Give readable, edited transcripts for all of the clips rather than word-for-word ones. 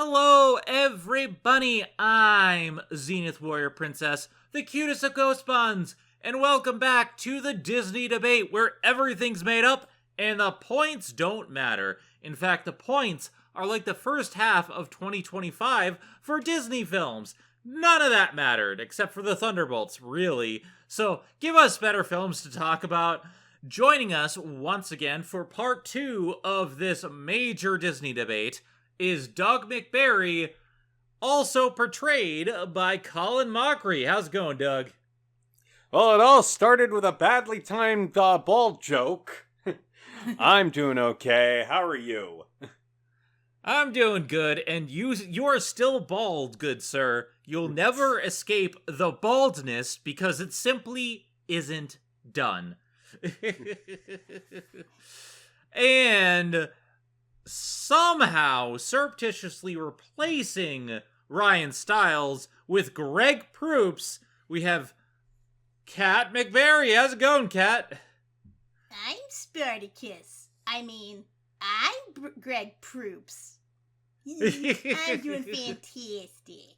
Hello, everybody! I'm Zenith Warrior Princess, the cutest of ghost buns, and welcome back to the Disney debate where everything's made up and the points don't matter. In fact, the points are like the first half of 2025 for Disney films. None of that mattered, except for the Thunderbolts, really. So, give us better films to talk about. Joining us once again for part 2 of this major Disney debate is Doug McBarry, also portrayed by Colin Mockery. How's it going, Doug? Well, it all started with a badly timed bald joke. I'm doing okay. How are you? I'm doing good, and you are still bald, good sir. You'll never escape the baldness because it simply isn't done. And somehow surreptitiously replacing Ryan Stiles with Greg Proops, we have Kat McBarry. How's it going, Kat? I'm Spartacus. I'm Greg Proops. I'm doing fantastic.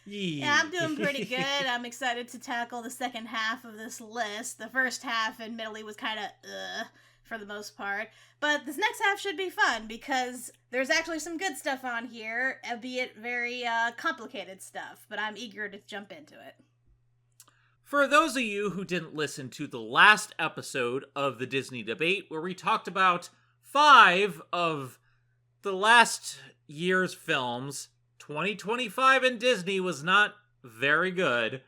Yeah, I'm doing pretty good. I'm excited to tackle the second half of this list. The first half, admittedly, was kind of for the most part. But this next half should be fun because there's actually some good stuff on here, albeit very complicated stuff. But I'm eager to jump into it. For those of you who didn't listen to the last episode of the Disney debate, where we talked about 5 of the last year's films, 2025 in Disney was not very good.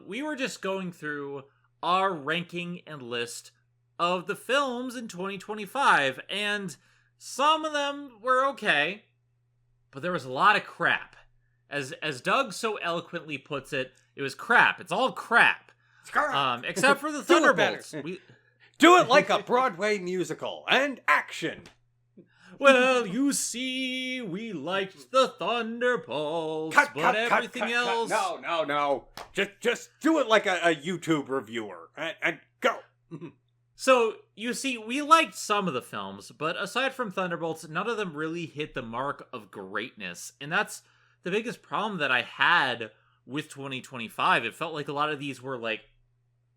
We were just going through our ranking and list of the films in 2025, and some of them were okay, but there was a lot of crap. As Doug so eloquently puts it, it was crap. It's all crap. Except for the Thunderbolts. Do it like a Broadway musical, and action! Well, you see, we liked the Thunderbolts, but everything else... No. Just do it like a YouTube reviewer, and go! So, you see, we liked some of the films, but aside from Thunderbolts, none of them really hit the mark of greatness. And that's the biggest problem that I had with 2025. It felt like a lot of these were, like,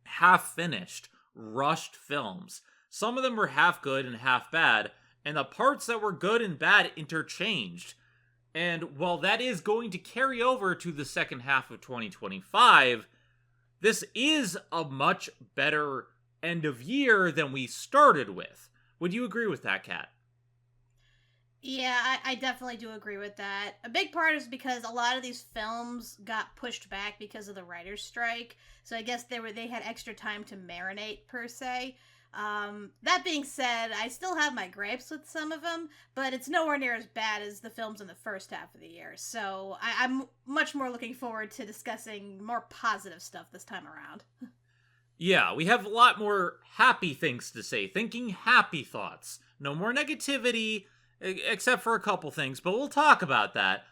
half-finished, rushed films. Some of them were half good and half bad, and the parts that were good and bad interchanged. And while that is going to carry over to the second half of 2025, this is a much better end of year than we started with. Would you agree with that, Kat? Yeah, I definitely do agree with that. A big part is because a lot of these films got pushed back because of the writer's strike. So I guess they had extra time to marinate, per se. That being said, I still have my gripes with some of them, but it's nowhere near as bad as the films in the first half of the year. So I'm much more looking forward to discussing more positive stuff this time around. Yeah, we have a lot more happy things to say, thinking happy thoughts. No more negativity, except for a couple things, but we'll talk about that.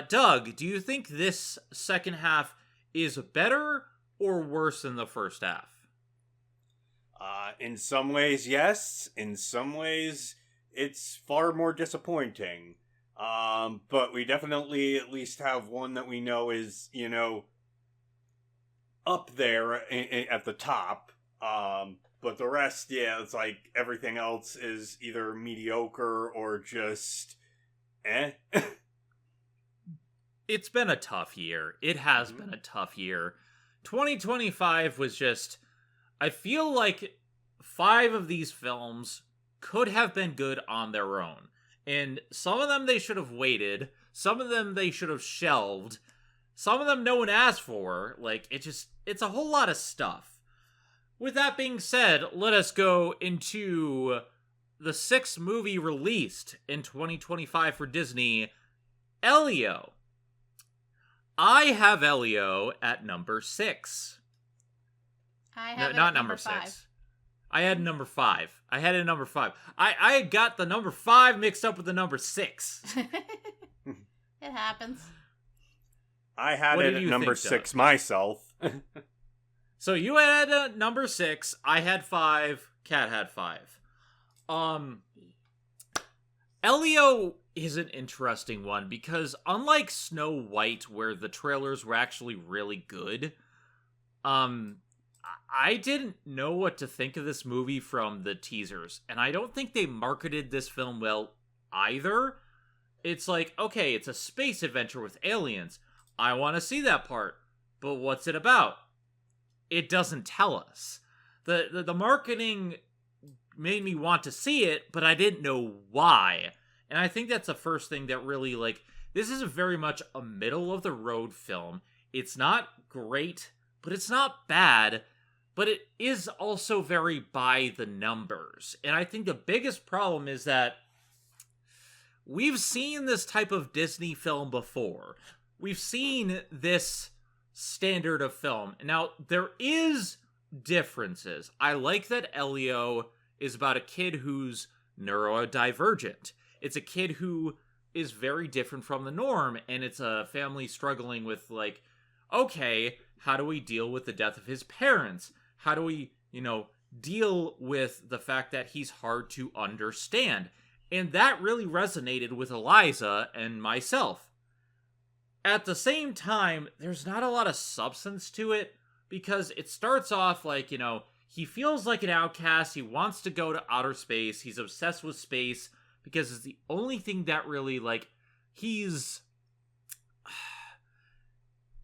Doug, do you think this second half is better or worse than the first half? In some ways, yes. In some ways, it's far more disappointing. But we definitely at least have one that we know is, up there at the top. But the rest, yeah, it's like everything else is either mediocre or just It's been a tough year. It has been a tough year. 2025 was just... I feel like 5 of these films could have been good on their own. And some of them they should have waited. Some of them they should have shelved. Some of them no one asked for. Like, it's a whole lot of stuff. With that being said, let us go into the 6th movie released in 2025 for Disney, Elio. I have Elio at number 6. I have not number 6. I had number 5. I had it at number 5. I got the number 5 mixed up with the number 6. It happens. I had it at number 6 myself. So you had number 6. I had 5. Kat had 5. Elio is an interesting one because unlike Snow White, where the trailers were actually really good, I didn't know what to think of this movie from the teasers, and I don't think they marketed this film well either. It's like, okay, it's a space adventure with aliens. I want to see that part, but what's it about? It doesn't tell us. The marketing made me want to see it, but I didn't know why. And I think that's the first thing that really, like, this is very much a middle-of-the-road film. It's not great, but it's not bad, but it is also very by the numbers. And I think the biggest problem is that we've seen this type of Disney film before. We've seen this standard of film. Now, there is differences. I like that Elio is about a kid who's neurodivergent. It's a kid who is very different from the norm, and it's a family struggling with, like, okay, how do we deal with the death of his parents? How do we, deal with the fact that he's hard to understand? And that really resonated with Eliza and myself. At the same time, there's not a lot of substance to it, because it starts off like, he feels like an outcast, he wants to go to outer space, he's obsessed with space, because it's the only thing that really, like, he's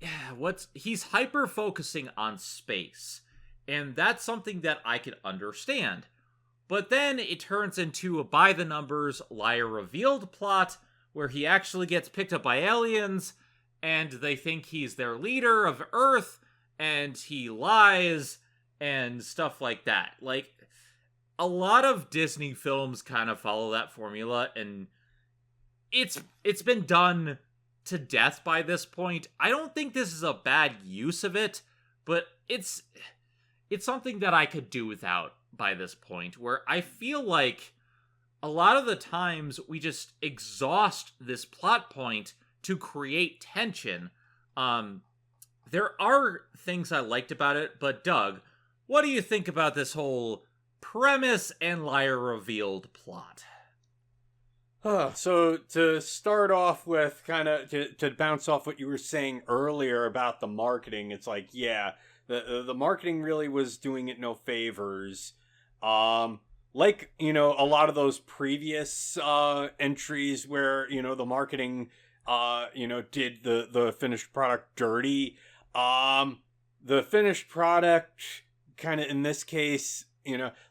hyper-focusing on space, and that's something that I could understand. But then it turns into a by-the-numbers, liar-revealed plot, where he actually gets picked up by aliens, and they think he's their leader of Earth, and he lies, and stuff like that. Like, a lot of Disney films kind of follow that formula, and it's been done to death by this point. I don't think this is a bad use of it, but it's something that I could do without by this point, where I feel like a lot of the times we just exhaust this plot point to create tension. There are things I liked about it, but Doug, what do you think about this whole premise and liar revealed plot? So to start off with, kind of to bounce off what you were saying earlier about the marketing, it's like, yeah, the marketing really was doing it no favors. Like, a lot of those previous entries where, the marketing did the finished product dirty. The finished product kind of, in this case,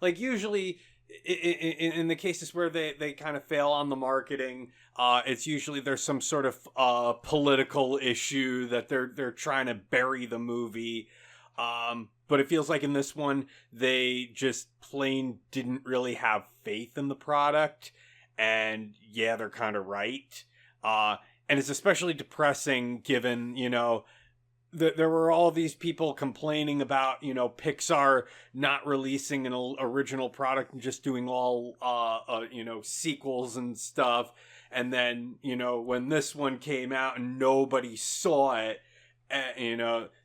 like usually in the cases where they kind of fail on the marketing, it's usually there's some sort of political issue that they're trying to bury the movie. But it feels like in this one, they just plain didn't really have faith in the product. And yeah, they're kind of right. And it's especially depressing given, there were all these people complaining about, Pixar not releasing an original product and just doing all, sequels and stuff. And then, when this one came out and nobody saw it,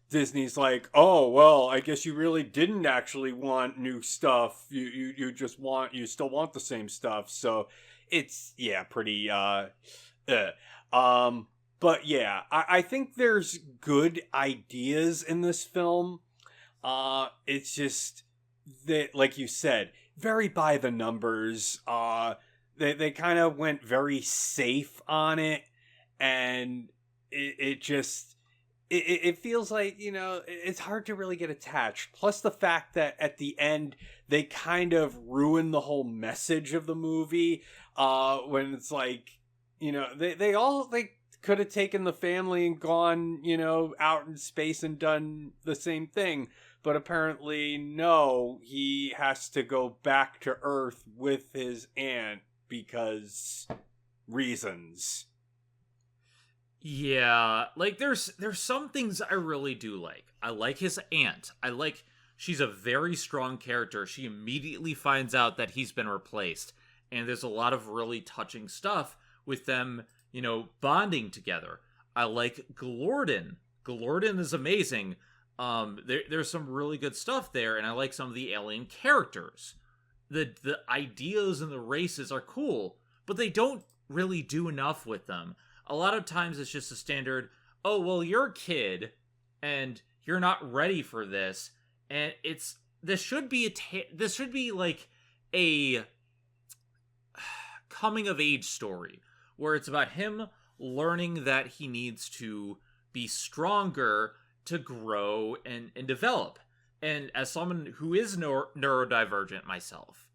Disney's like, oh, well, I guess you really didn't actually want new stuff. You still want the same stuff. So it's, yeah, pretty, but yeah, I think there's good ideas in this film. It's just that, like you said, very by the numbers. They kind of went very safe on it, and it feels like, it's hard to really get attached. Plus the fact that at the end, they kind of ruin the whole message of the movie, when it's like, they could have taken the family and gone, out in space and done the same thing. But apparently, no, he has to go back to Earth with his aunt because reasons. Yeah, like there's some things I really do like. I like his aunt. She's a very strong character. She immediately finds out that he's been replaced. And there's a lot of really touching stuff with them, bonding together. I like Glorden. Glorden is amazing. There's some really good stuff there, and I like some of the alien characters. The ideas and the races are cool, but they don't really do enough with them. A lot of times it's just a standard, oh, well, you're a kid and you're not ready for this. And this should be like a coming of age story where it's about him learning that he needs to be stronger to grow and develop. And as someone who is neurodivergent myself,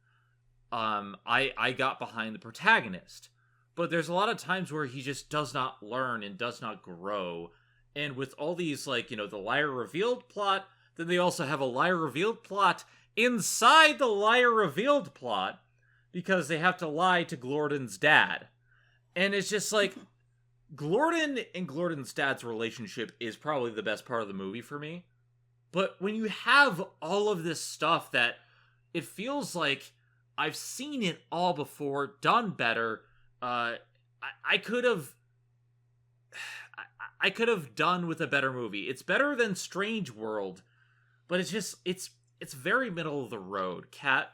I got behind the protagonist. But there's a lot of times where he just does not learn and does not grow. And with all these, like, the liar revealed plot, then they also have a liar revealed plot inside the liar revealed plot because they have to lie to Glorden's dad. And it's just like, Glorden and Glorden's dad's relationship is probably the best part of the movie for me. But when you have all of this stuff that it feels like I've seen it all before, done better, I could have done with a better movie. It's better than Strange World, but it's very middle of the road. Kat?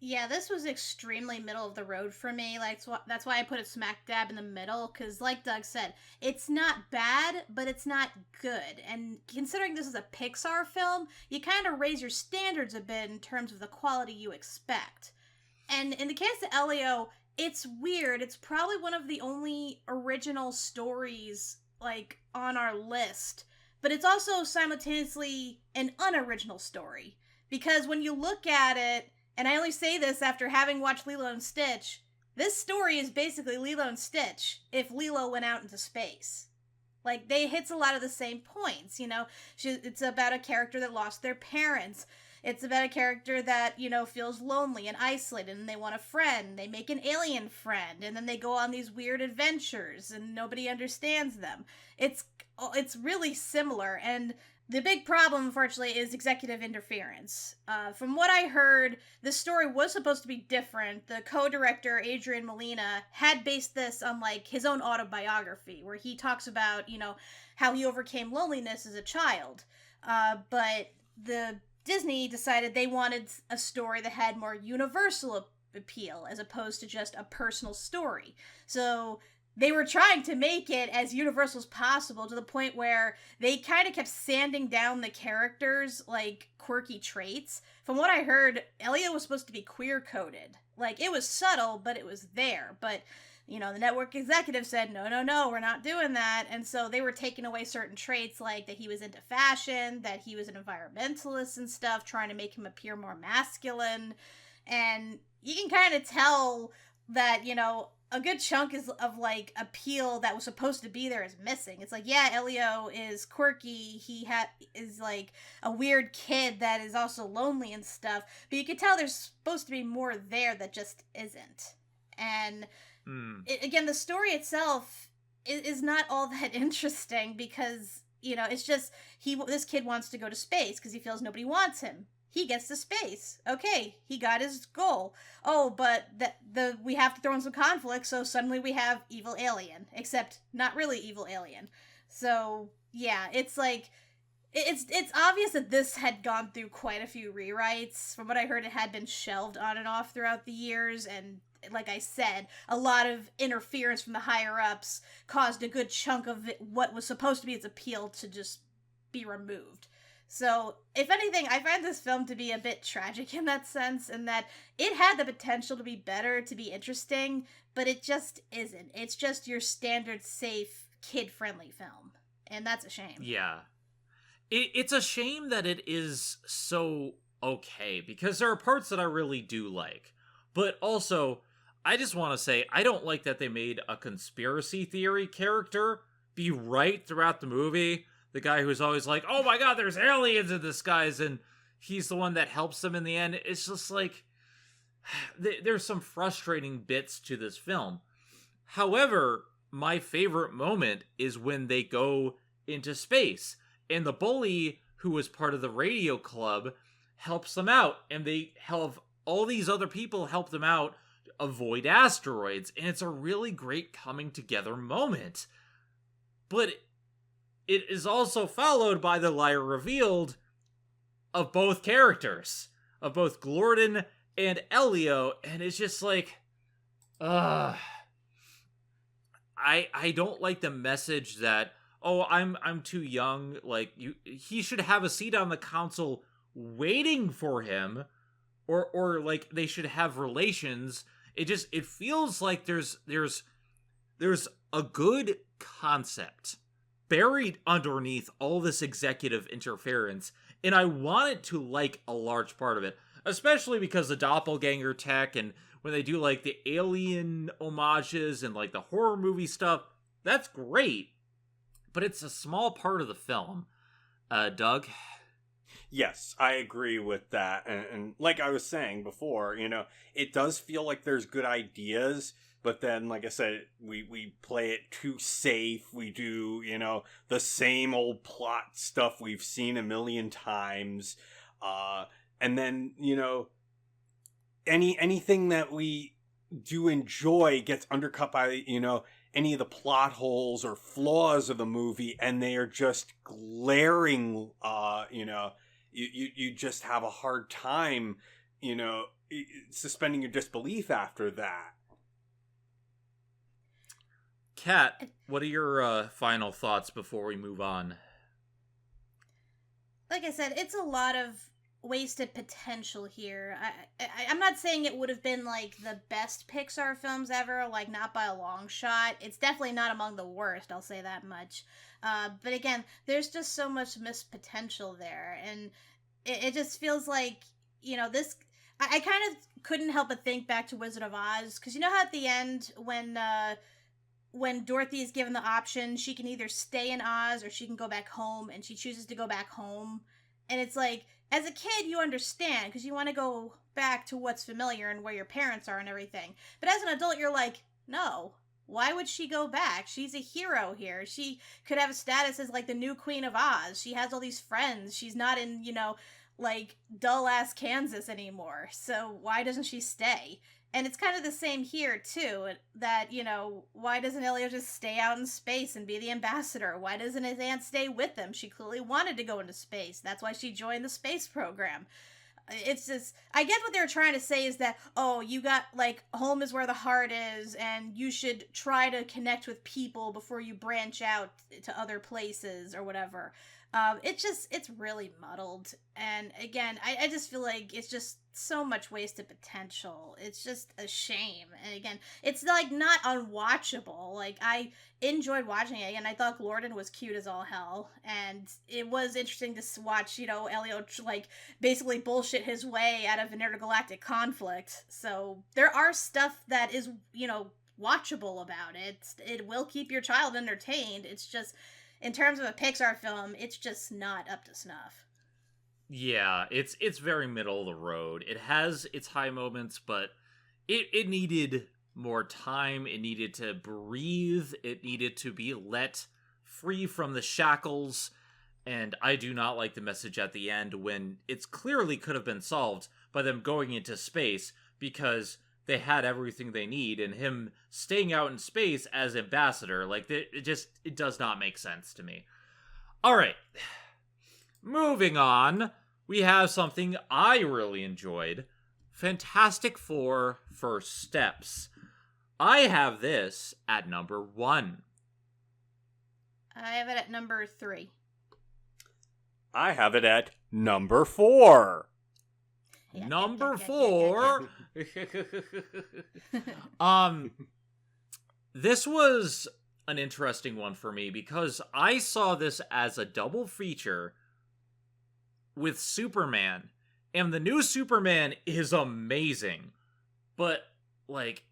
Yeah, this was extremely middle of the road for me. Like, that's why I put it smack dab in the middle, because like Doug said, it's not bad, but it's not good. And considering this is a Pixar film, you kind of raise your standards a bit in terms of the quality you expect. And in the case of Elio, it's weird. It's probably one of the only original stories, like, on our list. But it's also simultaneously an unoriginal story. Because when you look at it, and I only say this after having watched Lilo and Stitch, this story is basically Lilo and Stitch if Lilo went out into space. Like, they hits a lot of the same points, It's about a character that lost their parents. It's about a character that, feels lonely and isolated, and they want a friend. They make an alien friend, and then they go on these weird adventures, and nobody understands them. It's really similar, and the big problem, unfortunately, is executive interference. From what I heard, this story was supposed to be different. The co-director, Adrian Molina, had based this on, like, his own autobiography, where he talks about, how he overcame loneliness as a child. But the Disney decided they wanted a story that had more universal appeal, as opposed to just a personal story. So they were trying to make it as universal as possible, to the point where they kind of kept sanding down the characters' like quirky traits. From what I heard, Elio was supposed to be queer-coded. Like, it was subtle, but it was there. But, the network executive said, no, we're not doing that. And so they were taking away certain traits, like that he was into fashion, that he was an environmentalist and stuff, trying to make him appear more masculine. And you can kind of tell that, a good chunk of like appeal that was supposed to be there is missing. It's like, yeah, Elio is quirky. He is like a weird kid that is also lonely and stuff. But you can tell there's supposed to be more there that just isn't. And again, the story itself is not all that interesting because, it's just this kid wants to go to space because he feels nobody wants him. He gets to space. Okay, he got his goal. Oh, but we have to throw in some conflict, so suddenly we have evil alien. Except, not really evil alien. So, yeah, it's like, it's obvious that this had gone through quite a few rewrites. From what I heard, it had been shelved on and off throughout the years, and like I said, a lot of interference from the higher-ups caused a good chunk of what was supposed to be its appeal to just be removed. So, if anything, I find this film to be a bit tragic in that sense, in that it had the potential to be better, to be interesting, but it just isn't. It's just your standard, safe, kid-friendly film. And that's a shame. Yeah. It's a shame that it is so okay, because there are parts that I really do like. But also, I just want to say, I don't like that they made a conspiracy theory character be right throughout the movie. The guy who's always like, oh my god, there's aliens in the skies, and he's the one that helps them in the end. It's just like, there's some frustrating bits to this film. However, my favorite moment is when they go into space, and the bully, who was part of the radio club, helps them out, and they have all these other people help them out avoid asteroids, and it's a really great coming together moment. But it is also followed by the liar revealed of both characters, of both Glorden and Elio, and it's just like, Uh, I don't like the message that, oh, I'm too young. Like, he should have a seat on the council waiting for him, or like they should have relations. It feels like there's a good concept buried underneath all this executive interference, and I wanted to like a large part of it, especially because the doppelganger tech, and when they do like the alien homages and like the horror movie stuff, that's great, but it's a small part of the film. Doug? Yes, I agree with that. And like I was saying before, it does feel like there's good ideas, but then, like I said, we play it too safe. We do, the same old plot stuff we've seen a million times. And then, anything that we do enjoy gets undercut by, any of the plot holes or flaws of the movie, and they are just glaring, you just have a hard time, suspending your disbelief after that. Kat, what are your final thoughts before we move on? Like I said, it's a lot of wasted potential here. I'm not saying it would have been like the best Pixar films ever, like not by a long shot. It's definitely not among the worst, I'll say that much. But again, there's just so much missed potential there, and it just feels like, this. I kind of couldn't help but think back to Wizard of Oz, because you know how at the end when Dorothy is given the option, she can either stay in Oz or she can go back home, and she chooses to go back home. And it's like, as a kid, you understand, because you want to go back to what's familiar and where your parents are and everything. But as an adult, you're like, no, why would she go back? She's a hero here. She could have a status as, like, the new Queen of Oz. She has all these friends. She's not in, like, dull-ass Kansas anymore. So why doesn't she stay? And it's kind of the same here, too, that, why doesn't Elio just stay out in space and be the ambassador? Why doesn't his aunt stay with him? She clearly wanted to go into space. That's why she joined the space program. It's just, I get what they're trying to say is that, oh, you got, like, home is where the heart is, and you should try to connect with people before you branch out to other places or whatever. It's really muddled. And again, I just feel like it's just so much wasted potential. It's just a shame. And again, it's like not unwatchable. Like, I enjoyed watching it, and I thought Glorden was cute as all hell. And it was interesting to watch, Elio, like, basically bullshit his way out of an intergalactic conflict. So there are stuff that is, watchable about it. It will keep your child entertained. It's just, in terms of a Pixar film, it's just not up to snuff. Yeah, it's very middle of the road. It has its high moments, but it needed more time. It needed to breathe. It needed to be let free from the shackles. And I do not like the message at the end when it's clearly could have been solved by them going into space, because they had everything they need, and him staying out in space as ambassador, like, it does not make sense to me. All right. Moving on, we have something I really enjoyed. Fantastic Four First Steps. I have this at number 1. I have it at number 3. I have it at number 4. Number 4. This was an interesting one for me because I saw this as a double feature with Superman, and the new Superman is amazing, but like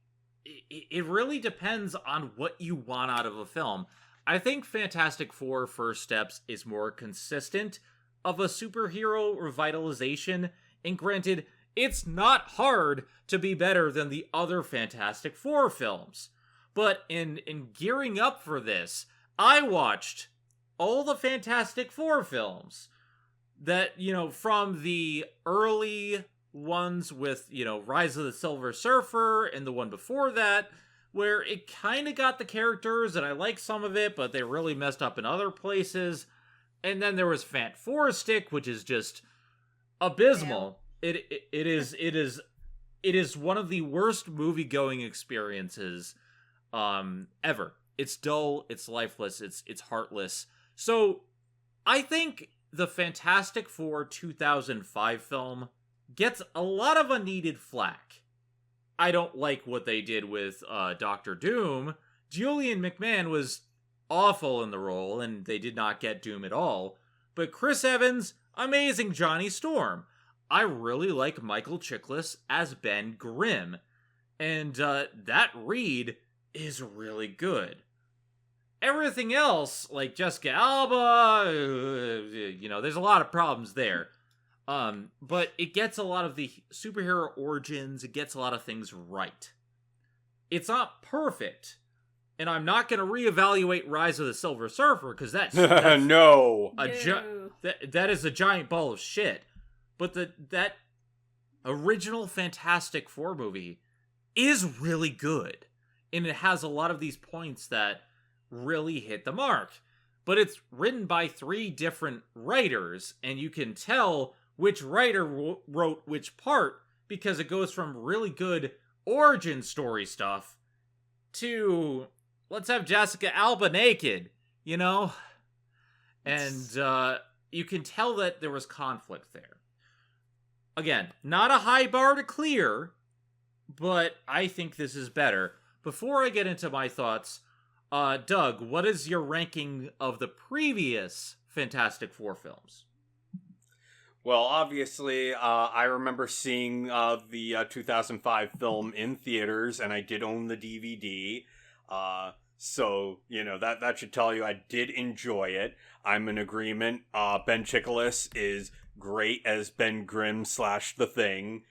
it really depends on what you want out of a film. I think Fantastic Four First Steps is more consistent of a superhero revitalization, and granted, it's not hard to be better than the other Fantastic Four films. But in gearing up for this, I watched all the Fantastic Four films that, from the early ones with, Rise of the Silver Surfer and the one before that, where it kind of got the characters and I liked some of it, but they really messed up in other places. And then there was Fant4stic, which is just abysmal. Yeah. It is it is one of the worst movie-going experiences ever. It's dull, it's lifeless, it's heartless. So, I think the Fantastic Four 2005 film gets a lot of unneeded flack. I don't like what they did with Doctor Doom. Julian McMahon was awful in the role, and they did not get Doom at all. But Chris Evans, amazing Johnny Storm. I really like Michael Chiklis as Ben Grimm. And that read is really good. Everything else, like Jessica Alba, there's a lot of problems there. But it gets a lot of the superhero origins, it gets a lot of things right. It's not perfect, and I'm not going to reevaluate Rise of the Silver Surfer, because that's no. That is a giant ball of shit. But that original Fantastic Four movie is really good, and it has a lot of these points that really hit the mark. But it's written by 3 different writers, and you can tell which writer wrote which part, because it goes from really good origin story stuff to let's have Jessica Alba naked, And you can tell that there was conflict there. Again, not a high bar to clear, but I think this is better. Before I get into my thoughts, Doug, what is your ranking of the previous Fantastic Four films? Well, obviously, I remember seeing the 2005 film in theaters, and I did own the DVD. So, that should tell you I did enjoy it. I'm in agreement. Ben Chiklis is great as Ben Grimm / The Thing.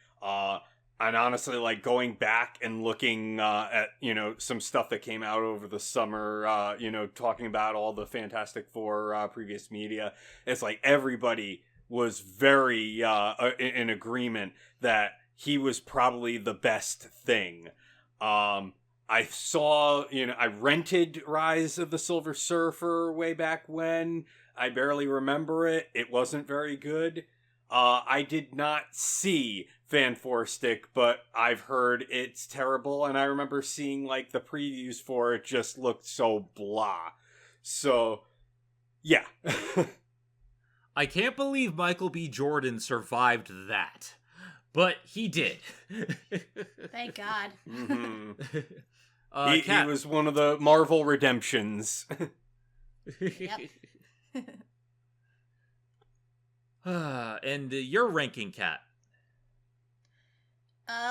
And honestly, like, going back and looking at, some stuff that came out over the summer, talking about all the Fantastic Four previous media, it's like everybody was very in agreement that he was probably the best thing. I saw, I rented Rise of the Silver Surfer way back when. I barely remember it. It wasn't very good. I did not see Fanforstic, but I've heard it's terrible, and I remember seeing, like, the previews for it just looked so blah. So, yeah. I can't believe Michael B. Jordan survived that. But he did. Thank God. Mm-hmm. He was one of the Marvel redemptions. Yep. And your ranking, Kat?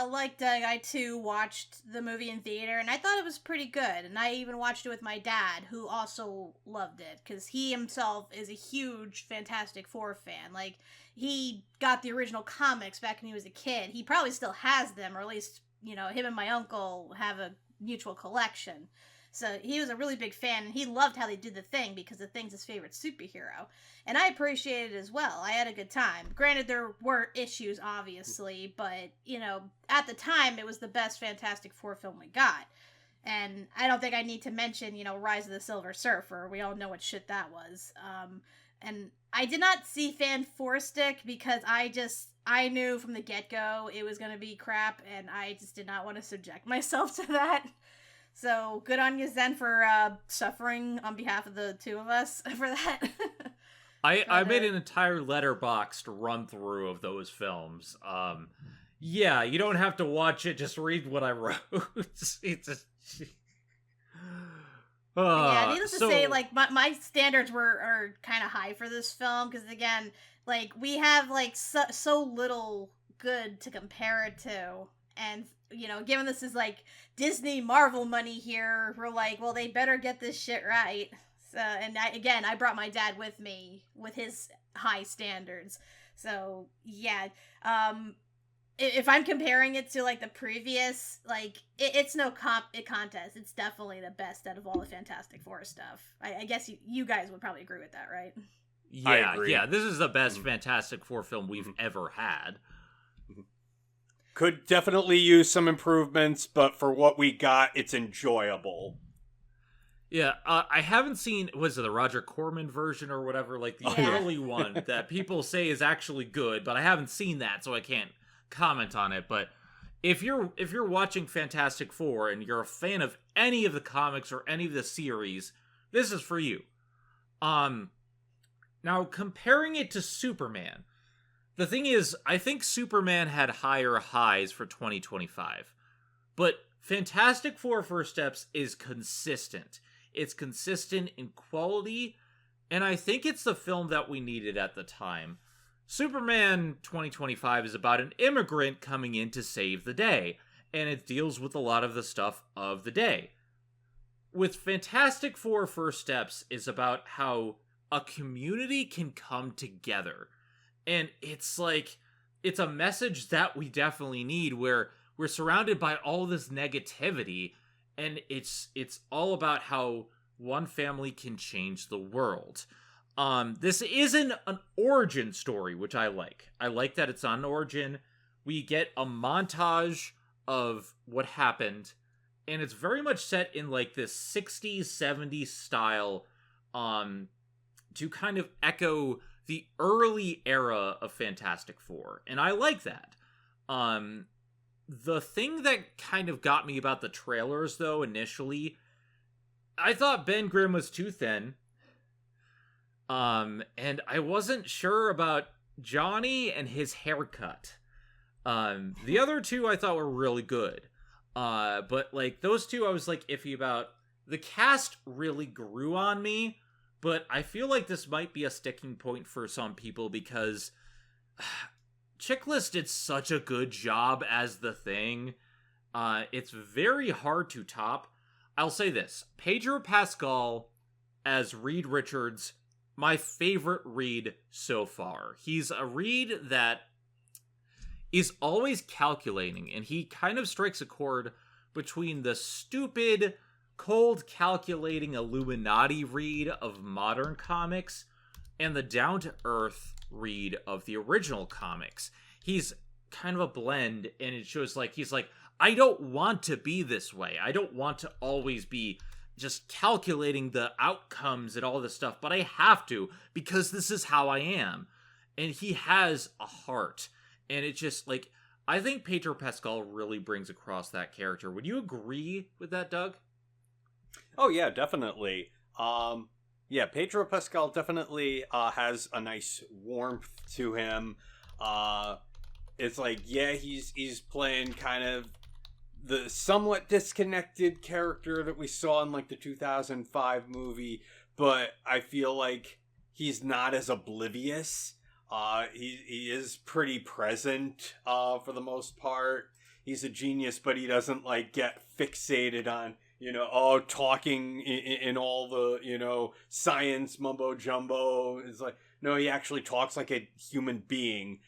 Like Doug, I too watched the movie in theater, and I thought it was pretty good. And I even watched it with my dad, who also loved it, because he himself is a huge Fantastic Four fan. Like, he got the original comics back when he was a kid. He probably still has them, or at least, him and my uncle have a mutual collection. So he was a really big fan, and he loved how they did The Thing, because The Thing's his favorite superhero. And I appreciated it as well. I had a good time. Granted, there were issues, obviously, but, at the time, it was the best Fantastic Four film we got. And I don't think I need to mention, Rise of the Silver Surfer. We all know what shit that was. And I did not see Fanforstic because I knew from the get-go it was going to be crap, and I just did not want to subject myself to that. So, good on you, Zen, for suffering on behalf of the two of us for that. I made an entire letterboxed run-through of those films. Yeah, you don't have to watch it, just read what I wrote. Yeah, needless to say, like, my standards are kind of high for this film, because, again, like, we have, like, so little good to compare it to, and given this is, like, Disney Marvel money here, we're like, well, they better get this shit right. So, and I brought my dad with me with his high standards. So, yeah, if I'm comparing it to, like, the previous, like, it's no contest. It's definitely the best out of all the Fantastic Four stuff. I guess you guys would probably agree with that, right? Yeah, this is the best Fantastic Four film we've ever had. Could definitely use some improvements, but for what we got, it's enjoyable. Yeah, I haven't seen, was it the Roger Corman version or whatever, like the early one that people say is actually good, but I haven't seen that, so I can't comment on it. But if you're watching Fantastic Four and you're a fan of any of the comics or any of the series, this is for you. Now comparing it to Superman, the thing is, I think Superman had higher highs for 2025, but Fantastic Four First Steps is consistent. It's consistent in quality, and I think it's the film that we needed at the time. Superman 2025 is about an immigrant coming in to save the day, and it deals with a lot of the stuff of the day. With Fantastic Four First Steps is about how a community can come together. And it's like, it's a message that we definitely need, where we're surrounded by all this negativity, and it's all about how one family can change the world. This isn't an origin story, which I like. I like that it's on origin. We get a montage of what happened, and it's very much set in like this 60s, 70s style, to kind of echo the early era of Fantastic Four, and I like that. The thing that kind of got me about the trailers, though, initially, I thought Ben Grimm was too thin. And I wasn't sure about Johnny and his haircut. The other two I thought were really good. But, like, those two I was, like, iffy about. The cast really grew on me, but I feel like this might be a sticking point for some people because Chiklis did such a good job as the Thing. It's very hard to top. I'll say this. Pedro Pascal as Reed Richards, my favorite Reed so far. He's a Reed that is always calculating, and he kind of strikes a chord between the stupid, cold, calculating Illuminati Reed of modern comics and the down-to-earth Reed of the original comics. He's kind of a blend, and it shows like, he's like, I don't want to be this way. I don't want to always be just calculating the outcomes and all this stuff, but I have to because this is how I am. And he has a heart. And it's just like, I think Pedro Pascal really brings across that character. Would you agree with that, Doug? Oh yeah, definitely. Yeah, Pedro Pascal definitely has a nice warmth to him. It's like, yeah, he's playing kind of the somewhat disconnected character that we saw in like the 2005 movie, but I feel like he's not as oblivious. He is pretty present for the most part. He's a genius, but he doesn't like get fixated on, talking in all the, science mumbo jumbo. It's like, no, he actually talks like a human being.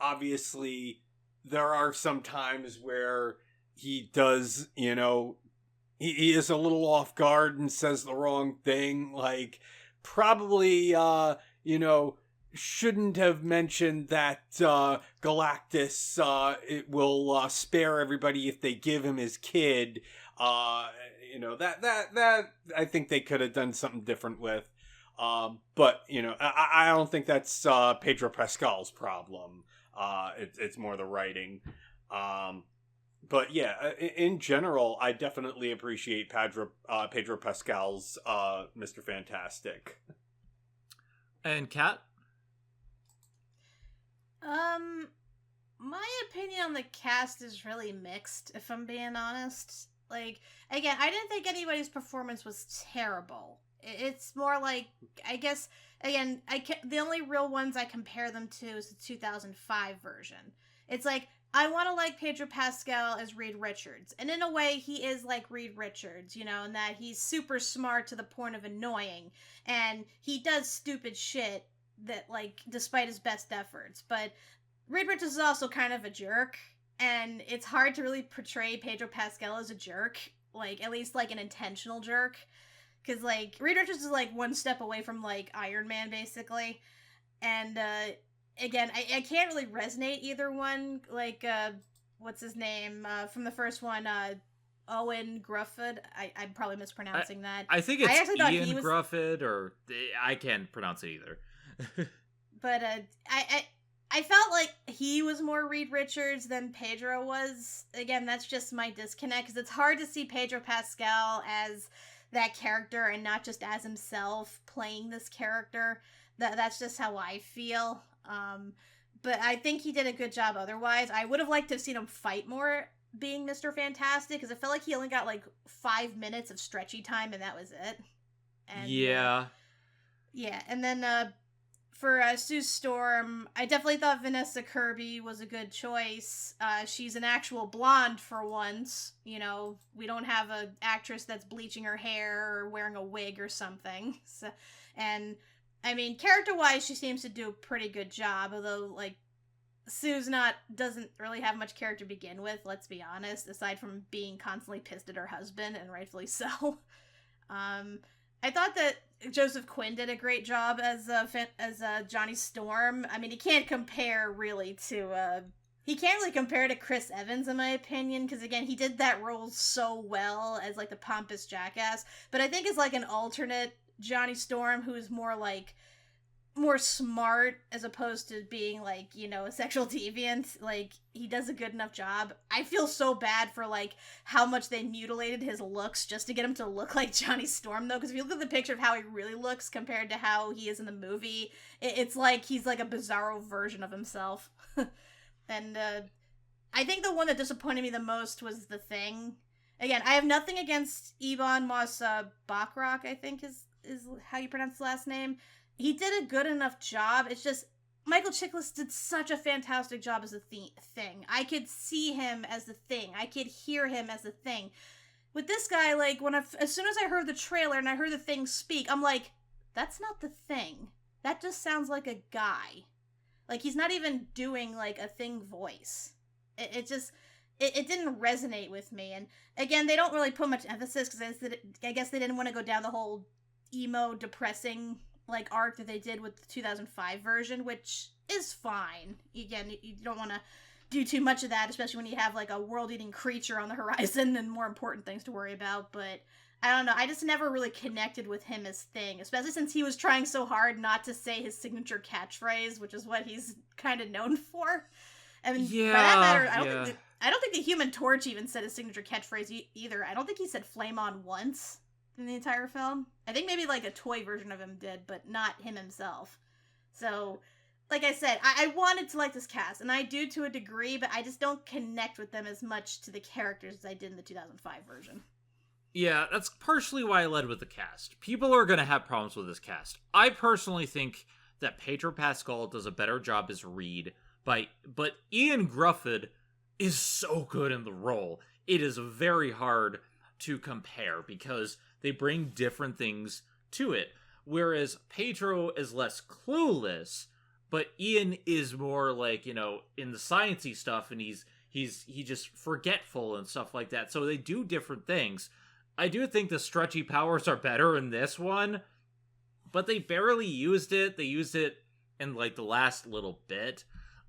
Obviously, there are some times where he does, he is a little off guard and says the wrong thing. Like, probably, shouldn't have mentioned that Galactus it will spare everybody if they give him his kid. That I think they could have done something different with. But I don't think that's Pedro Pascal's problem. It's more the writing. But yeah, in general, I definitely appreciate Pedro Pascal's Mr. Fantastic. And Kat? My opinion on the cast is really mixed, if I'm being honest. Like, again, I didn't think anybody's performance was terrible. It's more like, I guess, again, the only real ones I compare them to is the 2005 version. It's like, I want to like Pedro Pascal as Reed Richards. And in a way, he is like Reed Richards, in that he's super smart to the point of annoying. And he does stupid shit that, like, despite his best efforts. But Reed Richards is also kind of a jerk. And it's hard to really portray Pedro Pascal as a jerk. Like, at least, like, an intentional jerk. Because, like, Reed Richards is, like, one step away from, like, Iron Man, basically. And, again, I can't really resonate either one. Like, what's his name? From the first one, Owen Grufford. I'm probably mispronouncing that. I think it's Ian Grufford, or I can't pronounce it either. But, I felt like he was more Reed Richards than Pedro was. Again, that's just my disconnect, because it's hard to see Pedro Pascal as that character and not just as himself playing this character. That's just how I feel. But I think he did a good job otherwise. I would have liked to have seen him fight more being Mr. Fantastic, because I felt like he only got like 5 minutes of stretchy time and that was it. And, yeah. Yeah, and then for Sue Storm, I definitely thought Vanessa Kirby was a good choice. She's an actual blonde for once. You know, we don't have an actress that's bleaching her hair or wearing a wig or something. So, and, I mean, character-wise, she seems to do a pretty good job, although, like, Sue's doesn't really have much character to begin with, let's be honest, aside from being constantly pissed at her husband, and rightfully so. I thought that Joseph Quinn did a great job as Johnny Storm. I mean, he can't compare really to Chris Evans, in my opinion, because again, he did that role so well as like the pompous jackass. But I think as like an alternate Johnny Storm, who is more smart as opposed to being like, you know, a sexual deviant, like he does a good enough job. I feel so bad for like how much they mutilated his looks just to get him to look like Johnny Storm, though, because if you look at the picture of how he really looks compared to how he is in the movie, it's like he's like a bizarro version of himself. And I think the one that disappointed me the most was The Thing. Again, I have nothing against Ebon Moss-Bachrach, I think is how you pronounce the last name. He did a good enough job. It's just Michael Chiklis did such a fantastic job as the Thing. I could see him as the Thing. I could hear him as the Thing. With this guy, like as soon as I heard the trailer and I heard the Thing speak, I'm like, that's not the Thing. That just sounds like a guy. Like he's not even doing like a Thing voice. It didn't resonate with me. And again, they don't really put much emphasis because I guess they didn't want to go down the whole emo, depressing like arc that they did with the 2005 version, which is fine. Again, you don't want to do too much of that, especially when you have like a world-eating creature on the horizon and more important things to worry about. But I don't know, I just never really connected with him as Thing, especially since he was trying so hard not to say his signature catchphrase, which is what he's kind of known for. I mean, by that matter, I don't think the Human Torch even said his signature catchphrase either. I don't think he said "Flame on" once in the entire film. I think maybe like a toy version of him did, but not him himself. So, like I said, I wanted to like this cast, and I do to a degree, but I just don't connect with them as much to the characters as I did in the 2005 version. Yeah, that's partially why I led with the cast. People are going to have problems with this cast. I personally think that Pedro Pascal does a better job as Reed, but Ian Grufford is so good in the role. It is very hard to compare because they bring different things to it. Whereas Pedro is less clueless, but Ian is more like, you know, in the sciencey stuff, and he's just forgetful and stuff like that. So they do different things. I do think the stretchy powers are better in this one, but they barely used it. They used it in like the last little bit.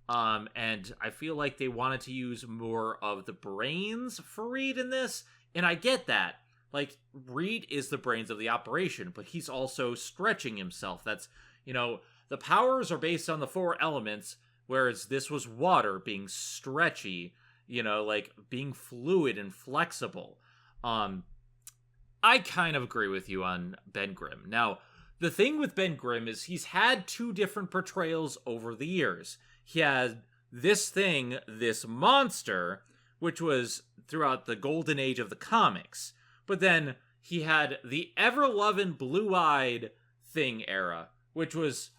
And I feel like they wanted to use more of the brains for Reed in this. And I get that. Like, Reed is the brains of the operation, but he's also stretching himself. That's, you know, the powers are based on the 4 elements, whereas this was water being stretchy, you know, like being fluid and flexible. I kind of agree with you on Ben Grimm. Now, the thing with Ben Grimm is he's had 2 different portrayals over the years. He had this thing, this monster, which was throughout the golden age of the comics. But then he had the ever-loving blue-eyed Thing era, which was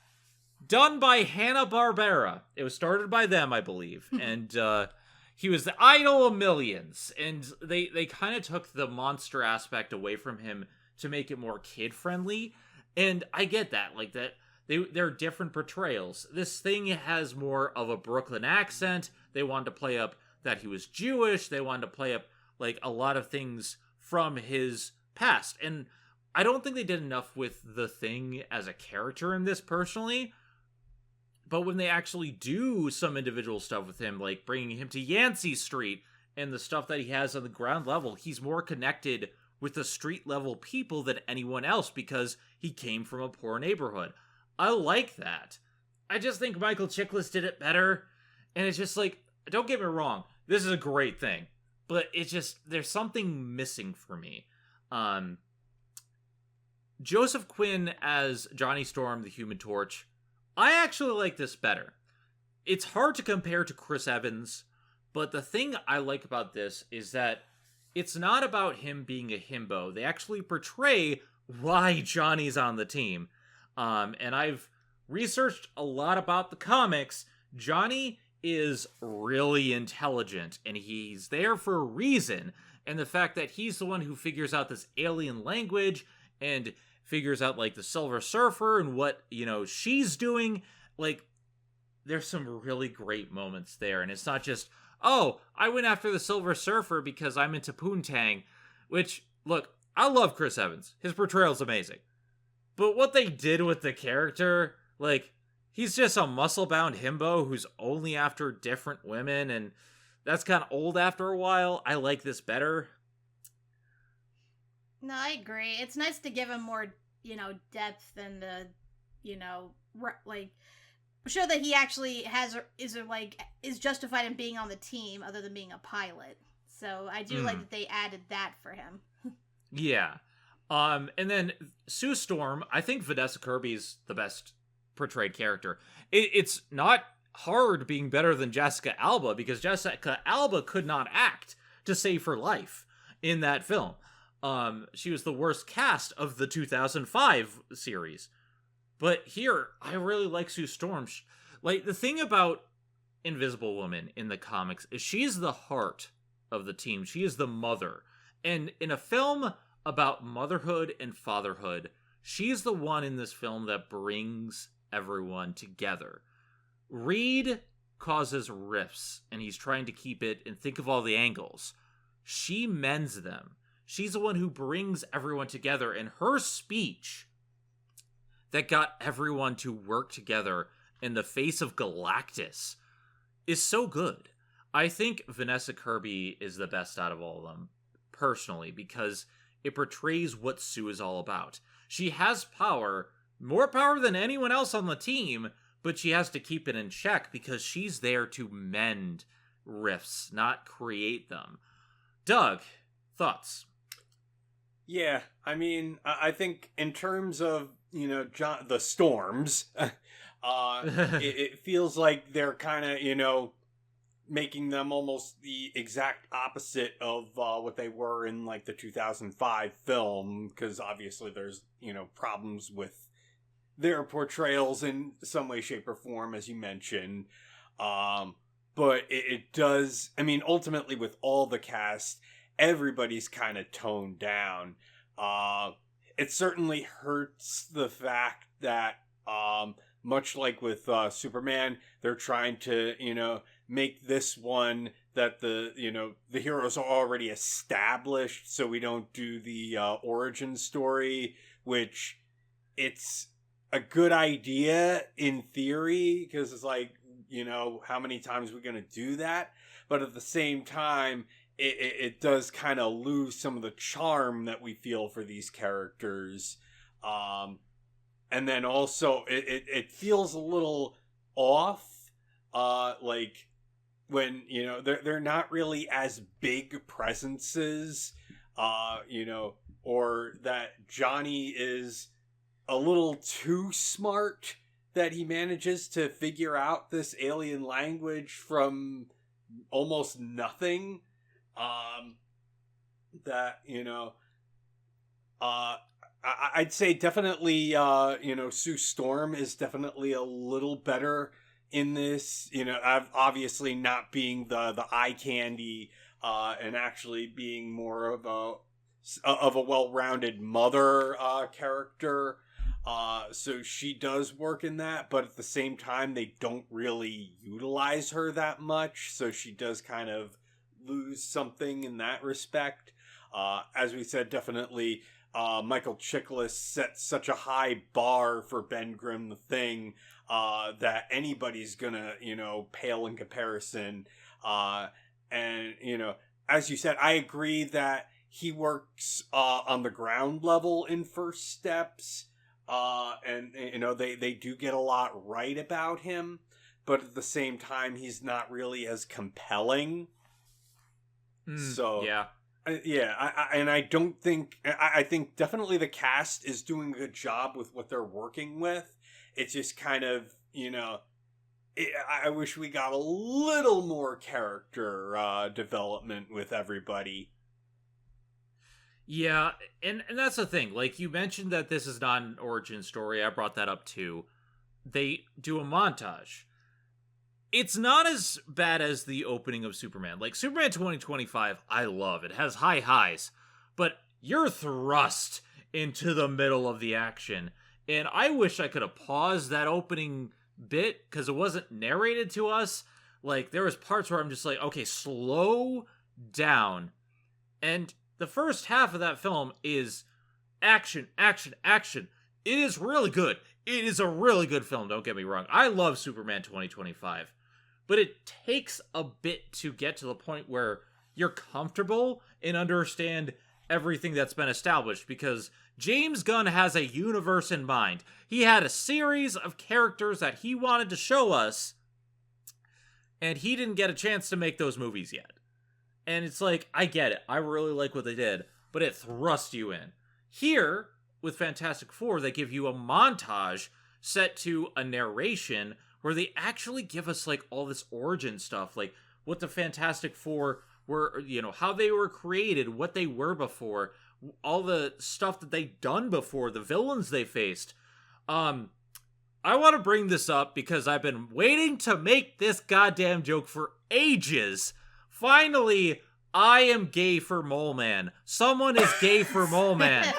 done by Hanna-Barbera. It was started by them, I believe. And he was the idol of millions. And they kind of took the monster aspect away from him to make it more kid-friendly. And I get that. Like, that they're different portrayals. This Thing has more of a Brooklyn accent. They wanted to play up that he was Jewish. They wanted to play up, like, a lot of things from his past. And I don't think they did enough with the Thing as a character in this, personally. But when they actually do some individual stuff with him, like bringing him to Yancey Street and the stuff that he has on the ground level, he's more connected with the street level people than anyone else because he came from a poor neighborhood. I like that. I just think Michael Chiklis did it better. And it's just like, don't get me wrong, this is a great thing. But it's just, there's something missing for me. Joseph Quinn as Johnny Storm, the Human Torch, I actually like this better. It's hard to compare to Chris Evans, but the thing I like about this is that it's not about him being a himbo. They actually portray why Johnny's on the team. And I've researched a lot about the comics. Johnny is really intelligent, and he's there for a reason. And the fact that he's the one who figures out this alien language and figures out, like, the Silver Surfer and what, she's doing, like, there's some really great moments there. And it's not just, oh, I went after the Silver Surfer because I'm into Poontang, which, look, I love Chris Evans. His portrayal's amazing. But what they did with the character, like, he's just a muscle-bound himbo who's only after different women, and that's kind of old after a while. I like this better. No, I agree. It's nice to give him more, depth and show that he actually is justified in being on the team other than being a pilot. So I do like that they added that for him. Yeah. And then Sue Storm, I think Vanessa Kirby's the best portrayed character. It's not hard being better than Jessica Alba, because Jessica Alba could not act to save her life in that film. She was the worst cast of the 2005 series. But here, I really like Sue Storm. Like, the thing about Invisible Woman in the comics is she's the heart of the team. She is the mother. And in a film about motherhood and fatherhood, she's the one in this film that brings everyone together. Reed causes rifts, and he's trying to keep it and think of all the angles. She mends them. She's the one who brings everyone together, and her speech that got everyone to work together in the face of Galactus is so good. I think Vanessa Kirby is the best out of all of them, personally, because it portrays what Sue is all about. She has power, more power than anyone else on the team, but she has to keep it in check because she's there to mend rifts, not create them. Doug, thoughts? Yeah, I mean, I think in terms of, the storms, it feels like they're kind of, making them almost the exact opposite of what they were in, like, the 2005 film, because obviously there's, problems with their portrayals in some way, shape, or form, as you mentioned. But it does, I mean, ultimately with all the cast, everybody's kind of toned down. It certainly hurts the fact that, much like with Superman, they're trying to, make this one that the heroes are already established, so we don't do the origin story, which it's a good idea in theory, because it's like, how many times are we going to do that? But at the same time, it does kind of lose some of the charm that we feel for these characters. And then also, it feels a little off, like, when, they're not really as big presences, or that Johnny is a little too smart, that he manages to figure out this alien language from almost nothing. I'd say definitely, Sue Storm is definitely a little better in this, obviously not being the eye candy, and actually being more of a well-rounded mother, character. So she does work in that, but at the same time, they don't really utilize her that much. So she does kind of lose something in that respect. As we said, definitely, Michael Chiklis set such a high bar for Ben Grimm the Thing, that anybody's gonna, pale in comparison. And, as you said, I agree that he works, on the ground level in First Steps. And they do get a lot right about him, but at the same time, he's not really as compelling. So yeah. I don't think I think definitely the cast is doing a good job with what they're working with. It's just kind of I wish we got a little more character development with everybody. Yeah, and that's the thing. Like, you mentioned that this is not an origin story. I brought that up too. They do a montage. It's not as bad as the opening of Superman. Like, Superman 2025, I love. It has high highs. But you're thrust into the middle of the action. And I wish I could have paused that opening bit, because it wasn't narrated to us. Like, there was parts where I'm just like, okay, slow down. And the first half of that film is action, action, action. It is really good. It is a really good film, don't get me wrong. I love Superman 2025. But it takes a bit to get to the point where you're comfortable and understand everything that's been established, because James Gunn has a universe in mind. He had a series of characters that he wanted to show us, and he didn't get a chance to make those movies yet. And it's like, I get it. I really like what they did, but it thrusts you in. Here, with Fantastic Four, they give you a montage set to a narration where they actually give us, like, all this origin stuff, like what the Fantastic Four were, how they were created, what they were before, all the stuff that they'd done before, the villains they faced. I want to bring this up because I've been waiting to make this goddamn joke for ages. Finally, I am gay for Mole Man. Someone is gay for Mole Man.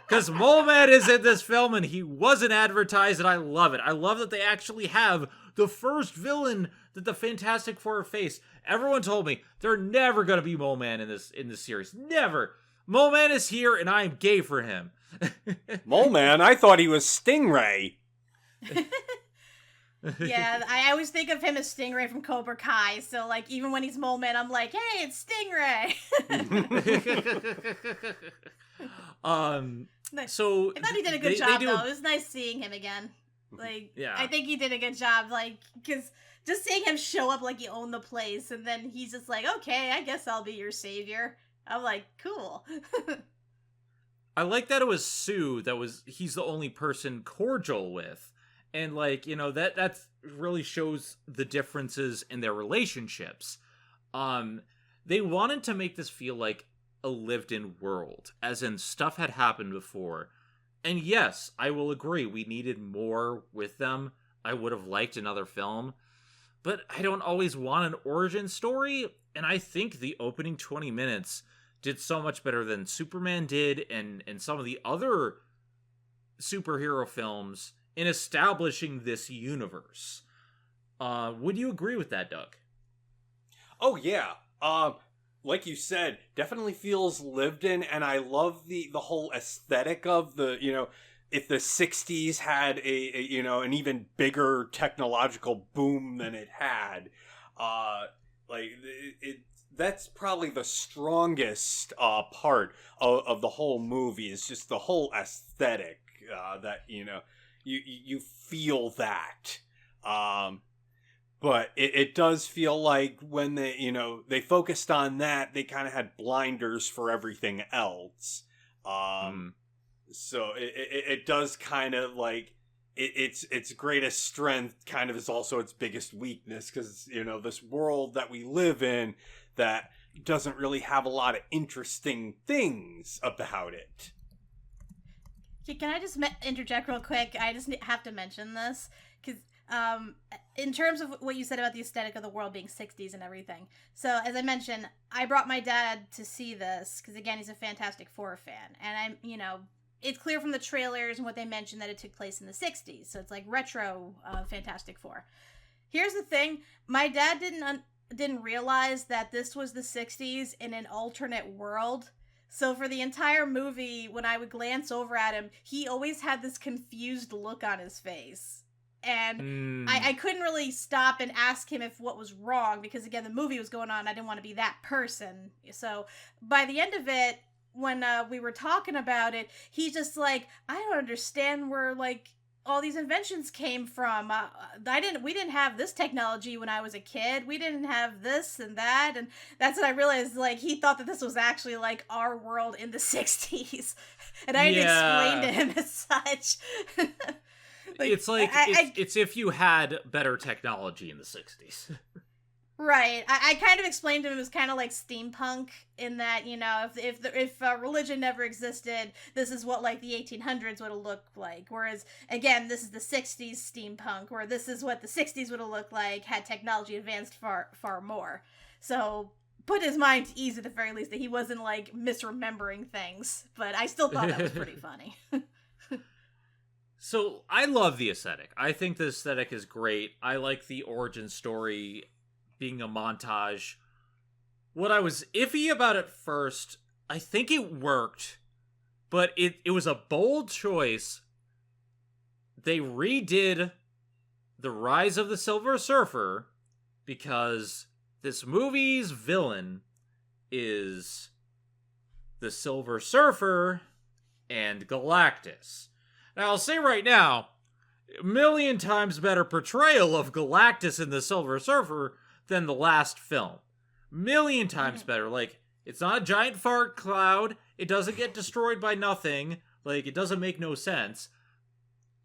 Because Mole Man is in this film and he wasn't advertised, and I love it. I love that they actually have the first villain that the Fantastic Four faced. Everyone told me they're never going to be Mole Man in this series. Never. Mole Man is here and I am gay for him. Mole Man? I thought he was Stingray. Yeah, I always think of him as Stingray from Cobra Kai, so, like, even when he's Mole Man, I'm like, hey, it's Stingray! So I thought he did a good job, though. It was nice seeing him again. Like, yeah. I think he did a good job, like, because just seeing him show up like he owned the place, and then he's just like, okay, I guess I'll be your savior. I'm like, cool. I like that it was Sue he's the only person cordial with. And, like, that really shows the differences in their relationships. They wanted to make this feel like a lived-in world, as in stuff had happened before. And yes, I will agree, we needed more with them. I would have liked another film. But I don't always want an origin story, and I think the opening 20 minutes did so much better than Superman did and some of the other superhero films in establishing this universe. Would you agree with that, Doug? Oh, yeah. Like you said, definitely feels lived in, and I love the whole aesthetic of the, if the 60s had an even bigger technological boom than it had, that's probably the strongest part of the whole movie, is just the whole aesthetic, that, you feel that. But it does feel like when they focused on that, they kind of had blinders for everything else. So it does kind of like its greatest strength kind of is also its biggest weakness, because this world that we live in that doesn't really have a lot of interesting things about it. Can I just interject real quick? I just have to mention this because in terms of what you said about the aesthetic of the world being 60s and everything. So, as I mentioned, I brought my dad to see this because, again, he's a Fantastic Four fan. And it's clear from the trailers and what they mentioned that it took place in the 60s. So it's like retro Fantastic Four. Here's the thing. My dad didn't realize that this was the 60s in an alternate world. So for the entire movie, when I would glance over at him, he always had this confused look on his face. And I couldn't really stop and ask him if what was wrong, because, again, the movie was going on. I didn't want to be that person. So by the end of it, when we were talking about it, he's just like, I don't understand where like all these inventions came from. We didn't have this technology when I was a kid. We didn't have this and that, and that's when I realized like he thought that this was actually like our world in the 60s, and I had to explain to him as such. Like, it's if you had better technology in the 60s. Right. I kind of explained to him as kind of like steampunk in that, you know, if religion never existed, this is what like the 1800s would have looked like. Whereas, again, this is the 60s steampunk, where this is what the 60s would have looked like had technology advanced far, far more. So put his mind to ease at the very least that he wasn't like misremembering things. But I still thought that was pretty funny. So I love the aesthetic. I think the aesthetic is great. I like the origin story being a montage. What I was iffy about at first, I think it worked, but it was a bold choice. They redid The Rise of the Silver Surfer because this movie's villain is the Silver Surfer and Galactus. Now, I'll say right now, a million times better portrayal of Galactus in the Silver Surfer than the last film. Million times better. Like, it's not a giant fart cloud. It doesn't get destroyed by nothing. Like, it doesn't make no sense.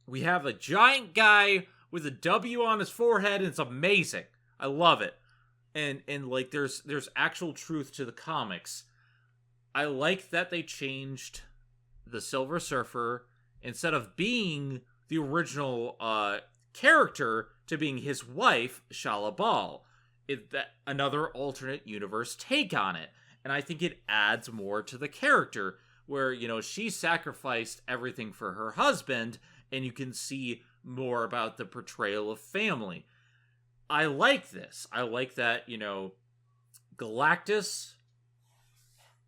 We have a giant guy with a W on his forehead, and it's amazing. I love it. And like, there's actual truth to the comics. I like that they changed the Silver Surfer, instead of being the original character, to being his wife, Shala Bal. That another alternate universe take on it. And I think it adds more to the character, where, you know, she sacrificed everything for her husband, and you can see more about the portrayal of family. I like this. I like that, you know, Galactus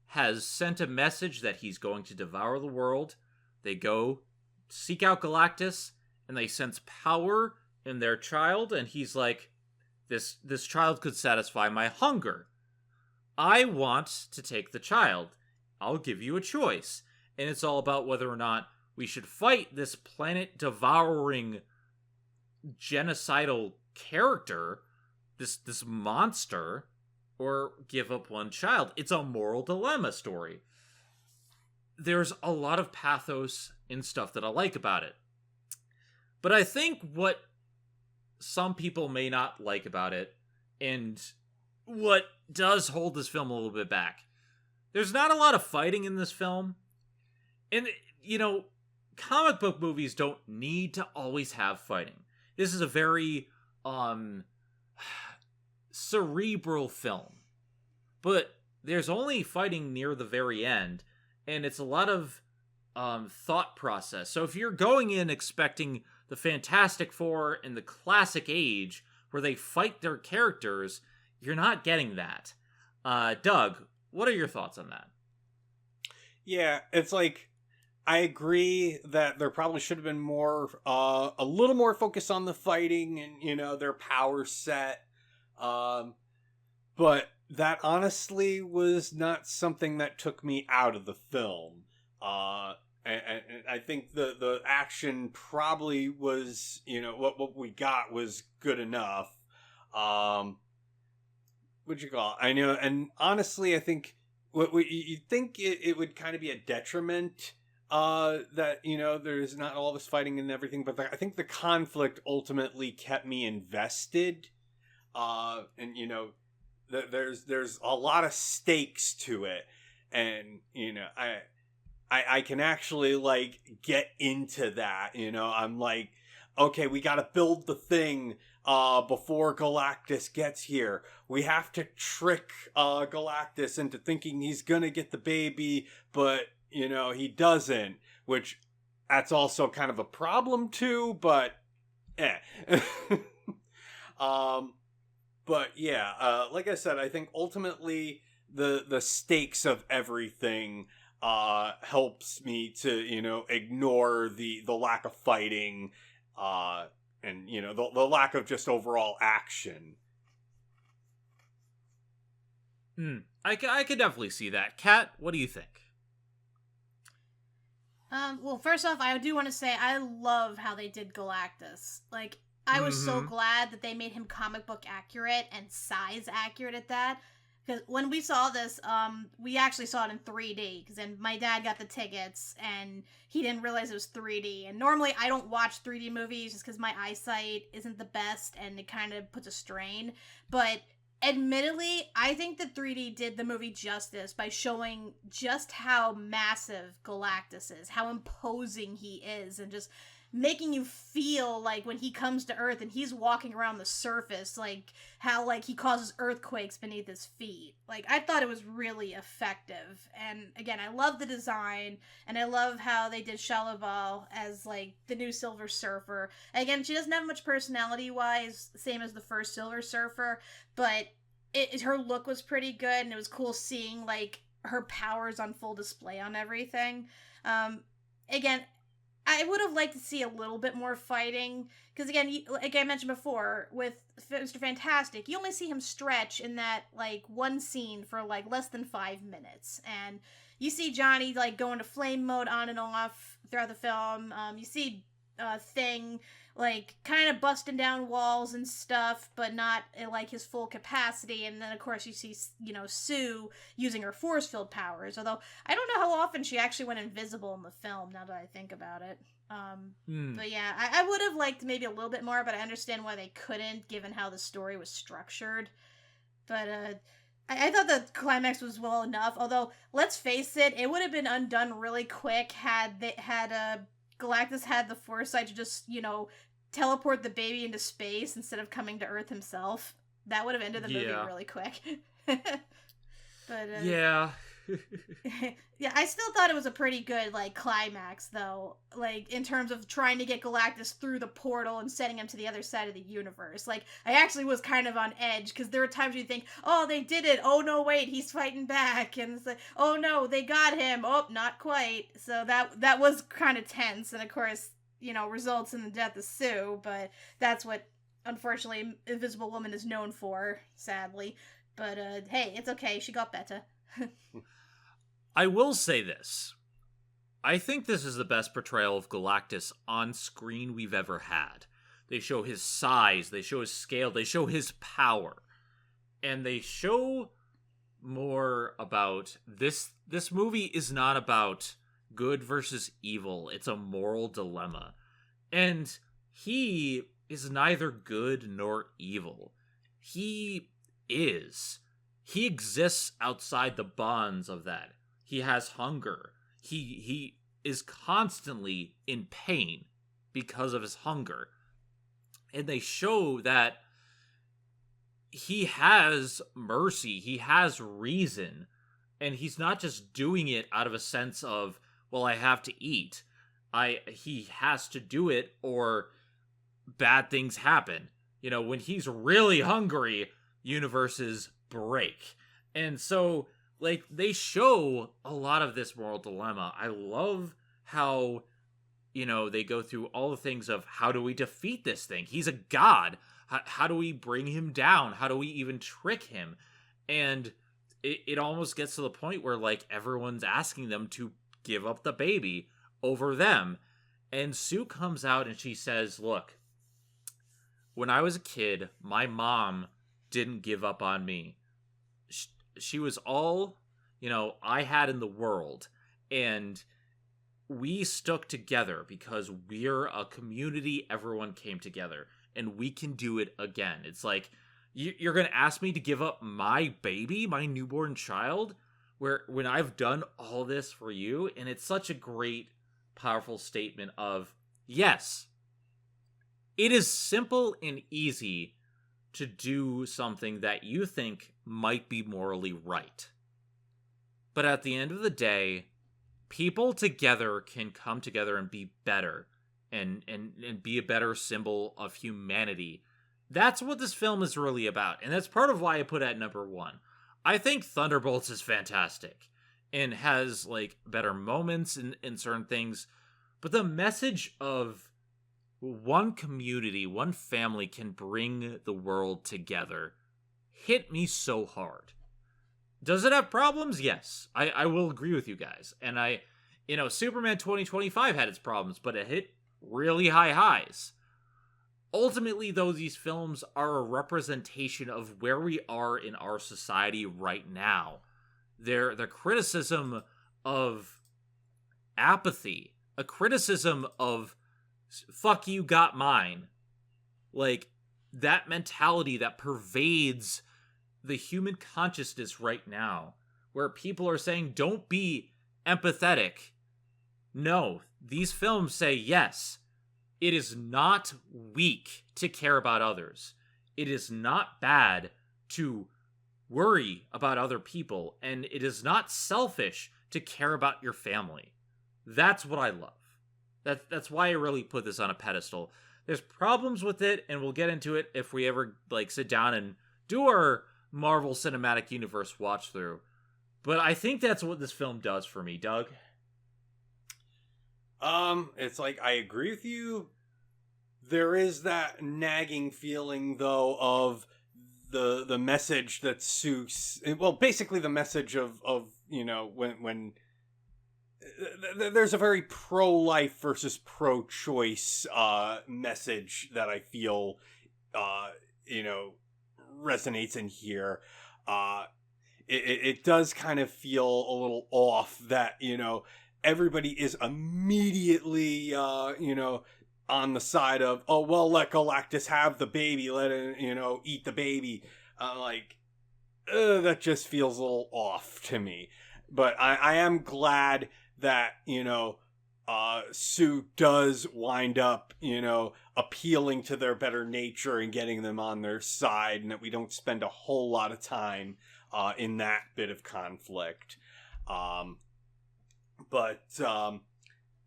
has sent a message that he's going to devour the world. They go seek out Galactus, and they sense power in their child, and he's like, This child could satisfy my hunger. I want to take the child. I'll give you a choice. And it's all about whether or not we should fight this planet-devouring, genocidal character, this monster, or give up one child. It's a moral dilemma story. There's a lot of pathos in stuff that I like about it. But I think what some people may not like about it, and what does hold this film a little bit back, there's not a lot of fighting in this film. And, you know, comic book movies don't need to always have fighting. This is a very cerebral film. But there's only fighting near the very end, and it's a lot of thought process. So if you're going in expecting the Fantastic Four in the classic age, where they fight their characters, you're not getting that. Doug, what are your thoughts on that? Yeah, it's like, I agree that there probably should have been more, a little more focus on the fighting and, you know, their power set. But that honestly was not something that took me out of the film. And I think the action probably was, you know, what we got was good enough. What'd you call it? I know, and honestly, I think you'd think it would kind of be a detriment that, you know, there's not all this fighting and everything, but I think the conflict ultimately kept me invested. And, you know, there's a lot of stakes to it, and, you know, I can actually, like, get into that, you know. I'm like, okay, we gotta build the thing before Galactus gets here. We have to trick Galactus into thinking he's gonna get the baby, but, you know, he doesn't, which that's also kind of a problem too, but but yeah, like I said, I think ultimately the stakes of everything helps me to, you know, ignore the lack of fighting, and, you know, the lack of just overall action. I could definitely see that. Kat, what do you think? Well, first off, I do want to say I love how they did Galactus. Like, I was so glad that they made him comic book accurate and size accurate at that. Because when we saw this, we actually saw it in 3D. Because then my dad got the tickets, and he didn't realize it was 3D. And normally I don't watch 3D movies just because my eyesight isn't the best, and it kind of puts a strain. But admittedly, I think that 3D did the movie justice by showing just how massive Galactus is, how imposing he is, and just making you feel like when he comes to Earth and he's walking around the surface, like how like he causes earthquakes beneath his feet. Like, I thought it was really effective. And again, I love the design, and I love how they did Shia LaBeouf as like the new Silver Surfer. Again, she doesn't have much personality wise, same as the first Silver Surfer, but her look was pretty good, and it was cool seeing like her powers on full display on everything. Again, I would have liked to see a little bit more fighting, because again, like I mentioned before, with Mr. Fantastic, you only see him stretch in that like one scene for like less than 5 minutes, and you see Johnny like go into flame mode on and off throughout the film. You see Thing like kind of busting down walls and stuff, but not at like his full capacity. And then of course you see, you know, Sue using her force field powers, although I don't know how often she actually went invisible in the film, now that I think about it. But yeah, I would have liked maybe a little bit more, but I understand why they couldn't, given how the story was structured. But I thought the climax was well enough, although let's face it, it would have been undone really quick had Galactus had the foresight to just, you know, teleport the baby into space instead of coming to Earth himself. That would have ended the movie really quick. But yeah. Yeah, I still thought it was a pretty good like climax though, like in terms of trying to get Galactus through the portal and sending him to the other side of the universe. Like, I actually was kind of on edge, because there were times you think, oh, they did it, oh no, wait, he's fighting back, and it's like, oh no, they got him, oh, not quite. So that was kind of tense, and of course, you know, results in the death of Sue, but that's what unfortunately Invisible Woman is known for, sadly. But hey, it's okay, she got better. I will say this. I think this is the best portrayal of Galactus on screen we've ever had. They show his size, they show his scale, they show his power. And they show more about this movie is not about good versus evil. It's a moral dilemma. And he is neither good nor evil. He exists outside the bonds of that. He has hunger. He is constantly in pain because of his hunger. And they show that he has mercy, he has reason, and he's not just doing it out of a sense of, well, I have to eat. He has to do it or bad things happen. You know, when he's really hungry, universes break. And so, like, they show a lot of this moral dilemma. I love how, you know, they go through all the things of, how do we defeat this thing? He's a god. How do we bring him down? How do we even trick him? And it almost gets to the point where, like, everyone's asking them to give up the baby over them. And Sue comes out and she says, look, when I was a kid, my mom didn't give up on me. She was all, you know, I had in the world, and we stuck together because we're a community. Everyone came together, and we can do it again. It's like, you're going to ask me to give up my baby, my newborn child, when I've done all this for you? And it's such a great, powerful statement of, yes, it is simple and easy to do something that you think might be morally right. But at the end of the day, people together can come together and be better and be a better symbol of humanity. That's what this film is really about. And that's part of why I put it at number 1. I think Thunderbolts is fantastic and has like better moments in certain things. But the message of one community, one family can bring the world together hit me so hard. Does it have problems? Yes. I will agree with you guys. And Superman 2025 had its problems, but it hit really high highs. Ultimately, though, these films are a representation of where we are in our society right now. They're the criticism of apathy, a criticism of fuck you, got mine. Like, that mentality that pervades the human consciousness right now, where people are saying, don't be empathetic. No, these films say, yes, it is not weak to care about others. It is not bad to worry about other people, and it is not selfish to care about your family. That's what I love. That's why I really put this on a pedestal. There's problems with it, and we'll get into it if we ever sit down and do our Marvel Cinematic Universe watch through. But I think that's what this film does for me, Doug. It's I agree with you. There is that nagging feeling, though, of the message that Seuss, well, basically the message of when there's a very pro-life versus pro-choice message that I feel resonates in here. It does kind of feel a little off that everybody is immediately on the side of, oh, well, let Galactus have the baby, let him eat the baby. That just feels a little off to me. But I am glad that Sue does wind up appealing to their better nature and getting them on their side, and that we don't spend a whole lot of time in that bit of conflict. But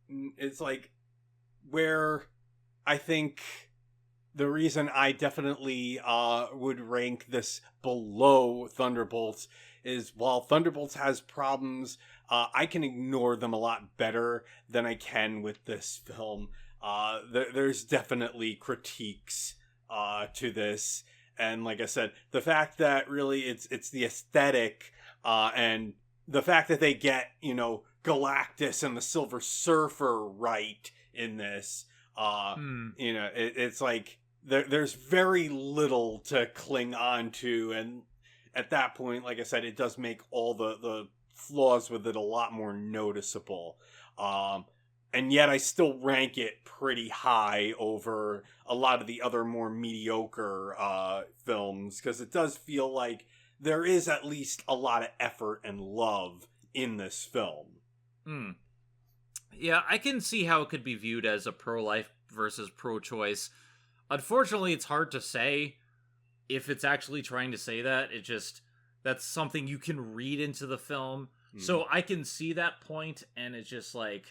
it's where I think the reason I definitely would rank this below Thunderbolts is, while Thunderbolts has problems, I can ignore them a lot better than I can with this film. There's definitely critiques to this, and like I said, the fact that really it's the aesthetic and the fact that they get Galactus and the Silver Surfer right in this, it's there's very little to cling on to, and at that point, like I said, it does make all the flaws with it a lot more noticeable. And yet I still rank it pretty high over a lot of the other more mediocre films, because it does feel like there is at least a lot of effort and love in this film. Yeah, I can see how it could be viewed as a pro-life versus pro-choice. Unfortunately, it's hard to say if it's actually trying to say that. That's something you can read into the film. So I can see that point, and it's just when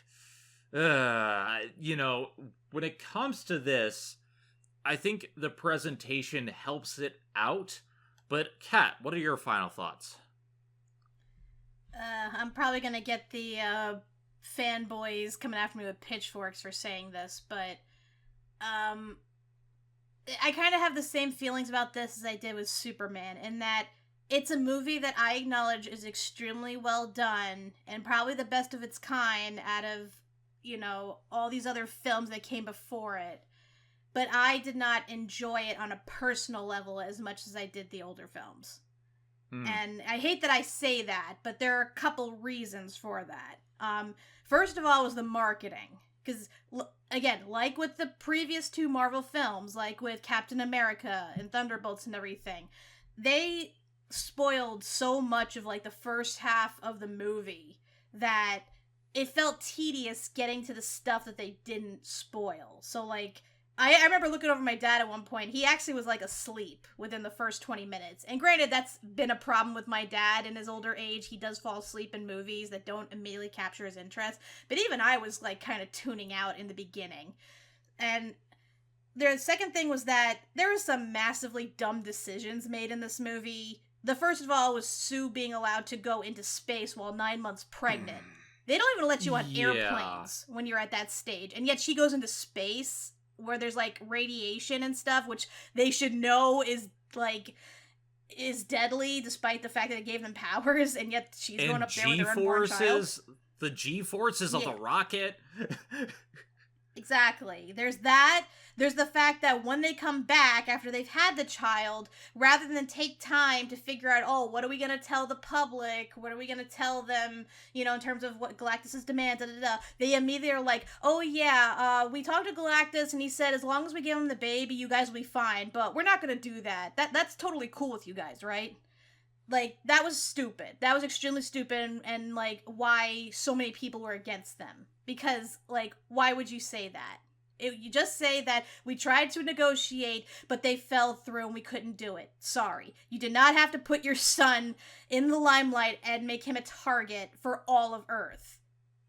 it comes to this, I think the presentation helps it out. But Kat, what are your final thoughts? I'm probably gonna get the fanboys coming after me with pitchforks for saying this, but I kind of have the same feelings about this as I did with Superman, in that it's a movie that I acknowledge is extremely well done and probably the best of its kind out of, all these other films that came before it. But I did not enjoy it on a personal level as much as I did the older films. And I hate that I say that, but there are a couple reasons for that. First of all was the marketing. Because, again, like with the previous two Marvel films, like with Captain America and Thunderbolts and everything, they spoiled so much of, the first half of the movie that it felt tedious getting to the stuff that they didn't spoil. So, I remember looking over my dad at one point. He actually was asleep within the first 20 minutes. And granted, that's been a problem with my dad in his older age. He does fall asleep in movies that don't immediately capture his interest. But even I was kind of tuning out in the beginning. And the second thing was that there were some massively dumb decisions made in this movie. The first of all was Sue being allowed to go into space while 9 months pregnant. They don't even let you on airplanes when you're at that stage. And yet she goes into space where there's radiation and stuff, which they should know is deadly, despite the fact that it gave them powers, and yet she's going up there with her unborn child. the G-forces of the rocket. Exactly. There's that. There's the fact that when they come back after they've had the child, rather than take time to figure out, oh, what are we going to tell the public? What are we going to tell them, in terms of what Galactus' demands, they immediately are like, oh, yeah, we talked to Galactus, and he said, as long as we give him the baby, you guys will be fine, but we're not going to do that. That's totally cool with you guys, right? Like, that was stupid. That was extremely stupid, and like, why so many people were against them. Because, like, why would you say that? You just say that we tried to negotiate, but they fell through and we couldn't do it. Sorry. You did not have to put your son in the limelight and make him a target for all of Earth.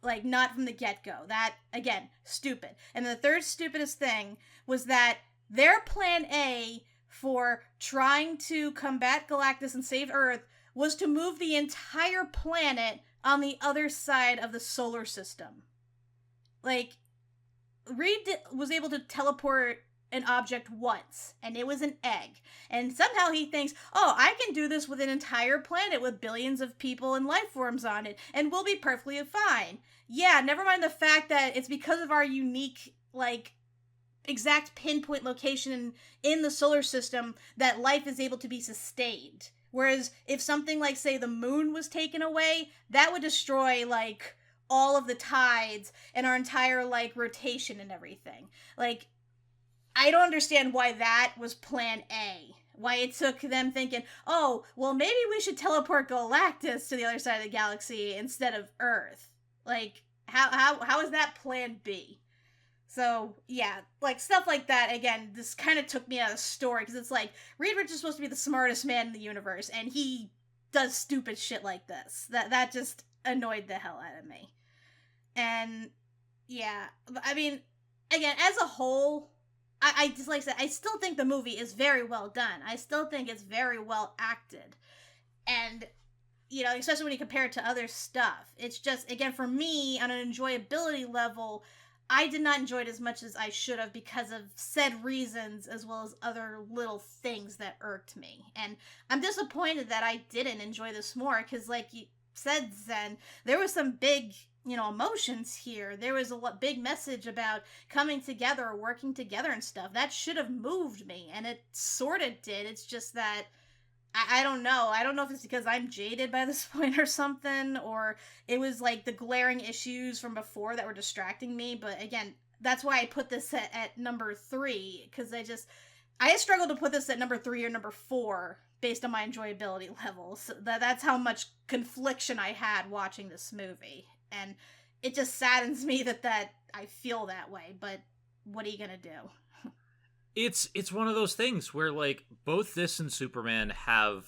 Like, not from the get-go. That, again, stupid. And the third stupidest thing was that their plan A for trying to combat Galactus and save Earth was to move the entire planet on the other side of the solar system. Like, Reed was able to teleport an object once, and it was an egg. And somehow he thinks, oh, I can do this with an entire planet with billions of people and life forms on it, and we'll be perfectly fine. Yeah, never mind the fact that it's because of our unique, like, exact pinpoint location in the solar system that life is able to be sustained. Whereas if something like, say, the moon was taken away, that would destroy, like, all of the tides and our entire, like, rotation and everything. Like, I don't understand why that was plan A. Why it took them thinking, oh, well, maybe we should teleport Galactus to the other side of the galaxy instead of Earth. Like, how is that plan B? So, yeah, like, stuff like that, again, this kind of took me out of the story, because it's like, Reed Richards is supposed to be the smartest man in the universe, and he does stupid shit like this. That just annoyed the hell out of me. And, yeah, I mean, again, as a whole, I just, like I said, I still think the movie is very well done. I still think it's very well acted. And, especially when you compare it to other stuff. It's just, again, for me, on an enjoyability level, I did not enjoy it as much as I should have because of said reasons, as well as other little things that irked me. And I'm disappointed that I didn't enjoy this more, because, like you said, Zen, there was some big, emotions here. There was a big message about coming together or working together and stuff. That should have moved me, and it sort of did. It's just that I don't know. I don't know if it's because I'm jaded by this point or something, or it was like the glaring issues from before that were distracting me. But again, that's why I put this at number 3, because I struggled to put this at number 3 or number 4 based on my enjoyability levels. So that's how much confliction I had watching this movie. And it just saddens me that I feel that way, but what are you gonna do? It's one of those things where, like, both this and Superman have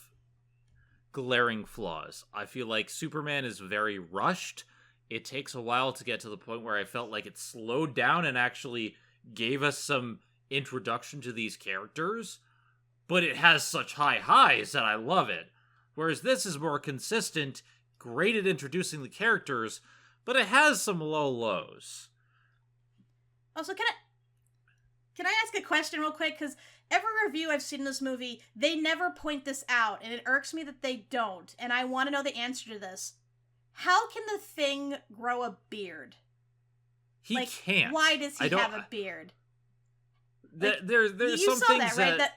glaring flaws. I feel like Superman is very rushed. It takes a while to get to the point where I felt like it slowed down and actually gave us some introduction to these characters, but it has such high highs that I love it. Whereas this is more consistent, great at introducing the characters, but it has some low lows. Also, can I ask a question real quick? Because every review I've seen in this movie, they never point this out, and it irks me that they don't, and I want to know the answer to this. How can the Thing grow a beard? He can't. Why does he have a beard? There's some things that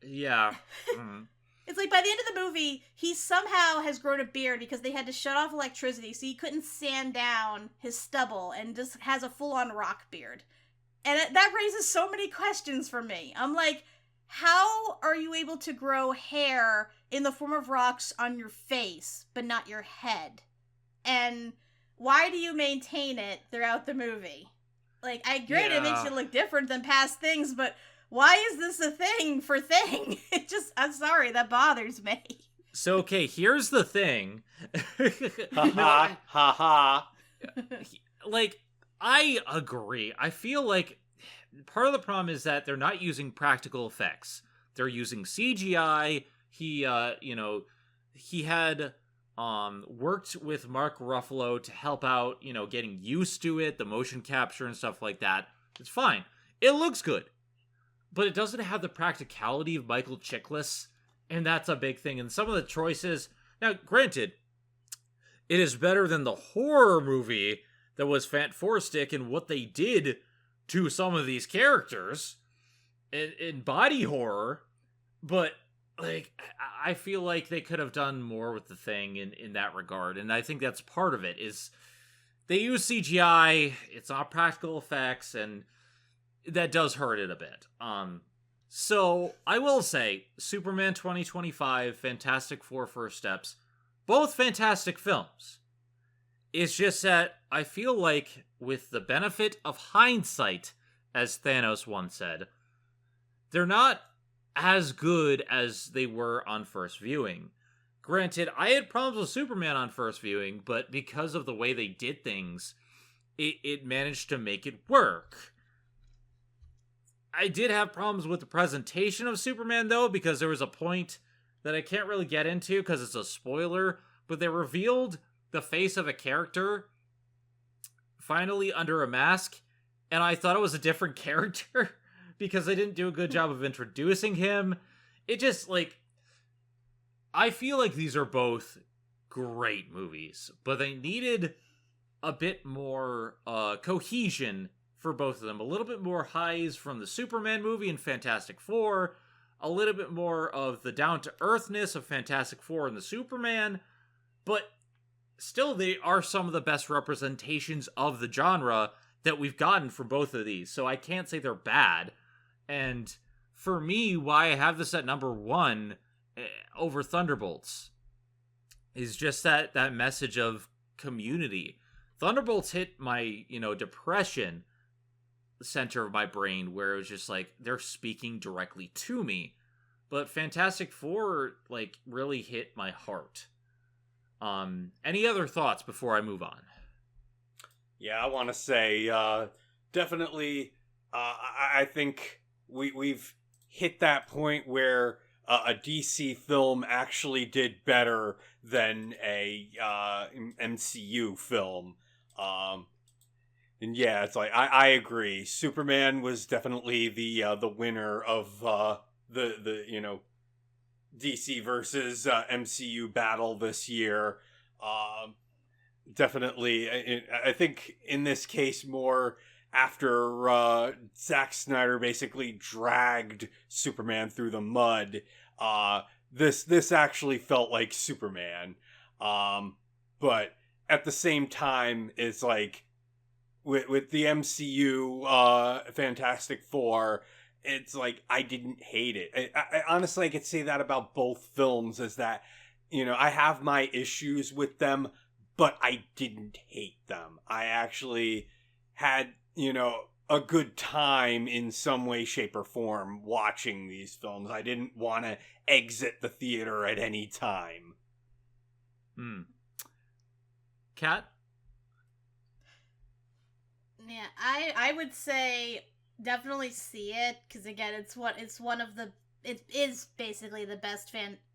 yeah. Mm. It's like, by the end of the movie, he somehow has grown a beard because they had to shut off electricity, so he couldn't sand down his stubble, and just has a full-on rock beard. And that raises so many questions for me. I'm like, how are you able to grow hair in the form of rocks on your face, but not your head? And why do you maintain it throughout the movie? Like, I agree, it makes you look different than past things, but why is this a thing for Thing? I'm sorry, that bothers me. So, okay, here's the thing. Ha ha. Like, I agree. I feel like part of the problem is that they're not using practical effects. They're using CGI. He had worked with Mark Ruffalo to help out, getting used to it, the motion capture and stuff like that. It's fine. It looks good. But it doesn't have the practicality of Michael Chiklis, and that's a big thing. And some of the choices... Now, granted, it is better than the horror movie that was Fantastic and what they did to some of these characters in body horror. But like, I feel like they could have done more with the thing in that regard, and I think that's part of it. Is they use CGI, it's not practical effects, and that does hurt it a bit. So I will say, Superman 2025, Fantastic Four First Steps, both fantastic films. It's just that I feel like, with the benefit of hindsight, as Thanos once said, they're not as good as they were on first viewing. Granted, I had problems with Superman on first viewing, but because of the way they did things, it managed to make it work. I did have problems with the presentation of Superman, though, because there was a point that I can't really get into because it's a spoiler, but they revealed the face of a character finally under a mask, and I thought it was a different character because they didn't do a good job of introducing him. It just, like, I feel like these are both great movies, but they needed a bit more cohesion for both of them. A little bit more highs from the Superman movie and Fantastic Four, a little bit more of the down-to-earthness of Fantastic Four and the Superman, but still they are some of the best representations of the genre that we've gotten from both of these, so I can't say they're bad. And for me, why I have this at number 1 over Thunderbolts is just that message of community. Thunderbolts hit my, depression center of my brain, where it was just like, they're speaking directly to me. But Fantastic Four, like, really hit my heart. Any other thoughts before I move on? Yeah, I want to say, definitely, I think we've hit that point where a DC film actually did better than a MCU film. And yeah, it's like, I agree. Superman was definitely the winner of the DC versus MCU battle this year. Definitely, I think in this case more after Zack Snyder basically dragged Superman through the mud. This actually felt like Superman. But at the same time, it's like, with the MCU Fantastic Four, it's like, I didn't hate it. I honestly, I could say that about both films, is that, I have my issues with them, but I didn't hate them. I actually had, a good time in some way, shape, or form watching these films. I didn't want to exit the theater at any time. Kat? Yeah, I would say definitely see it, because again, it is basically the best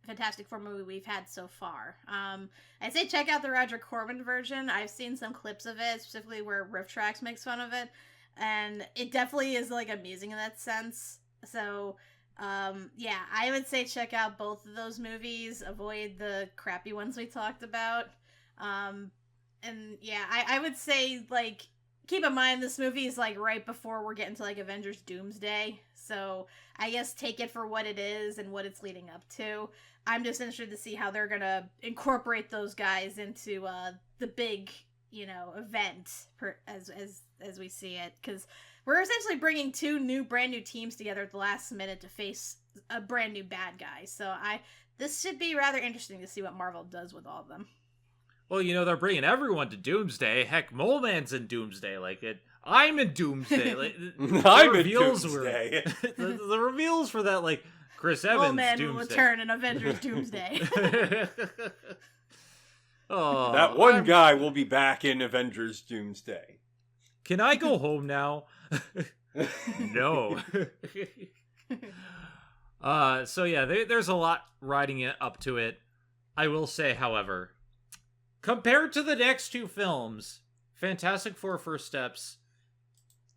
Fantastic Four movie we've had so far. I'd say check out the Roger Corman version. I've seen some clips of it, specifically where Riff Tracks makes fun of it, and it definitely is, like, amusing in that sense. So, yeah, I would say check out both of those movies. Avoid the crappy ones we talked about. And yeah, I would say, like, keep in mind this movie is, like, right before we're getting to, like, Avengers Doomsday. So I guess take it for what it is and what it's leading up to. I'm just interested to see how they're gonna incorporate those guys into the big, event as we see it, because we're essentially bringing two brand new teams together at the last minute to face a brand new bad guy. So this should be rather interesting to see what Marvel does with all of them. Well, they're bringing everyone to Doomsday. Heck, Mole Man's in Doomsday. I'm in Doomsday. I'm in Doomsday. The reveals for that, like, Chris Evans Mole Man Doomsday. will return in Avengers Doomsday. Oh, that one guy will be back in Avengers Doomsday. Can I go home now? No. So yeah, there's a lot riding it up to it. I will say, however, compared to the next two films, Fantastic Four First Steps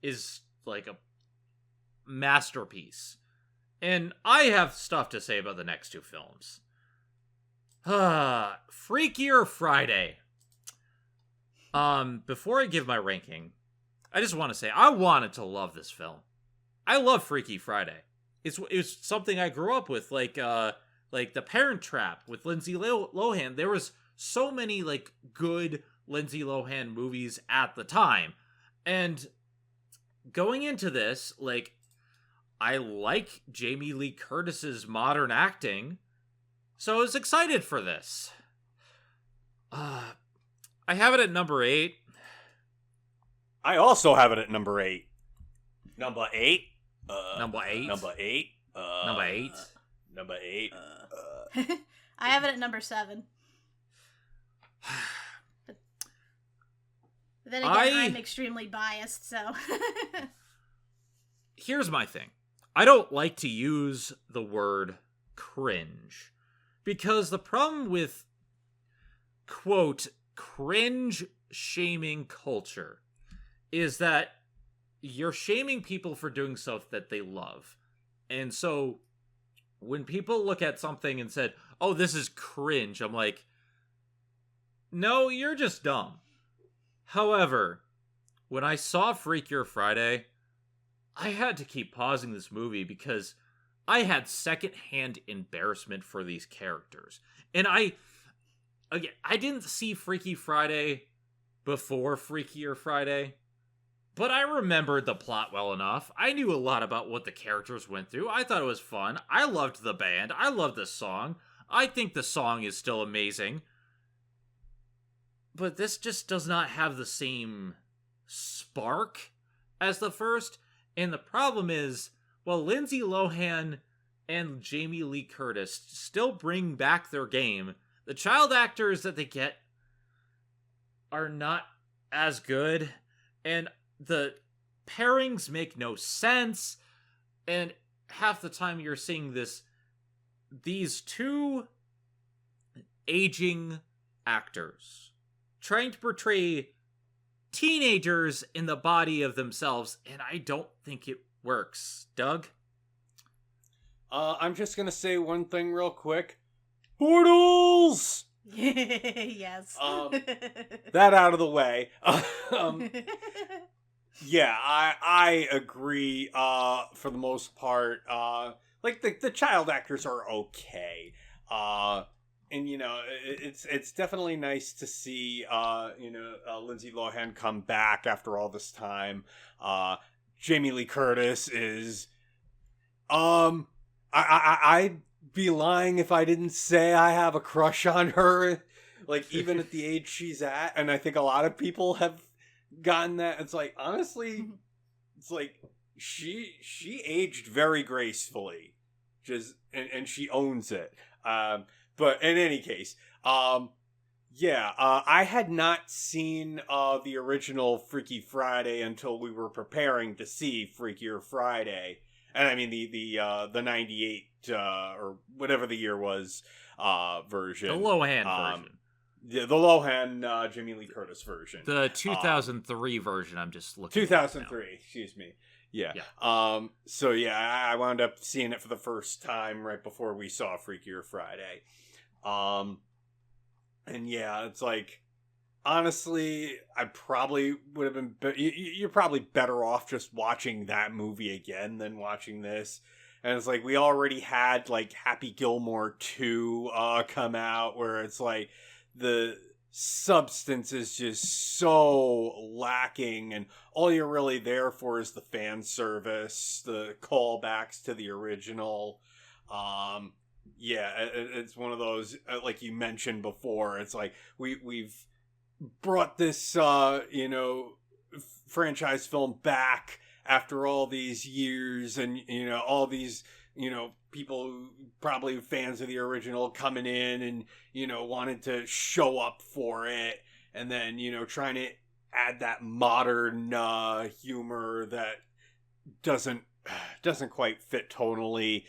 is like a masterpiece. And I have stuff to say about the next two films. Freakier Friday. Before I give my ranking, I just want to say I wanted to love this film. I love Freaky Friday. It's something I grew up with, like The Parent Trap with Lindsay Lohan. There was so many like good Lindsay Lohan movies at the time, and going into this, like, I like Jamie Lee Curtis's modern acting, so I was excited for this. I have it at number 8. I also have it at number 8. Number 8? Number 8? Number 8? Number 8? Number 8? I have it at number 7. But then again, I'm extremely biased, so... Here's my thing. I don't like to use the word cringe, because the problem with, quote, cringe-shaming culture is that you're shaming people for doing stuff that they love. And so when people look at something and said, oh, this is cringe, I'm like, no, you're just dumb. However, when I saw Freakier Friday, I had to keep pausing this movie because I had secondhand embarrassment for these characters. And I didn't see Freaky Friday before Freakier Friday, but I remembered the plot well enough. I knew a lot about what the characters went through. I thought it was fun. I loved the band. I loved the song. I think the song is still amazing. But this just does not have the same spark as the first. And the problem is, while Lindsay Lohan and Jamie Lee Curtis still bring back their game, the child actors that they get are not as good. And the pairings make no sense. And half the time you're seeing these two aging actors trying to portray teenagers in the body of themselves, and I don't think it works. Doug? I'm just gonna say one thing real quick. Portals! Yes. That out of the way. Yeah, I agree, for the most part. Like, the child actors are okay. And, you know, it's definitely nice to see, Lindsay Lohan come back after all this time. Jamie Lee Curtis is, I'd be lying if I didn't say I have a crush on her, like, even at the age she's at. And I think a lot of people have gotten that. It's like, honestly, it's like, she aged very gracefully. And she owns it. But in any case, I had not seen the original Freaky Friday until we were preparing to see Freakier Friday, and I mean the 98 or whatever the year was version, The Lohan version. The Lohan Jamie Lee Curtis version, The 2003 version. I'm just looking. 2003. Excuse me. Yeah. So yeah, I wound up seeing it for the first time right before we saw Freakier Friday. And yeah, it's like, honestly, I probably would have been, you're probably better off just watching that movie again than watching this. And it's like, we already had like Happy Gilmore 2 come out, where it's like the substance is just so lacking, and all you're really there for is the fan service, the callbacks to the original. It's one of those, like you mentioned before, it's like we've brought this franchise film back after all these years, and all these people who probably fans of the original coming in and wanted to show up for it, and then trying to add that modern humor that doesn't quite fit tonally.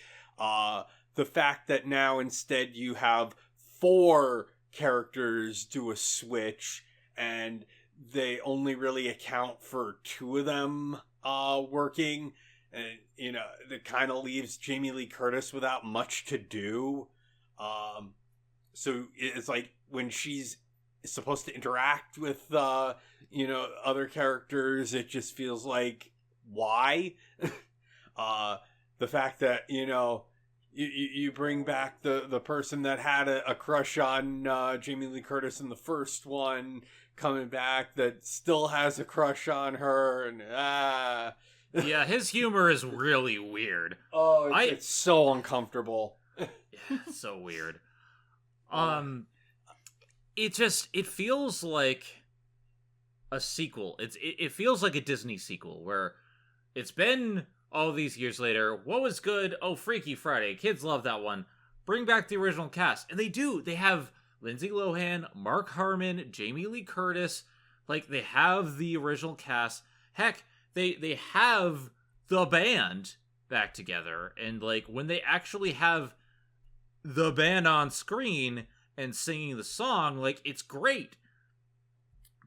The fact that now instead you have 4 characters do a switch, and they only really account for 2 of them working, and that kind of leaves Jamie Lee Curtis without much to do. So it's like when she's is supposed to interact with other characters. It just feels like, why? The fact that you bring back the person that had a crush on Jamie Lee Curtis in the first one, coming back that still has a crush on her, and yeah, his humor is really weird. Oh, it's so uncomfortable. Yeah, it's so weird. It feels like a sequel. It feels like a Disney sequel where it's been all these years later. What was good? Oh, Freaky Friday. Kids love that one. Bring back the original cast. And they do. They have Lindsay Lohan, Mark Harmon, Jamie Lee Curtis. Like, they have the original cast. Heck, they have the band back together. And, like, when they actually have the band on screen and singing the song, like, it's great.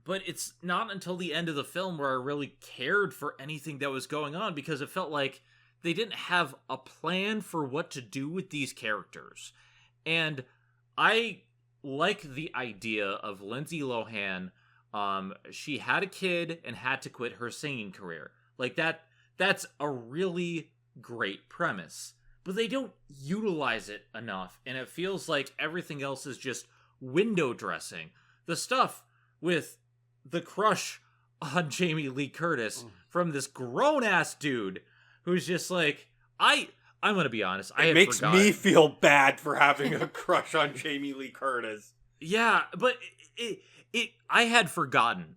But it's not until the end of the film where I really cared for anything that was going on, because it felt like they didn't have a plan for what to do with these characters. And I like the idea of Lindsay Lohan. She had a kid and had to quit her singing career. Like, that's a really great premise. But they don't utilize it enough, and it feels like everything else is just window dressing. The stuff with the crush on Jamie Lee Curtis from this grown-ass dude who's just like, I'm gonna be honest, it makes me feel bad for having a crush on Jamie Lee Curtis. Yeah, but I had forgotten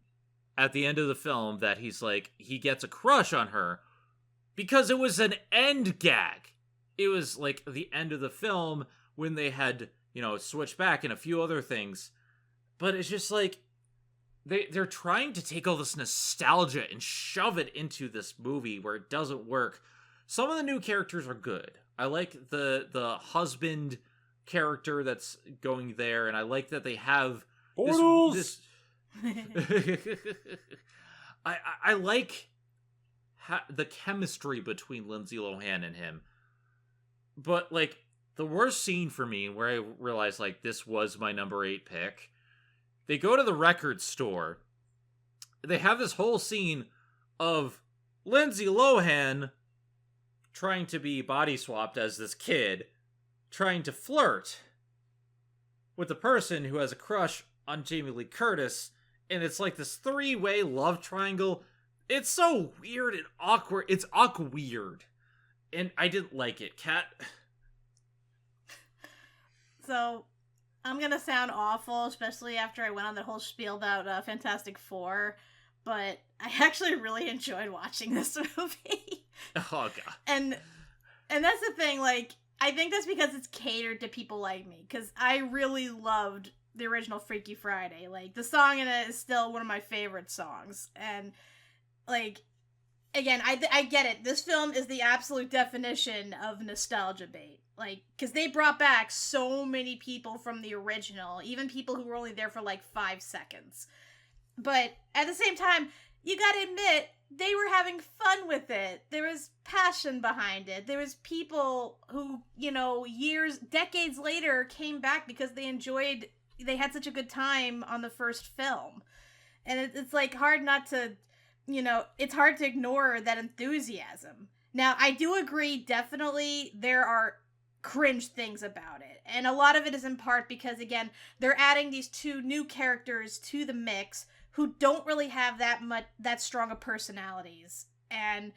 at the end of the film that he gets a crush on her, because it was an end gag. It was like the end of the film when they had, switched back and a few other things. But it's just like, they're trying to take all this nostalgia and shove it into this movie where it doesn't work. Some of the new characters are good. I like the husband character that's going there, and I like that they have this I like the chemistry between Lindsay Lohan and him. But, like, the worst scene for me, where I realized, like, this was my number 8 pick, they go to the record store. They have this whole scene of Lindsay Lohan trying to be body swapped as this kid, trying to flirt with the person who has a crush on Jamie Lee Curtis, and it's like this 3-way love triangle. It's so weird and awkward. It's awkward. And I didn't like it. Kat? So, I'm gonna sound awful, especially after I went on the whole spiel about Fantastic Four, but I actually really enjoyed watching this movie. Oh, God. And that's the thing, like, I think that's because it's catered to people like me, because I really loved the original Freaky Friday. Like, the song in it is still one of my favorite songs, and, like, again, I get it. This film is the absolute definition of nostalgia bait. Like, because they brought back so many people from the original, even people who were only there for, like, 5 seconds. But at the same time, you gotta admit, they were having fun with it. There was passion behind it. There was people who, decades later came back because they had such a good time on the first film. And it's, like, hard not to... it's hard to ignore that enthusiasm. Now, I do agree, definitely, there are cringe things about it. And a lot of it is in part because, again, they're adding these 2 new characters to the mix who don't really have that strong of personalities. And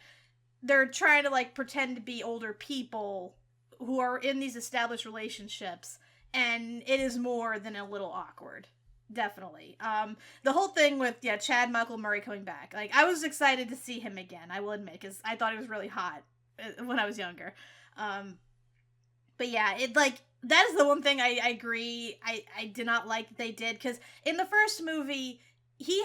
they're trying to, like, pretend to be older people who are in these established relationships. And it is more than a little awkward. Definitely. The whole thing with, Chad Michael Murray coming back. Like, I was excited to see him again, I will admit, because I thought he was really hot when I was younger. But yeah, that is the one thing I agree I did not like that they did, because in the first movie, he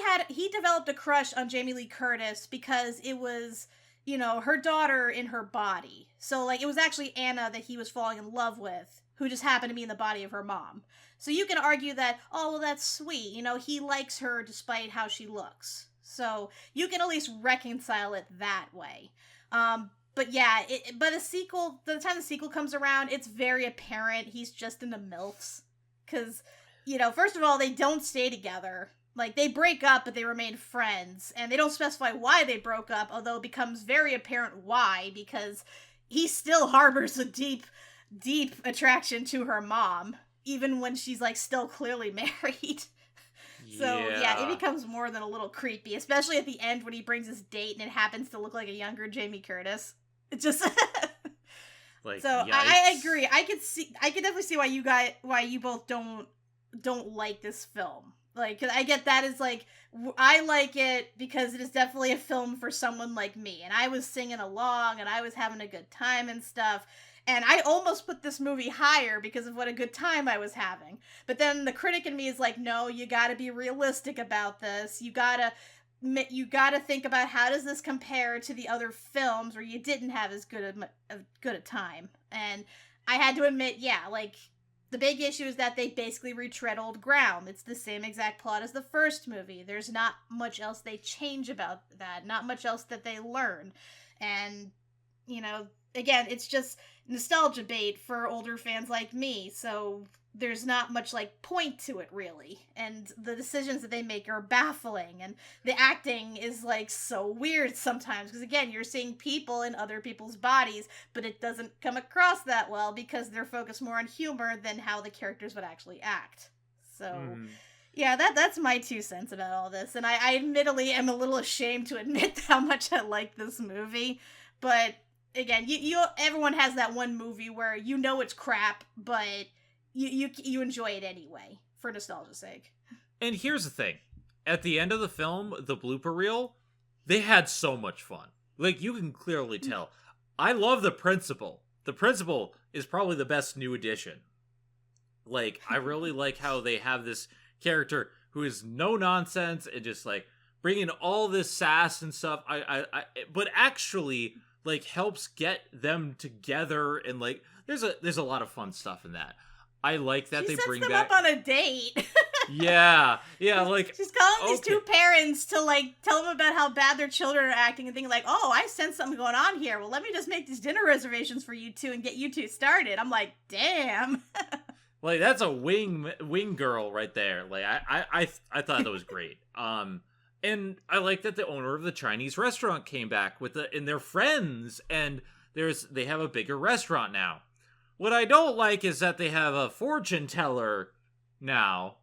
developed a crush on Jamie Lee Curtis because it was, her daughter in her body. So, like, it was actually Anna that he was falling in love with, who just happened to be in the body of her mom. So you can argue that, oh, well, that's sweet. He likes her despite how she looks. So you can at least reconcile it that way. But yeah, by the time the sequel comes around, it's very apparent he's just into MILFs. Because first of all, they don't stay together. Like, they break up, but they remain friends. And they don't specify why they broke up, although it becomes very apparent why, because he still harbors a deep, deep attraction to her mom, even when she's, like, still clearly married. So, yeah, it becomes more than a little creepy, especially at the end when he brings his date and it happens to look like a younger Jamie Curtis. It just... Like, so, yikes. I agree. I could definitely see why you both don't like this film. Like, 'cause I get that is like, I like it because it is definitely a film for someone like me. And I was singing along and I was having a good time and stuff. And I almost put this movie higher because of what a good time I was having. But then the critic in me is like, no, you gotta be realistic about this. You gotta think about how does this compare to the other films where you didn't have as good a time. And I had to admit, yeah, like, the big issue is that they basically retread old ground. It's the same exact plot as the first movie. There's not much else they change about that. Not much else that they learn. And, again, it's just nostalgia bait for older fans like me. So there's not much, like, point to it, really. And the decisions that they make are baffling. And the acting is, like, so weird sometimes. Because, again, you're seeing people in other people's bodies, but it doesn't come across that well because they're focused more on humor than how the characters would actually act. So, yeah, that's my 2 cents about all this. And I admittedly am a little ashamed to admit how much I like this movie. But, again, everyone has that one movie where it's crap, but... You enjoy it anyway, for nostalgia's sake. And here's the thing. At the end of the film, the blooper reel, they had so much fun. Like, you can clearly tell. I love the principal. The principal is probably the best new addition. Like, I really like how they have this character who is no nonsense and just, like, bringing all this sass and stuff. But actually, like, helps get them together and, like, there's a lot of fun stuff in that. I like that they bring back... She sets them up on a date. Yeah, like... She's calling these 2 parents to, like, tell them about how bad their children are acting and thinking, like, oh, I sense something going on here. Well, let me just make these dinner reservations for you 2 and get you 2 started. I'm like, damn. Like, that's a wing girl right there. Like, I thought that was great. And I like that the owner of the Chinese restaurant came back and their friends, and they have a bigger restaurant now. What I don't like is that they have a fortune teller now.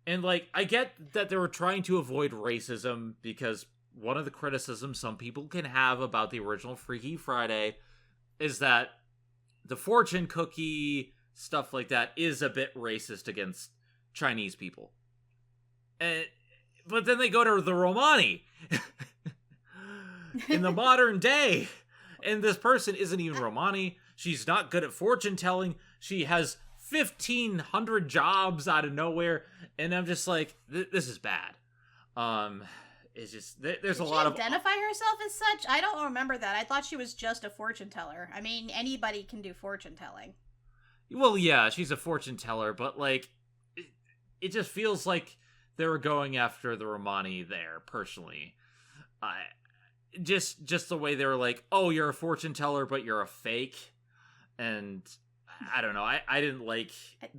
And, like, I get that they were trying to avoid racism because one of the criticisms some people can have about the original Freaky Friday is that the fortune cookie, stuff like that, is a bit racist against Chinese people. But then they go to the Romani in the modern day, and this person isn't even Romani. She's not good at fortune telling. She has 1,500 jobs out of nowhere, and I'm just like, this is bad. It's just there's a lot of... Did she identify herself as such? I don't remember that. I thought she was just a fortune teller. I mean, anybody can do fortune telling. Well, yeah, she's a fortune teller, but like, it just feels like they were going after the Romani there. Personally, just the way they were like, oh, you're a fortune teller, but you're a fake. And I don't know. I didn't like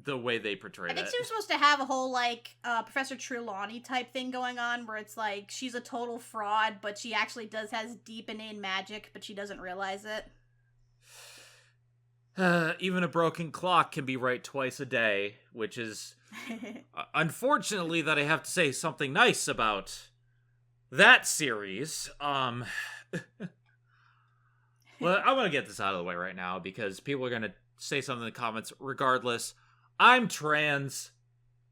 the way they portrayed it. I think she was supposed to have a whole, like, Professor Trelawney type thing going on, where it's like, she's a total fraud, but she actually has deep inane magic, but she doesn't realize it. Even a broken clock can be right twice a day, which is, unfortunately, that I have to say something nice about that series. Well, I'm going to get this out of the way right now because people are going to say something in the comments regardless. I'm trans.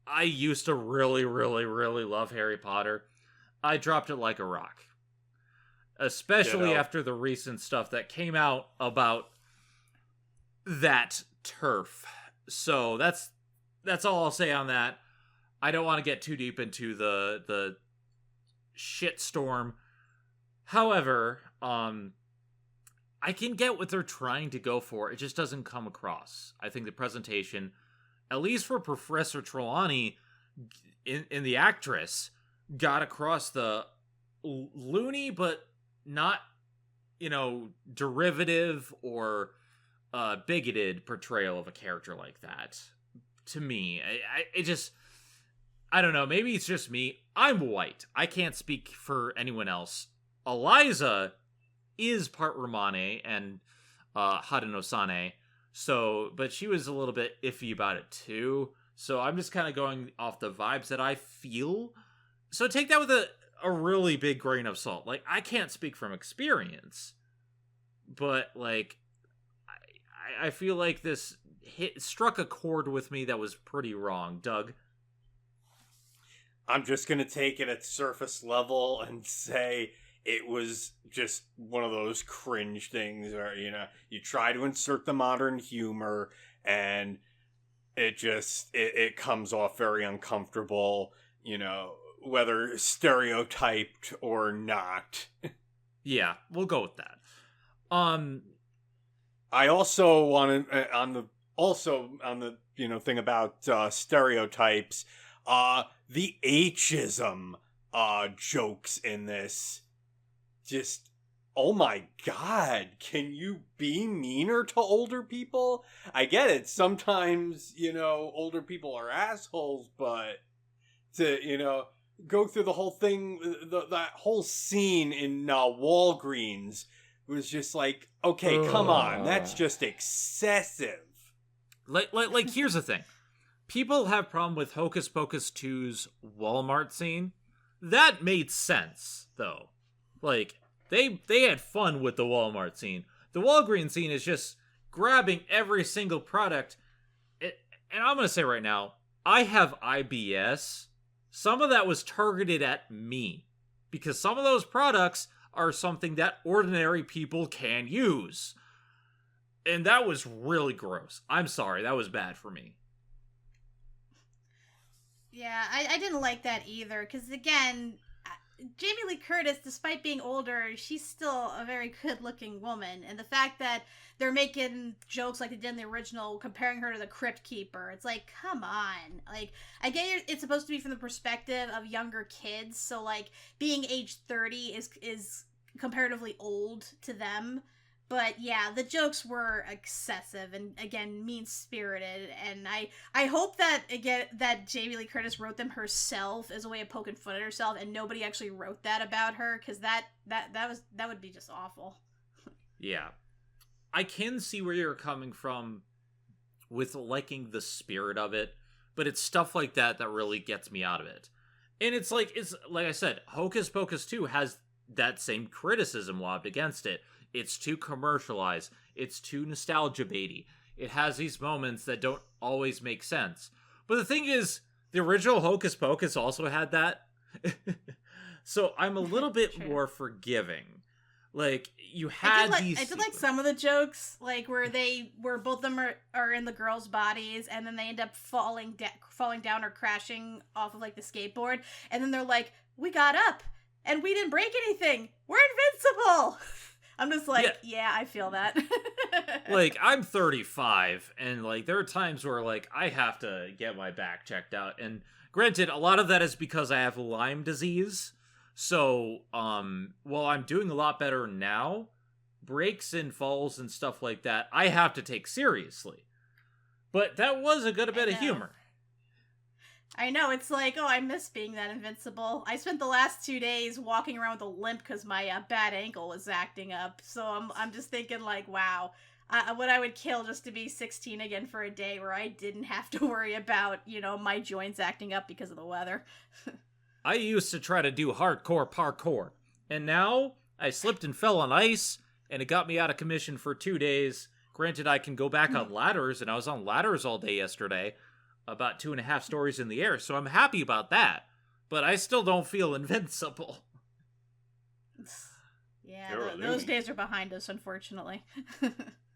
I used to really, really, really love Harry Potter. I dropped it like a rock. Especially after the recent stuff that came out about that turf. So that's all I'll say on that. I don't want to get too deep into the shitstorm. However, I can get what they're trying to go for. It just doesn't come across. I think the presentation, at least for Professor Trelawney, in the actress, got across the loony, but not, derivative or bigoted portrayal of a character like that. to me. I don't know. Maybe it's just me. I'm white. I can't speak for anyone else. Eliza is part Romane and Haruno-sane. So, but she was a little bit iffy about it too. So I'm just kind of going off the vibes that I feel. So take that with a really big grain of salt. Like, I can't speak from experience, but like, I feel like this struck a chord with me that was pretty wrong. Doug? I'm just going to take it at surface level and say it was just one of those cringe things where, you know, you try to insert the modern humor and it comes off very uncomfortable, you know, whether stereotyped or not. Yeah, we'll go with that. I also want to, on the you know, thing about stereotypes, the ageism jokes in this, just, oh my god, can you be meaner to older people? I get it, sometimes, you know, older people are assholes, but to, you know, go through the whole thing, that whole scene in Walgreens was just like, okay, come on, that's just excessive. Like here's the thing. People have problem with Hocus Pocus 2's Walmart scene. That made sense, though. Like, they had fun with the Walmart scene. The Walgreens scene is just grabbing every single product. And I'm going to say right now, I have IBS. Some of that was targeted at me. Because some of those products are something that ordinary people can use. And that was really gross. I'm sorry, that was bad for me. Yeah, I didn't like that either, because again, Jamie Lee Curtis, despite being older, she's still a very good-looking woman, and the fact that they're making jokes like they did in the original, comparing her to the Crypt Keeper, it's like, come on. Like, I get it's supposed to be from the perspective of younger kids, so, like, being age 30 is comparatively old to them. But yeah, the jokes were excessive and, again, mean-spirited, and I hope that, again, that Jamie Lee Curtis wrote them herself as a way of poking fun at herself, and nobody actually wrote that about her, because that would be just awful. Yeah. I can see where you're coming from with liking the spirit of it, but it's stuff like that that really gets me out of it. And it's like I said, Hocus Pocus 2 has that same criticism lobbed against it. It's too commercialized. It's too nostalgia baity. It has these moments that don't always make sense. But the thing is, the original Hocus Pocus also had that. So I'm a little bit more forgiving. Like, you had these... I did like some of the jokes, like, where both of them are in the girls' bodies, and then they end up falling down or crashing off of, like, the skateboard, and then they're like, we got up, and we didn't break anything. We're invincible! I'm just like, yeah, I feel that. Like, I'm 35, and, like, there are times where, like, I have to get my back checked out. And granted, a lot of that is because I have Lyme disease. So, while I'm doing a lot better now, breaks and falls and stuff like that, I have to take seriously. But that was a good bit of humor. I know, it's like, oh, I miss being that invincible. I spent the last 2 days walking around with a limp because my bad ankle was acting up. So I'm just thinking, like, wow, what I would kill just to be 16 again for a day where I didn't have to worry about, you know, my joints acting up because of the weather. I used to try to do hardcore parkour, and now I slipped and fell on ice, and it got me out of commission for 2 days. Granted, I can go back on ladders, and I was on ladders all day yesterday. About 2.5 stories in the air, so I'm happy about that. But I still don't feel invincible. Yeah, those days are behind us, unfortunately.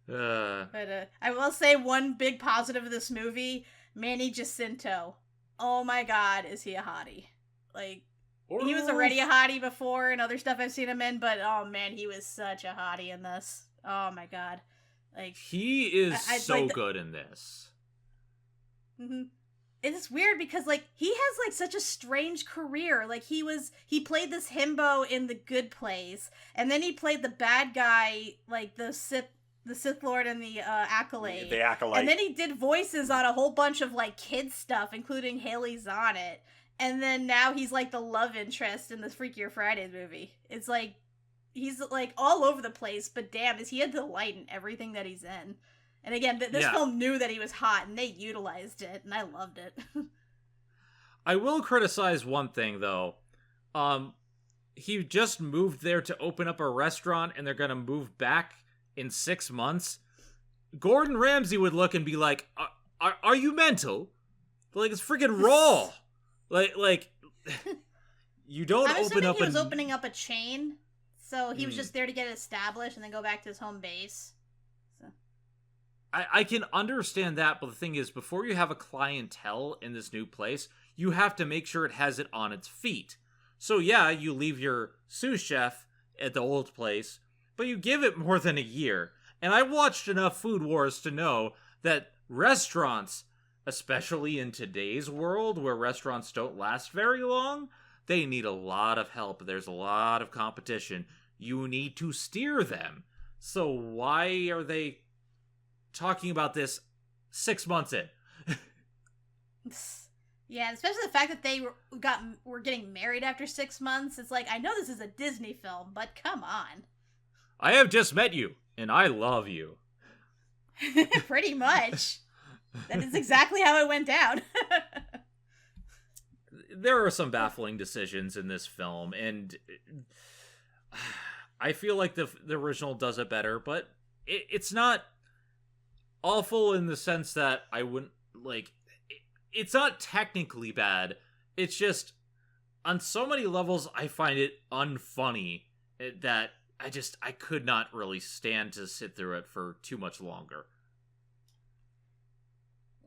But I will say one big positive of this movie, Manny Jacinto. Oh my god, is he a hottie. Like, he was already a hottie before and other stuff I've seen him in, but oh man, he was such a hottie in this. Oh my god. Like, he is so good in this. Mm-hmm. It's weird because, like, he has, like, such a strange career. Like, he played this himbo in The Good Place, and then he played the bad guy, like, the Sith the Sith Lord and the Acolyte. The Acolyte. And then he did voices on a whole bunch of, like, kids stuff, including Haley Zonnet. And then now he's, like, the love interest in the Freakier Fridays movie. It's like, he's, like, all over the place, but damn, is he a delight in everything that he's in. And again, this film knew that he was hot, and they utilized it, and I loved it. I will criticize one thing, though. He just moved there to open up a restaurant, and they're gonna move back in 6 months. Gordon Ramsay would look and be like, are you mental? Like, it's freaking Raw. like, you don't open up. He was opening up a chain, so he was just there to get it established and then go back to his home base. So. I can understand that, but the thing is, before you have a clientele in this new place, you have to make sure it has it on its feet. So yeah, you leave your sous chef at the old place, but you give it more than a year. And I watched enough Food Wars to know that restaurants, especially in today's world where restaurants don't last very long, they need a lot of help. There's a lot of competition. You need to steer them. So why are they talking about this 6 months in? Yeah, especially the fact that they were getting married after 6 months. It's like, I know this is a Disney film, but come on. I have just met you, and I love you. Pretty much. That is exactly how it went down. There are some baffling decisions in this film, and I feel like the original does it better, but it's not awful in the sense that I wouldn't, like, it's not technically bad. It's just, on so many levels, I find it unfunny that I could not really stand to sit through it for too much longer.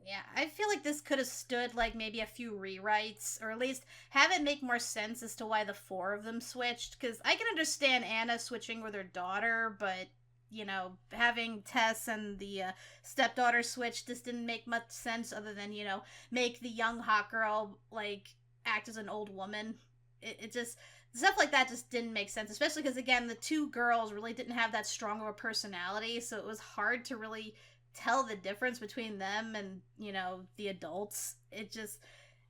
Yeah, I feel like this could have stood, like, maybe a few rewrites, or at least have it make more sense as to why the four of them switched, because I can understand Anna switching with her daughter, but, you know, having Tess and the stepdaughter switch just didn't make much sense other than, you know, make the young hot girl, like, act as an old woman. It just, stuff like that just didn't make sense, especially because, again, the two girls really didn't have that strong of a personality, so it was hard to really tell the difference between them and, you know, the adults. It just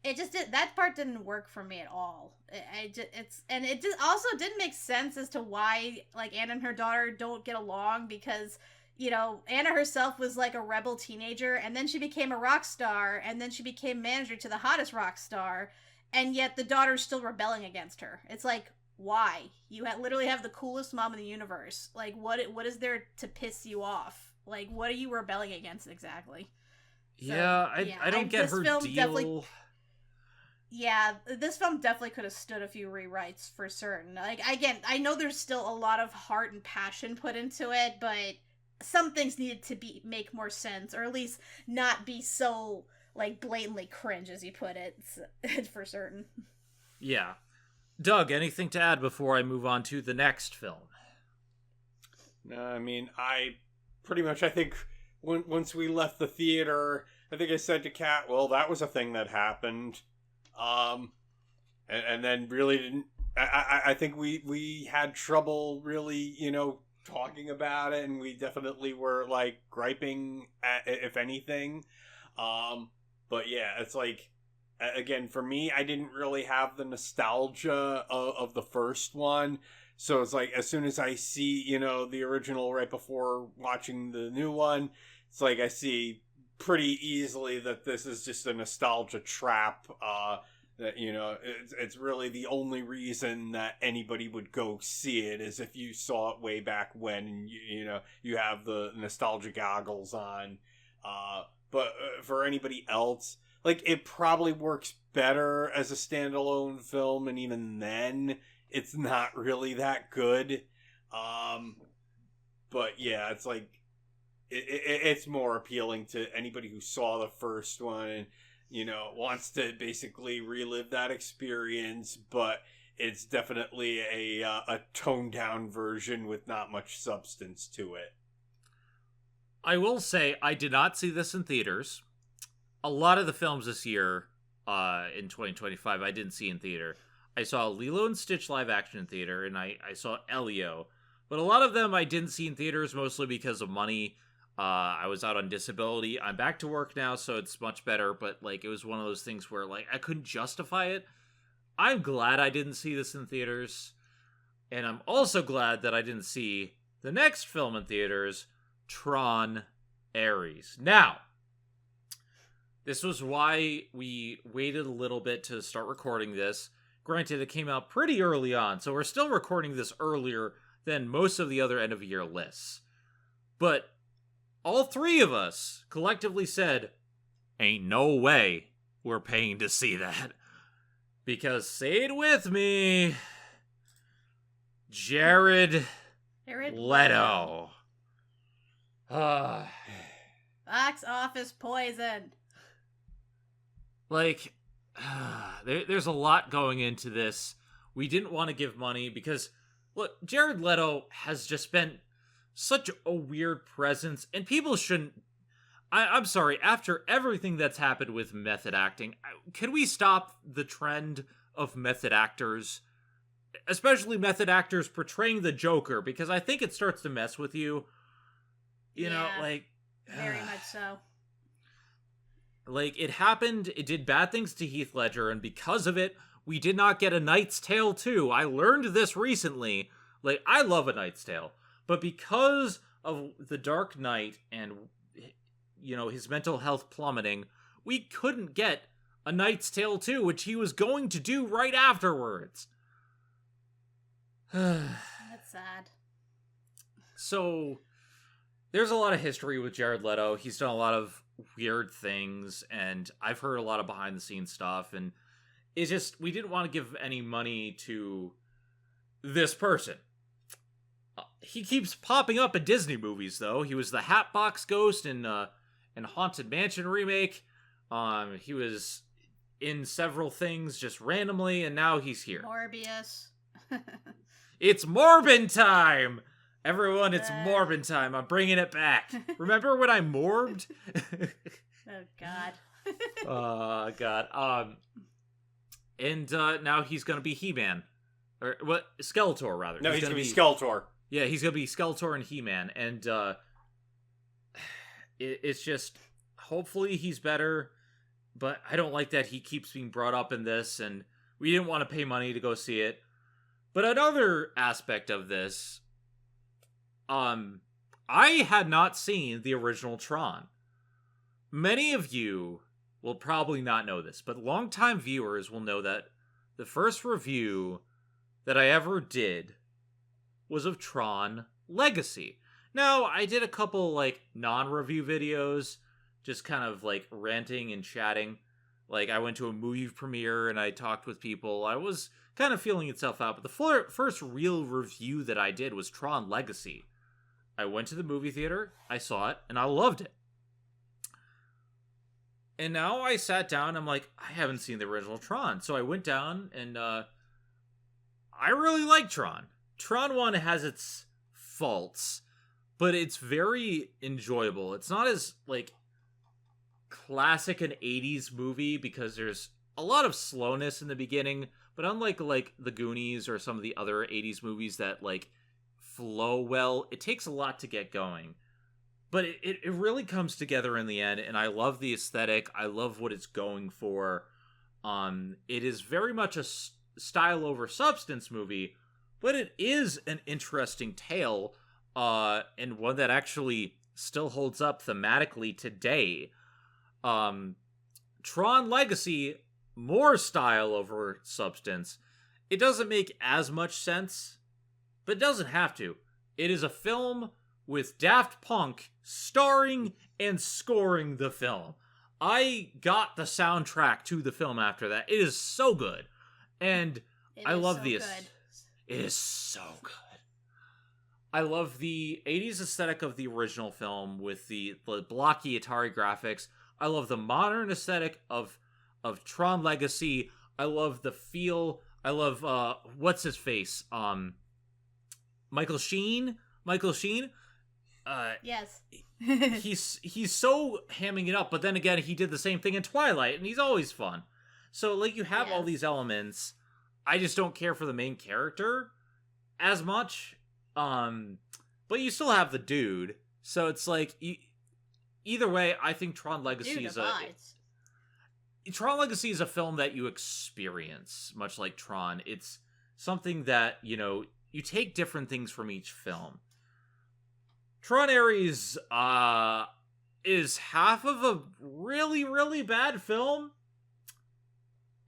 did, that part didn't work for me at all. It just also didn't make sense as to why, like, Anna and her daughter don't get along, because, you know, Anna herself was like a rebel teenager, and then she became a rock star, and then she became manager to the hottest rock star, and yet the daughter's still rebelling against her. It's like, why? You literally have the coolest mom in the universe. Like, what is there to piss you off? Like, what are you rebelling against exactly? So, I don't get her deal. Yeah, this film definitely could have stood a few rewrites for certain. Like, again, I know there's still a lot of heart and passion put into it, but some things needed to make more sense, or at least not be so, like, blatantly cringe, as you put it, for certain. Yeah. Doug, anything to add before I move on to the next film? No, I mean, I think once we left the theater, I think I said to Kat, well, that was a thing that happened. And then really didn't, I think we had trouble really, you know, talking about it, and we definitely were, like, griping at, if anything. But yeah, it's like, again, for me, I didn't really have the nostalgia of the first one. So it's like, as soon as I see, you know, the original right before watching the new one, it's like I see pretty easily that this is just a nostalgia trap. That, you know, it's really the only reason that anybody would go see it is if you saw it way back when, and you know, you have the nostalgia goggles on. But for anybody else, like, it probably works better as a standalone film, and even then, it's not really that good. But yeah, it's like, it's more appealing to anybody who saw the first one and, you know, wants to basically relive that experience, but it's definitely a toned down version with not much substance to it. I will say, I did not see this in theaters. A lot of the films this year, in 2025, I didn't see in theater. I saw Lilo and Stitch live action in theater, and I saw Elio. But a lot of them I didn't see in theaters, mostly because of money. I was out on disability. I'm back to work now, so it's much better. But like, it was one of those things where like I couldn't justify it. I'm glad I didn't see this in theaters, and I'm also glad that I didn't see the next film in theaters, Tron Ares. Now, this was why we waited a little bit to start recording this. Granted, it came out pretty early on, so we're still recording this earlier than most of the other end-of-year lists. But all three of us collectively said, ain't no way we're paying to see that. Because, say it with me, Jared Leto. Box office poison. Like, there's a lot going into this. We didn't want to give money because, look, Jared Leto has just been such a weird presence, and people shouldn't... I'm sorry, after everything that's happened with method acting, can we stop the trend of method actors? Especially method actors portraying the Joker, because I think it starts to mess with you. You know, like... Very much so. Like, it happened, it did bad things to Heath Ledger, and because of it, we did not get A Knight's Tale 2. I learned this recently. Like, I love A Knight's Tale, but because of The Dark Knight and, you know, his mental health plummeting, we couldn't get A Knight's Tale 2, which he was going to do right afterwards. That's sad. So, there's a lot of history with Jared Leto. He's done a lot of weird things, and I've heard a lot of behind-the-scenes stuff, and it's just, we didn't want to give any money to this person. He keeps popping up in Disney movies, though. He was the Hatbox Ghost in Haunted Mansion remake. He was in several things just randomly, and now he's here. Morbius. It's Morbin time! Everyone, it's Morbin time. I'm bringing it back. Remember when I morbed? Oh, God. Oh, God. And now he's going to be He-Man. Or, what? Skeletor, rather. No, he's going to be Skeletor. Yeah, he's going to be Skeletor and He-Man. And it's just, hopefully he's better. But I don't like that he keeps being brought up in this, and we didn't want to pay money to go see it. But another aspect of this... I had not seen the original Tron. Many of you will probably not know this, but longtime viewers will know that the first review that I ever did was of Tron Legacy. Now, I did a couple, like, non-review videos, just kind of, like, ranting and chatting. Like, I went to a movie premiere and I talked with people. I was kind of feeling itself out, but the first real review that I did was Tron Legacy. I went to the movie theater, I saw it, and I loved it. And now I sat down, I'm like, I haven't seen the original Tron. So I went down, and I really like Tron. Tron 1 has its faults, but it's very enjoyable. It's not as, like, classic an 80s movie, because there's a lot of slowness in the beginning, but unlike, like, The Goonies or some of the other 80s movies that, like, flow well, it takes a lot to get going, but it really comes together in the end, and I love the aesthetic. I love what it's going for. It is very much a style over substance movie, but it is an interesting tale, and one that actually still holds up thematically today. Tron Legacy, more style over substance. It doesn't make as much sense, but it doesn't have to. It is a film with Daft Punk starring and scoring the film. I got the soundtrack to the film after that. It is so good. And I love this. It is so good. I love the 80s aesthetic of the original film with the blocky Atari graphics. I love the modern aesthetic of Tron Legacy. I love the feel. I love, what's his face? Michael Sheen? Yes. he's so hamming it up, but then again, he did the same thing in Twilight, and he's always fun. So, like, you have all these elements. I just don't care for the main character as much. But you still have the dude, so it's like either way. I think Tron Legacy Tron Legacy is a film that you experience, much like Tron. It's something that, you take different things from each film. Tron Ares is half of a really, really bad film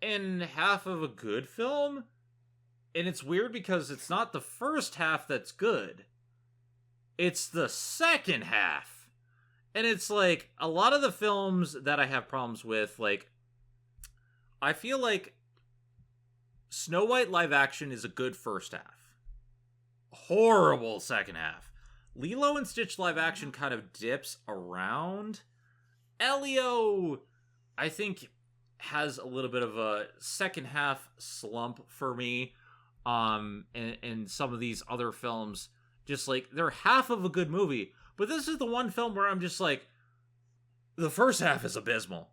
and half of a good film. And it's weird because it's not the first half that's good. It's the second half. And it's like, a lot of the films that I have problems with, like, I feel like Snow White live action is a good first half. Horrible second half. Lilo and Stitch live action kind of dips around. Elio, I think, has a little bit of a second half slump for me. And some of these other films, just like, they're half of a good movie. But this is the one film where I'm just like, the first half is abysmal.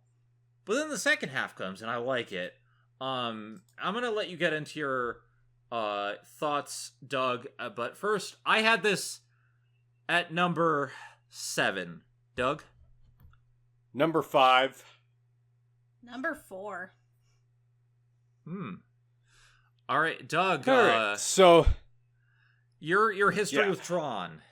But then the second half comes, and I like it. I'm going to let you get into your thoughts, Doug. But first, I had this at number 7. Doug? Number 5. Number 4. All right, Doug. All right, so your history with Tron.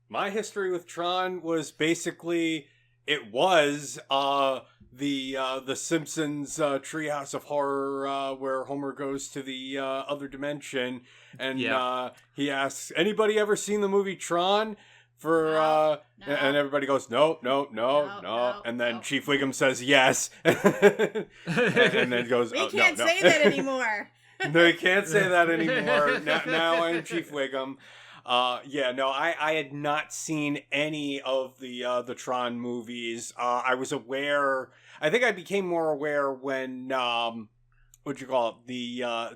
My history with Tron was basically, it was the Simpsons Treehouse of Horror, where Homer goes to the other dimension, and he asks, "Anybody ever seen the movie Tron?" No. And everybody goes, no, and then Chief Wiggum says yes, and then goes, we can't say that anymore. No, you can't say that anymore. Now I'm Chief Wiggum. I had not seen any of the Tron movies. I was aware. I think I became more aware when the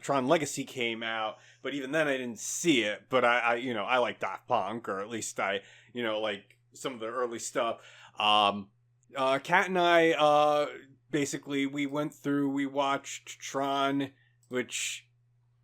Tron Legacy came out. But even then, I didn't see it. But I like Daft Punk, or at least I like some of the early stuff. Kat and I basically we watched Tron, which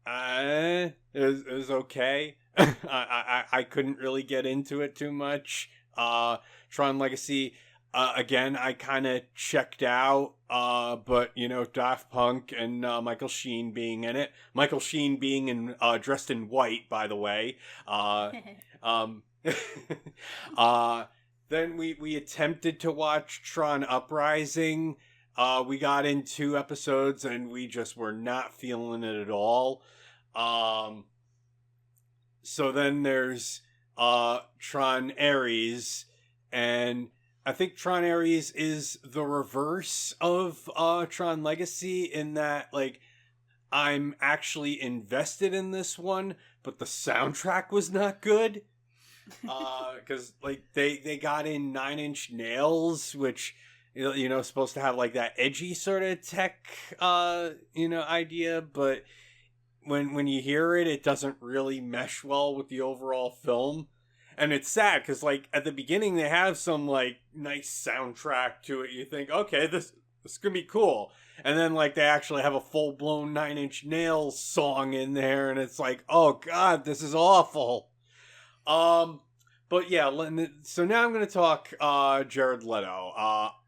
is okay. I couldn't really get into it too much. Tron Legacy, again, I kind of checked out, but Daft Punk and Michael Sheen being in it. Michael Sheen being dressed in white, by the way. Then we attempted to watch Tron Uprising. We got in 2 episodes and we just were not feeling it at all. So then there's Tron Ares, and I think Tron Ares is the reverse of Tron Legacy in that, like, I'm actually invested in this one, but the soundtrack was not good. Because like they got in 9 Inch Nails, which supposed to have like that edgy sort of tech idea, but when you hear it, it doesn't really mesh well with the overall film. And it's sad because like at the beginning they have some like nice soundtrack to it. You think, okay, this is gonna be cool, and then like they actually have a full blown 9 Inch Nails song in there, and it's like, oh god, this is awful. But yeah, so now I'm going to talk Jared Leto.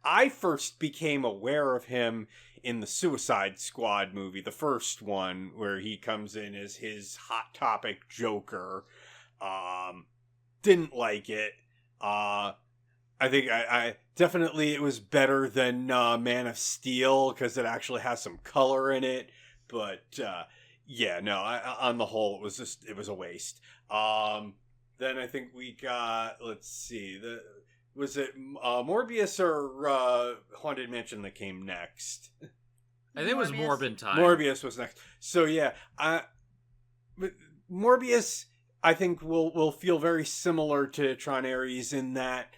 I first became aware of him in the Suicide Squad movie, the first one, where he comes in as his Hot Topic Joker. Didn't like it. I think I definitely it was better than Man of Steel because it actually has some color in it. But on the whole, it was a waste. Then I think we got, let's see, was it Morbius or Haunted Mansion that came next? I think it was Morbin time. Morbius was next. So yeah, Morbius I think will feel very similar to Tron Ares in that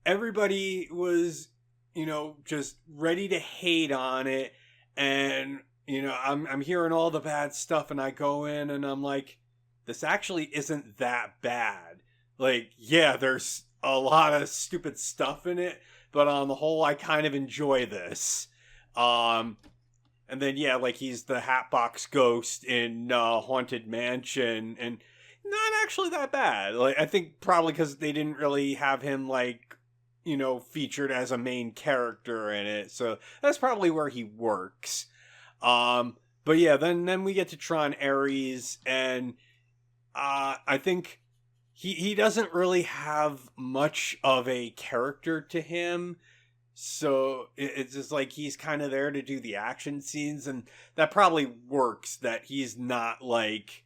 everybody was just ready to hate on it, and I'm hearing all the bad stuff, and I go in and I'm like, this actually isn't that bad. Like, yeah, there's a lot of stupid stuff in it, but on the whole, I kind of enjoy this. And And then, yeah, like, he's the Hatbox Ghost in Haunted Mansion, and not actually that bad. Like, I think probably because they didn't really have him, like, featured as a main character in it, so that's probably where he works. But yeah, then we get to Tron Ares, and I think he doesn't really have much of a character to him. So it's just like he's kind of there to do the action scenes, and that probably works that he's not like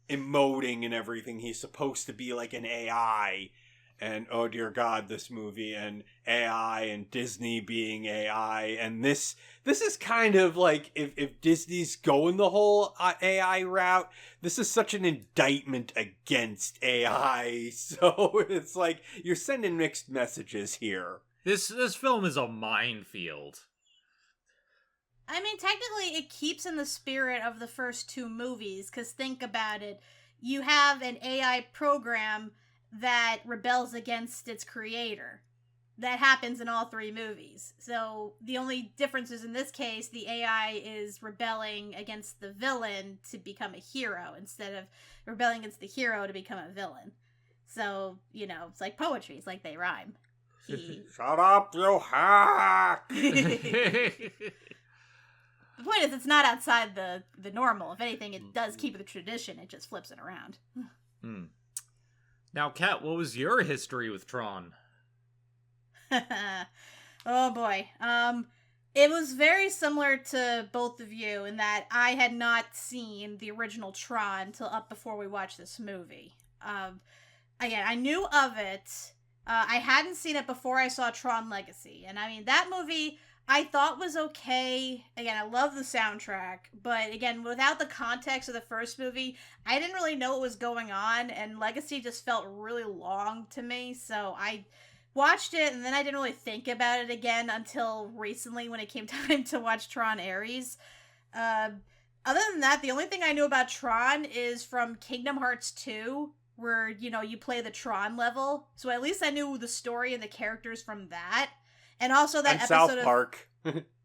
emoting and everything. He's supposed to be like an AI, and oh dear God, this movie and AI and Disney being AI, and this is kind of like if Disney's going the whole AI route, this is such an indictment against AI. So it's like you're sending mixed messages here. This film is a minefield. I mean, technically, it keeps in the spirit of the first two movies, because think about it. You have an AI program that rebels against its creator. That happens in all three movies. So the only difference is in this case, the AI is rebelling against the villain to become a hero, instead of rebelling against the hero to become a villain. So, it's like poetry. It's like they rhyme. Shut up, you hack! The point is, it's not outside the normal. If anything, it does keep the tradition. It just flips it around. Now, Kat, what was your history with Tron? Oh boy. It was very similar to both of you in that I had not seen the original Tron till up before we watched this movie. Again, I knew of it. I hadn't seen it before I saw Tron Legacy. And I mean, that movie I thought was okay. Again, I love the soundtrack. But again, without the context of the first movie, I didn't really know what was going on. And Legacy just felt really long to me. So I watched it, and then I didn't really think about it again until recently when it came time to watch Tron Ares. Other than that, the only thing I knew about Tron is from Kingdom Hearts 2, where, you play the Tron level. So at least I knew the story and the characters from that. And also that episode South Park.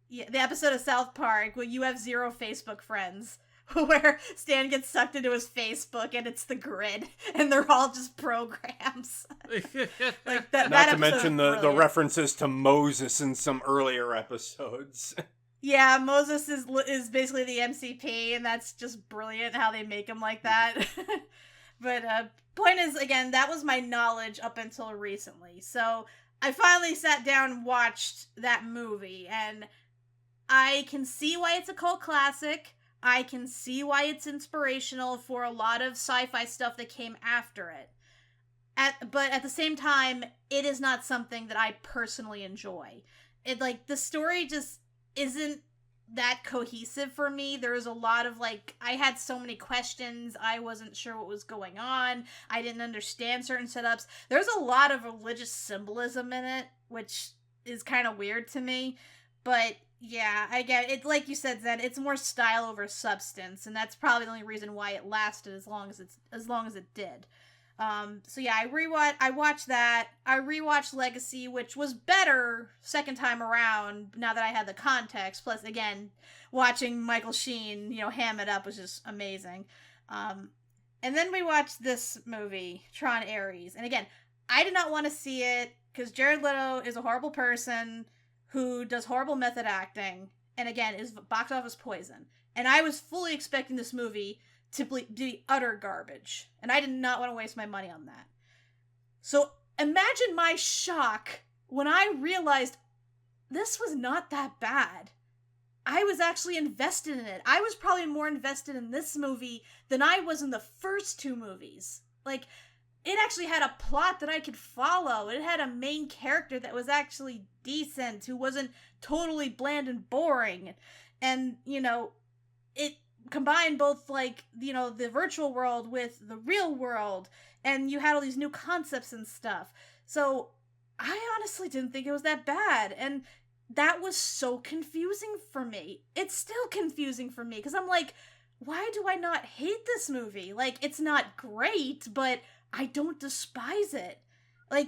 Yeah, the episode of South Park where you have 0 Facebook friends. Where Stan gets sucked into his Facebook and it's the grid. And they're all just programs. Like that, Not to mention the references to Moses in some earlier episodes. Yeah, Moses is basically the MCP, and that's just brilliant how they make him like that. But point is, again, that was my knowledge up until recently. So I finally sat down and watched that movie, and I can see why it's a cult classic. I can see why it's inspirational for a lot of sci-fi stuff that came after it. But at the same time, it is not something that I personally enjoy. The story just isn't that cohesive for me. There was a lot of I had so many questions. I wasn't sure what was going on. I didn't understand certain setups. There's a lot of religious symbolism in it, which is kind of weird to me. But yeah, I get it. Like you said, Zen, it's more style over substance, and that's probably the only reason why it lasted as long as it did. So yeah, I watched that. I rewatched Legacy, which was better second time around now that I had the context. Plus, again, watching Michael Sheen, ham it up was just amazing. And then we watched this movie, Tron Ares. And again, I did not want to see it because Jared Leto is a horrible person who does horrible method acting. And again, is box office poison. And I was fully expecting this movie to be utter garbage. And I did not want to waste my money on that. So imagine my shock when I realized this was not that bad. I was actually invested in it. I was probably more invested in this movie than I was in the first two movies. It actually had a plot that I could follow. It had a main character that was actually decent, who wasn't totally bland and boring. And, it combined both the virtual world with the real world, and you had all these new concepts and stuff. So I honestly didn't think it was that bad, and that was so confusing for me. It's still confusing for me because I'm like, why do I not hate this movie? It's not great, but I don't despise it. I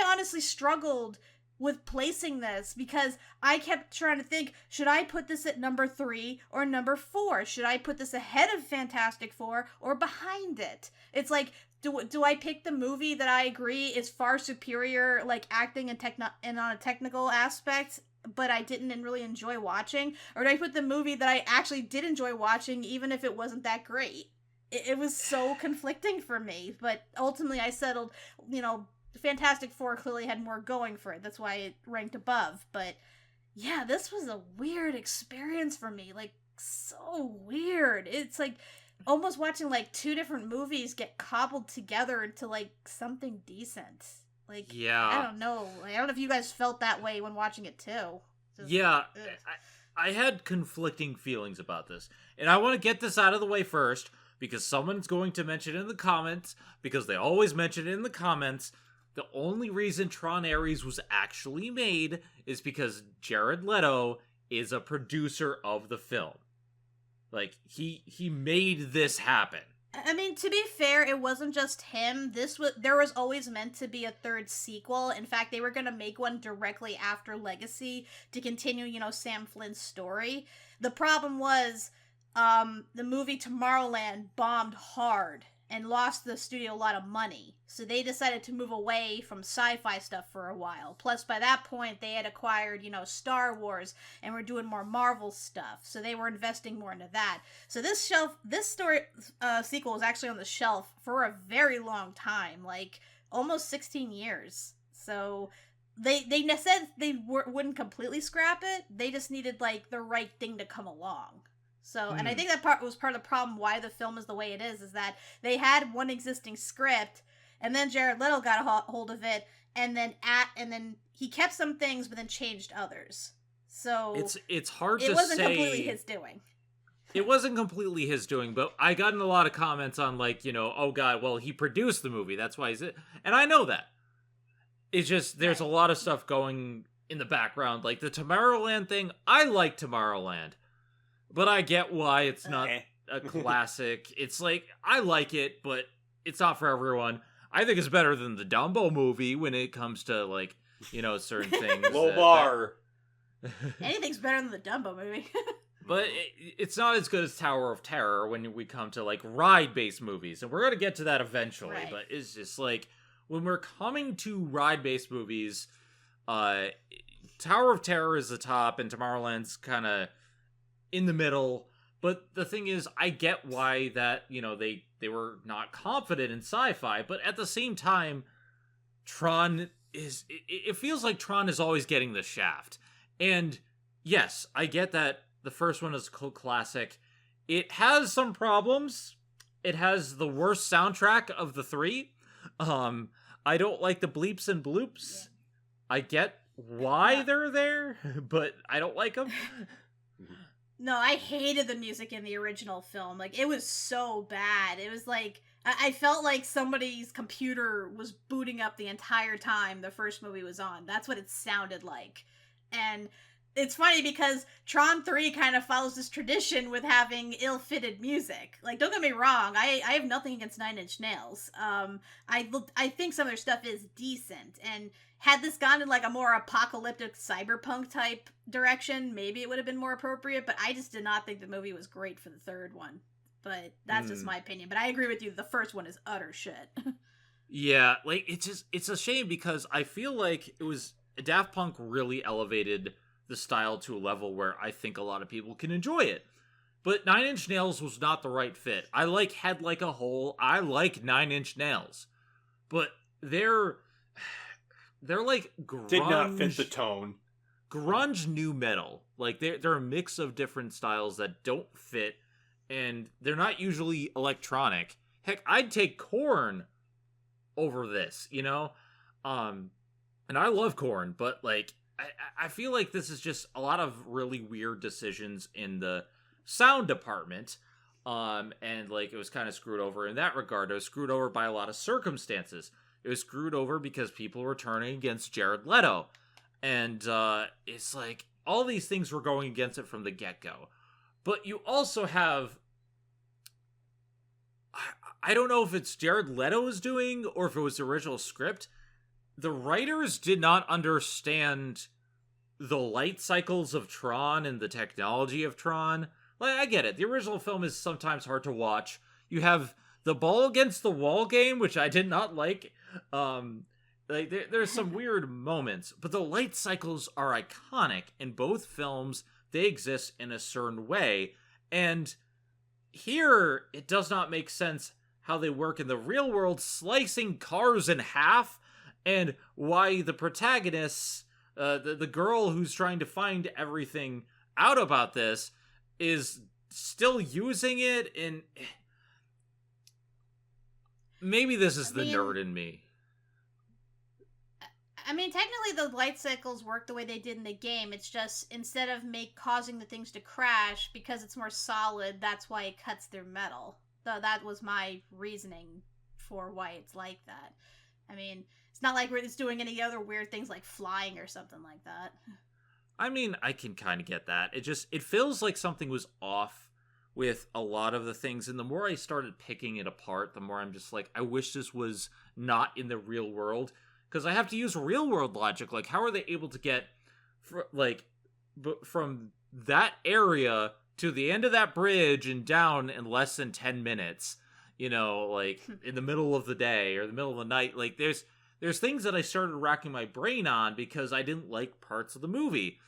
honestly struggled with placing this, because I kept trying to think, should I put this at number 3 or number 4? Should I put this ahead of Fantastic Four or behind it? It's like, do I pick the movie that I agree is far superior, like acting and on a technical aspect, but I didn't really enjoy watching? Or do I put the movie that I actually did enjoy watching, even if it wasn't that great? It was so conflicting for me, but ultimately I settled, Fantastic Four clearly had more going for it. That's why it ranked above. But yeah, this was a weird experience for me. Like, so weird. It's like almost watching like 2 different movies get cobbled together into like something decent. Like, yeah. I don't know. I don't know if you guys felt that way when watching it too. Yeah. I had conflicting feelings about this. And I want to get this out of the way first, because someone's going to mention it in the comments, because they always mention it in the comments. The only reason Tron Ares was actually made is because Jared Leto is a producer of the film. Like, he made this happen. I mean, to be fair, it wasn't just him. There was always meant to be a 3rd sequel. In fact, they were going to make one directly after Legacy to continue, Sam Flynn's story. The problem was, the movie Tomorrowland bombed hard and lost the studio a lot of money. So they decided to move away from sci-fi stuff for a while. Plus, by that point, they had acquired, Star Wars and were doing more Marvel stuff. So they were investing more into that. So this story sequel was actually on the shelf for a very long time, like almost 16 years. So they said they wouldn't completely scrap it. They just needed like the right thing to come along. So, and I think that was part of the problem why the film is the way it is that they had one existing script, and then Jared Leto got a hold of it, and then he kept some things, but then changed others. So it's hard to say. It wasn't completely his doing. It wasn't completely his doing, but I got in a lot of comments on like, oh god, well, he produced the movie, that's why he's it, and I know that. It's just there's a lot of stuff going in the background, like the Tomorrowland thing. I like Tomorrowland. But I get why it's not a classic. It's like, I like it, but it's not for everyone. I think it's better than the Dumbo movie when it comes to, like, certain things. Low bar. Anything's better than the Dumbo movie. But it's not as good as Tower of Terror when we come to, like, ride-based movies. And we're going to get to that eventually. Right. But it's just, like, when we're coming to ride-based movies, Tower of Terror is the top, and Tomorrowland's kind of in the middle. But the thing is, I get why that, they were not confident in sci-fi, but at the same time, Tron is, it feels like Tron is always getting the shaft. And yes, I get that the first one is a cult classic. It has some problems. It has the worst soundtrack of the 3. I don't like the bleeps and bloops. Yeah. I get why they're there, but I don't like them. No, I hated the music in the original film. Like, it was so bad. It was like, I felt like somebody's computer was booting up the entire time the first movie was on. That's what it sounded like. And it's funny because Tron 3 kind of follows this tradition with having ill-fitted music. Like, don't get me wrong, I have nothing against Nine Inch Nails. I think some of their stuff is decent, and had this gone in like a more apocalyptic cyberpunk type direction, maybe it would have been more appropriate, but I just did not think the movie was great for the third one. But that's just my opinion. But I agree with you, the first one is utter shit. Yeah, like, it's a shame because I feel like Daft Punk really elevated the style to a level where I think a lot of people can enjoy it. But Nine Inch Nails was not the right fit. I like Head Like a Hole. I like Nine Inch Nails. But they're like grunge. Did not fit the tone. Grunge new metal. Like, they're a mix of different styles that don't fit, and they're not usually electronic. Heck, I'd take Korn over this, And I love Korn, but, like, I feel like this is just a lot of really weird decisions in the sound department. And, like, it was kind of screwed over in that regard. It was screwed over by a lot of circumstances. It was screwed over because people were turning against Jared Leto. And it's like, all these things were going against it from the get-go. But you also have, I don't know if it's Jared Leto was doing, or if it was the original script. the writers did not understand the light cycles of Tron and the technology of Tron. Like, I get it. The original film is sometimes hard to watch. You have the ball against the wall game, which I did not like. There's some weird moments, but the light cycles are iconic in both films. They exist in a certain way, and here it does not make sense how they work in the real world, slicing cars in half, and why the protagonists, the girl who's trying to find everything out about this, is still using it. And maybe this is the nerd in me. I mean, technically the light cycles work the way they did in the game. It's just, instead of causing the things to crash, because it's more solid, that's why it cuts their metal. So that was my reasoning for why it's like that. I mean, it's not like it's doing any other weird things like flying or something like that. I mean, I can kind of get that. It feels like something was off with a lot of the things, and the more I started picking it apart, the more I'm just like, I wish this was not in the real world. Because I have to use real world logic. Like, how are they able to get, from that area to the end of that bridge and down in less than 10 minutes? You know, like, in the middle of the day or the middle of the night. Like, there's things that I started racking my brain on because I didn't like parts of the movie.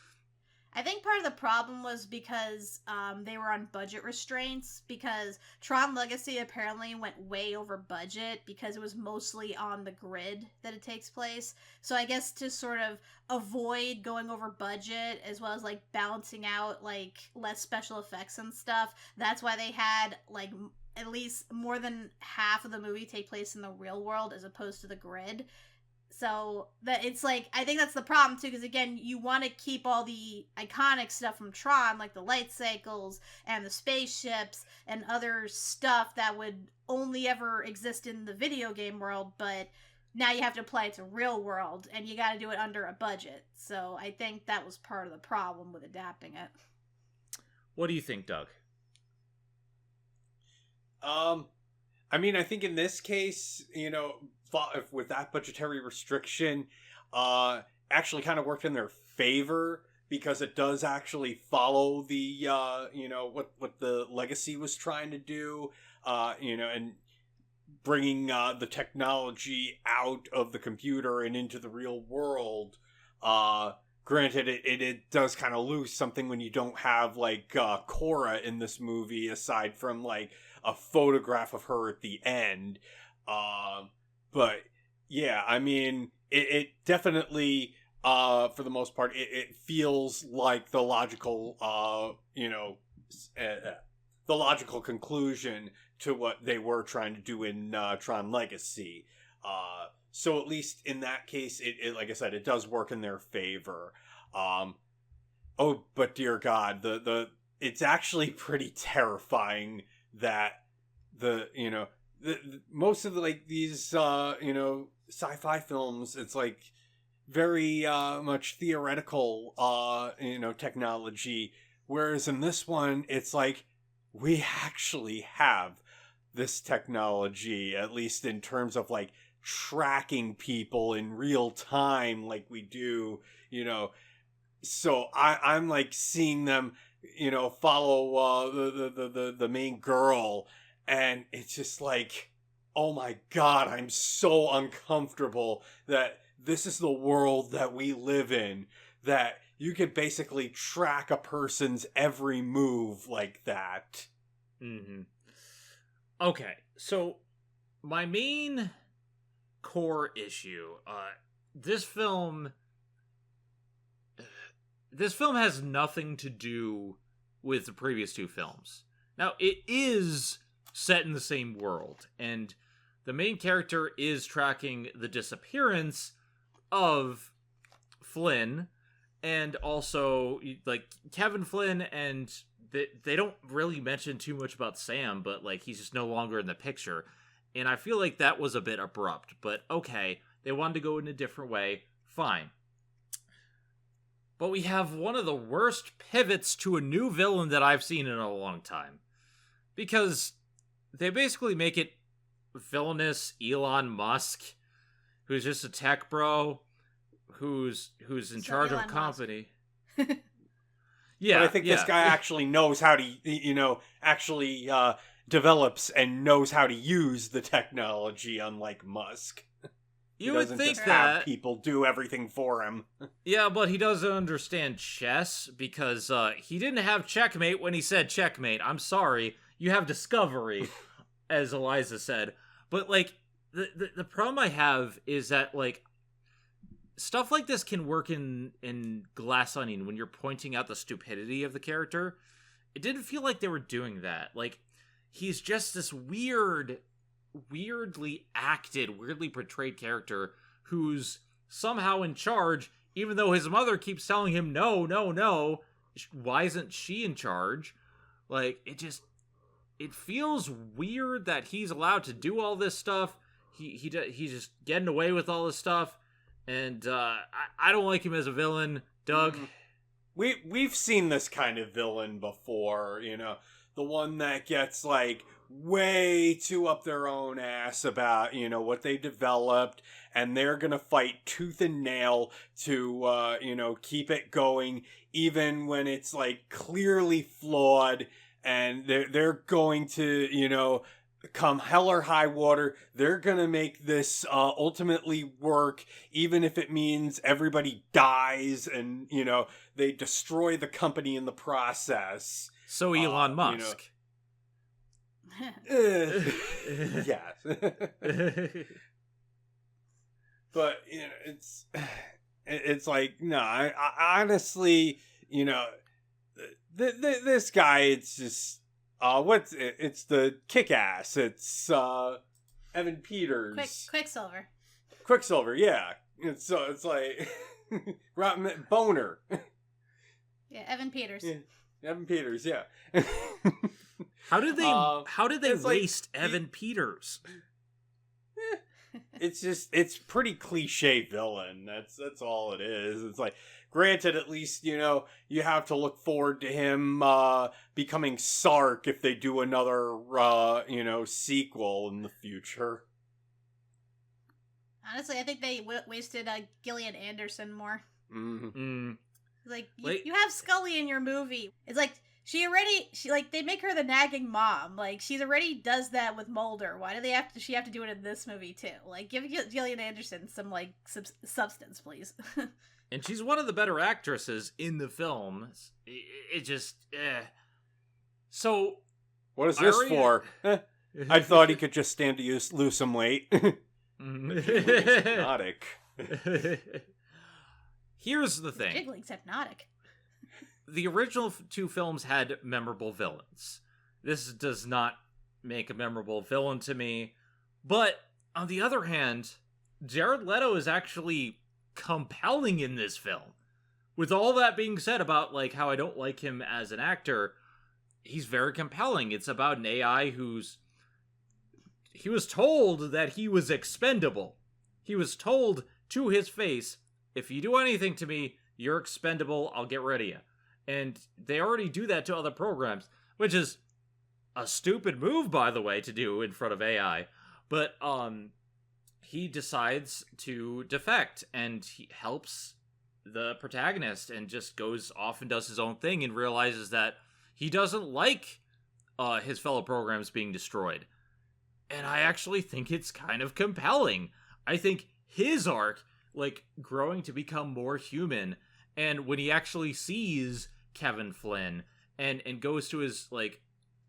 I think part of the problem was because they were on budget restraints, because Tron Legacy apparently went way over budget because it was mostly on the grid that it takes place. So I guess to sort of avoid going over budget, as well as like balancing out like less special effects and stuff, that's why they had like at least more than half of the movie take place in the real world as opposed to the grid. So that it's like, I think that's the problem too, because again, you want to keep all the iconic stuff from Tron, like the light cycles and the spaceships and other stuff that would only ever exist in the video game world, but now you have to apply it to real world, and you got to do it under a budget. So I think that was part of the problem with adapting it. What do you think, Doug? I mean, I think in this case, you know, with that budgetary restriction, actually kind of worked in their favor, because it does actually follow the, you know, what the Legacy was trying to do, you know, and bringing the technology out of the computer and into the real world. Granted, it does kind of lose something when you don't have, like, Cora in this movie, aside from, like, a photograph of her at the end. But yeah, I mean, it definitely, for the most part, it feels like the logical, you know, the logical conclusion to what they were trying to do in Tron Legacy. So at least in that case, it like I said, it does work in their favor. Oh, but dear God, it's actually pretty terrifying that most of the, like, these you know, sci-fi films, it's like very much theoretical you know, technology, whereas in this one it's like we actually have this technology, at least in terms of like tracking people in real time like we do, you know. So I'm like seeing them, you know, follow the main girl, and it's just like, oh my God, I'm so uncomfortable that this is the world that we live in, that you could basically track a person's every move like that. Mm-hmm. Okay, so my main core issue, this film has nothing to do with the previous two films. Now, it is set in the same world, and the main character is tracking the disappearance of Flynn, and also, like, Kevin Flynn, and they don't really mention too much about Sam, but, like, he's just no longer in the picture. And I feel like that was a bit abrupt, but okay, they wanted to go in a different way, fine. But we have one of the worst pivots to a new villain that I've seen in a long time. Because they basically make it villainous Elon Musk. who's just a tech bro, who's in charge of a company. Yeah, but I think this guy actually knows how to, actually develops and knows how to use the technology, unlike Musk. You would think just that have people do everything for him. Yeah, but he doesn't understand chess because he didn't have checkmate when he said checkmate. I'm sorry, you have discovery, as Eliza said. But like the problem I have is that like stuff like this can work in Glass Onion when you're pointing out the stupidity of the character. It didn't feel like they were doing that. Like he's just this weirdly acted, weirdly portrayed character who's somehow in charge, even though his mother keeps telling him, no, why isn't she in charge? Like, it feels weird that he's allowed to do all this stuff. He's just getting away with all this stuff, and I don't like him as a villain. Doug? We've seen this kind of villain before, the one that gets, like, way too up their own ass about, what they developed, and they're gonna fight tooth and nail to, keep it going, even when it's, like, clearly flawed, and they're going to, come hell or high water, they're gonna make this ultimately work, even if it means everybody dies and, they destroy the company in the process. So Elon Musk. Yes. But, it's like, no, I honestly, this guy, it's just, it's the Kick-Ass. It's, Evan Peters. Quicksilver, yeah. It's like, Boner. Yeah, Evan Peters. Yeah. Evan Peters, yeah. How did they waste Evan Peters? It's pretty cliche villain. That's all it is. It's like, granted, at least, you have to look forward to him becoming Sark if they do another, sequel in the future. Honestly, I think they wasted Gillian Anderson more. Mm-hmm. Like, you have Scully in your movie. It's like, they make her the nagging mom. Like, she's already does that with Mulder. Why do she have to do it in this movie, too? Like, give Gillian Anderson some, like, substance, please. And she's one of the better actresses in the film. It just, So... What is this for? I thought he could just stand to lose some weight. Hypnotic. Here's the thing. Jiggling's hypnotic. The original two films had memorable villains. This does not make a memorable villain to me. But, on the other hand, Jared Leto is actually compelling in this film. With all that being said about, like, how I don't like him as an actor, he's very compelling. It's about an AI he was told that he was expendable. He was told to his face, if you do anything to me, you're expendable, I'll get rid of you. And they already do that to other programs, which is a stupid move, by the way, to do in front of AI. But he decides to defect, and he helps the protagonist and just goes off and does his own thing and realizes that he doesn't like his fellow programs being destroyed. And I actually think it's kind of compelling. I think his arc, like, growing to become more human, and when he actually sees Kevin Flynn and goes to his, like,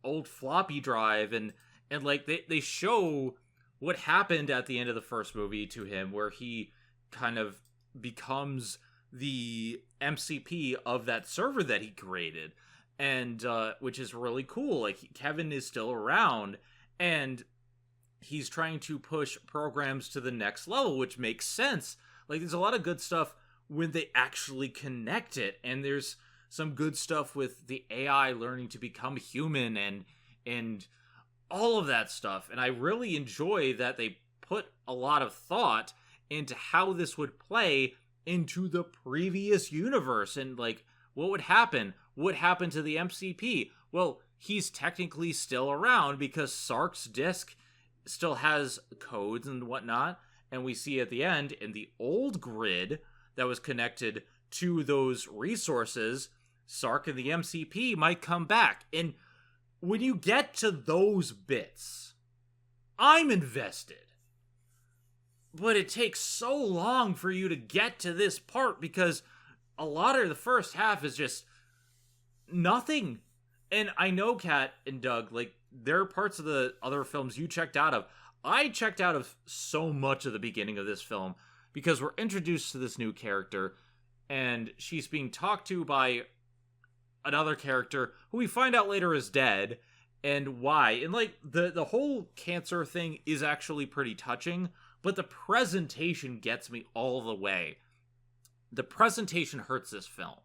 old floppy drive and like, they show what happened at the end of the first movie to him, where he kind of becomes the MCP of that server that he created, and which is really cool. Like, Kevin is still around, and he's trying to push programs to the next level, which makes sense. Like, there's a lot of good stuff when they actually connect it, and there's some good stuff with the AI learning to become human and all of that stuff. And I really enjoy that they put a lot of thought into how this would play into the previous universe, and, like, what would happen? What happened to the MCP? Well, he's technically still around because Sark's disk still has codes and whatnot, And we see at the end, in the old grid that was connected to those resources, Sark and the MCP might come back. And when you get to those bits, I'm invested. But it takes so long for you to get to this part because a lot of the first half is just nothing. And I know, Kat and Doug, like, there are parts of the other films you checked out of. I checked out of so much of the beginning of this film because we're introduced to this new character and she's being talked to by another character who we find out later is dead, and why. And, like, the whole cancer thing is actually pretty touching, but the presentation gets me all the way. The presentation hurts this film,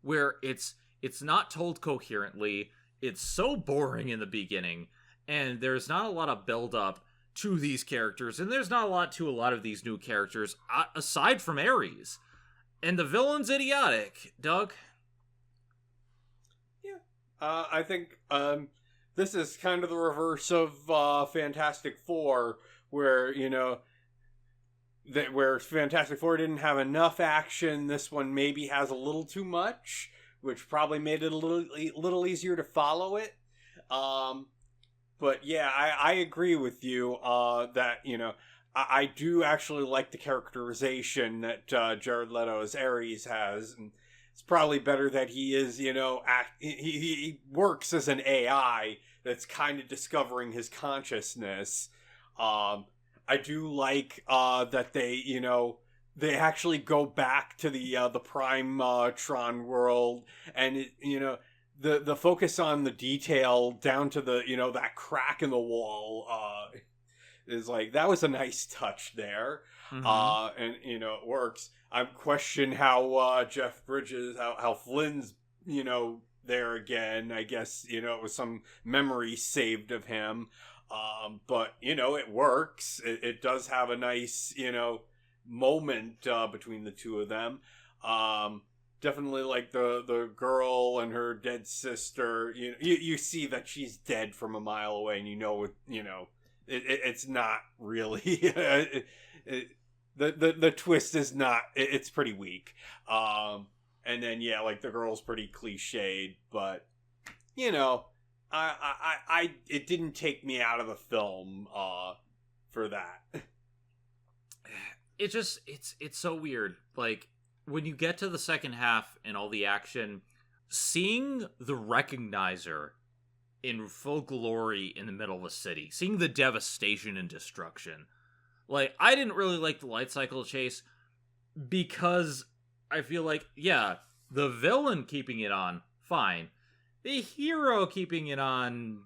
where it's not told coherently, it's so boring in the beginning, and there's not a lot of build-up to these characters, and there's not a lot to a lot of these new characters, aside from Ares. And the villain's idiotic. Doug? Yeah. I think this is kind of the reverse of Fantastic Four, where, you know, where Fantastic Four didn't have enough action, this one maybe has a little too much, which probably made it a little easier to follow it. But yeah, I agree with you that, you know, I do actually like the characterization that Jared Leto's Ares has, and it's probably better that he is, you know, he works as an AI that's kind of discovering his consciousness. I do like that they, you know, they actually go back to the Prime Tron world, and it, you know, the focus on the detail down to the, you know, that crack in the wall is like, that was a nice touch there. Mm-hmm. And, you know, it works. I question how Jeff Bridges, how Flynn's, you know, there again. I guess, you know, it was some memory saved of him. But, you know, it works. It does have a nice, you know, moment between the two of them. Definitely like the girl and her dead sister. You see that she's dead from a mile away, and you know it's not really the twist is not. It's pretty weak. And then yeah, like the girl's pretty cliched, but you know, I it didn't take me out of the film for that. It just it's so weird. Like, when you get to the second half and all the action, seeing the Recognizer in full glory in the middle of a city, seeing the devastation and destruction. Like, I didn't really like the light cycle chase because I feel like, yeah, the villain keeping it on, fine. The hero keeping it on,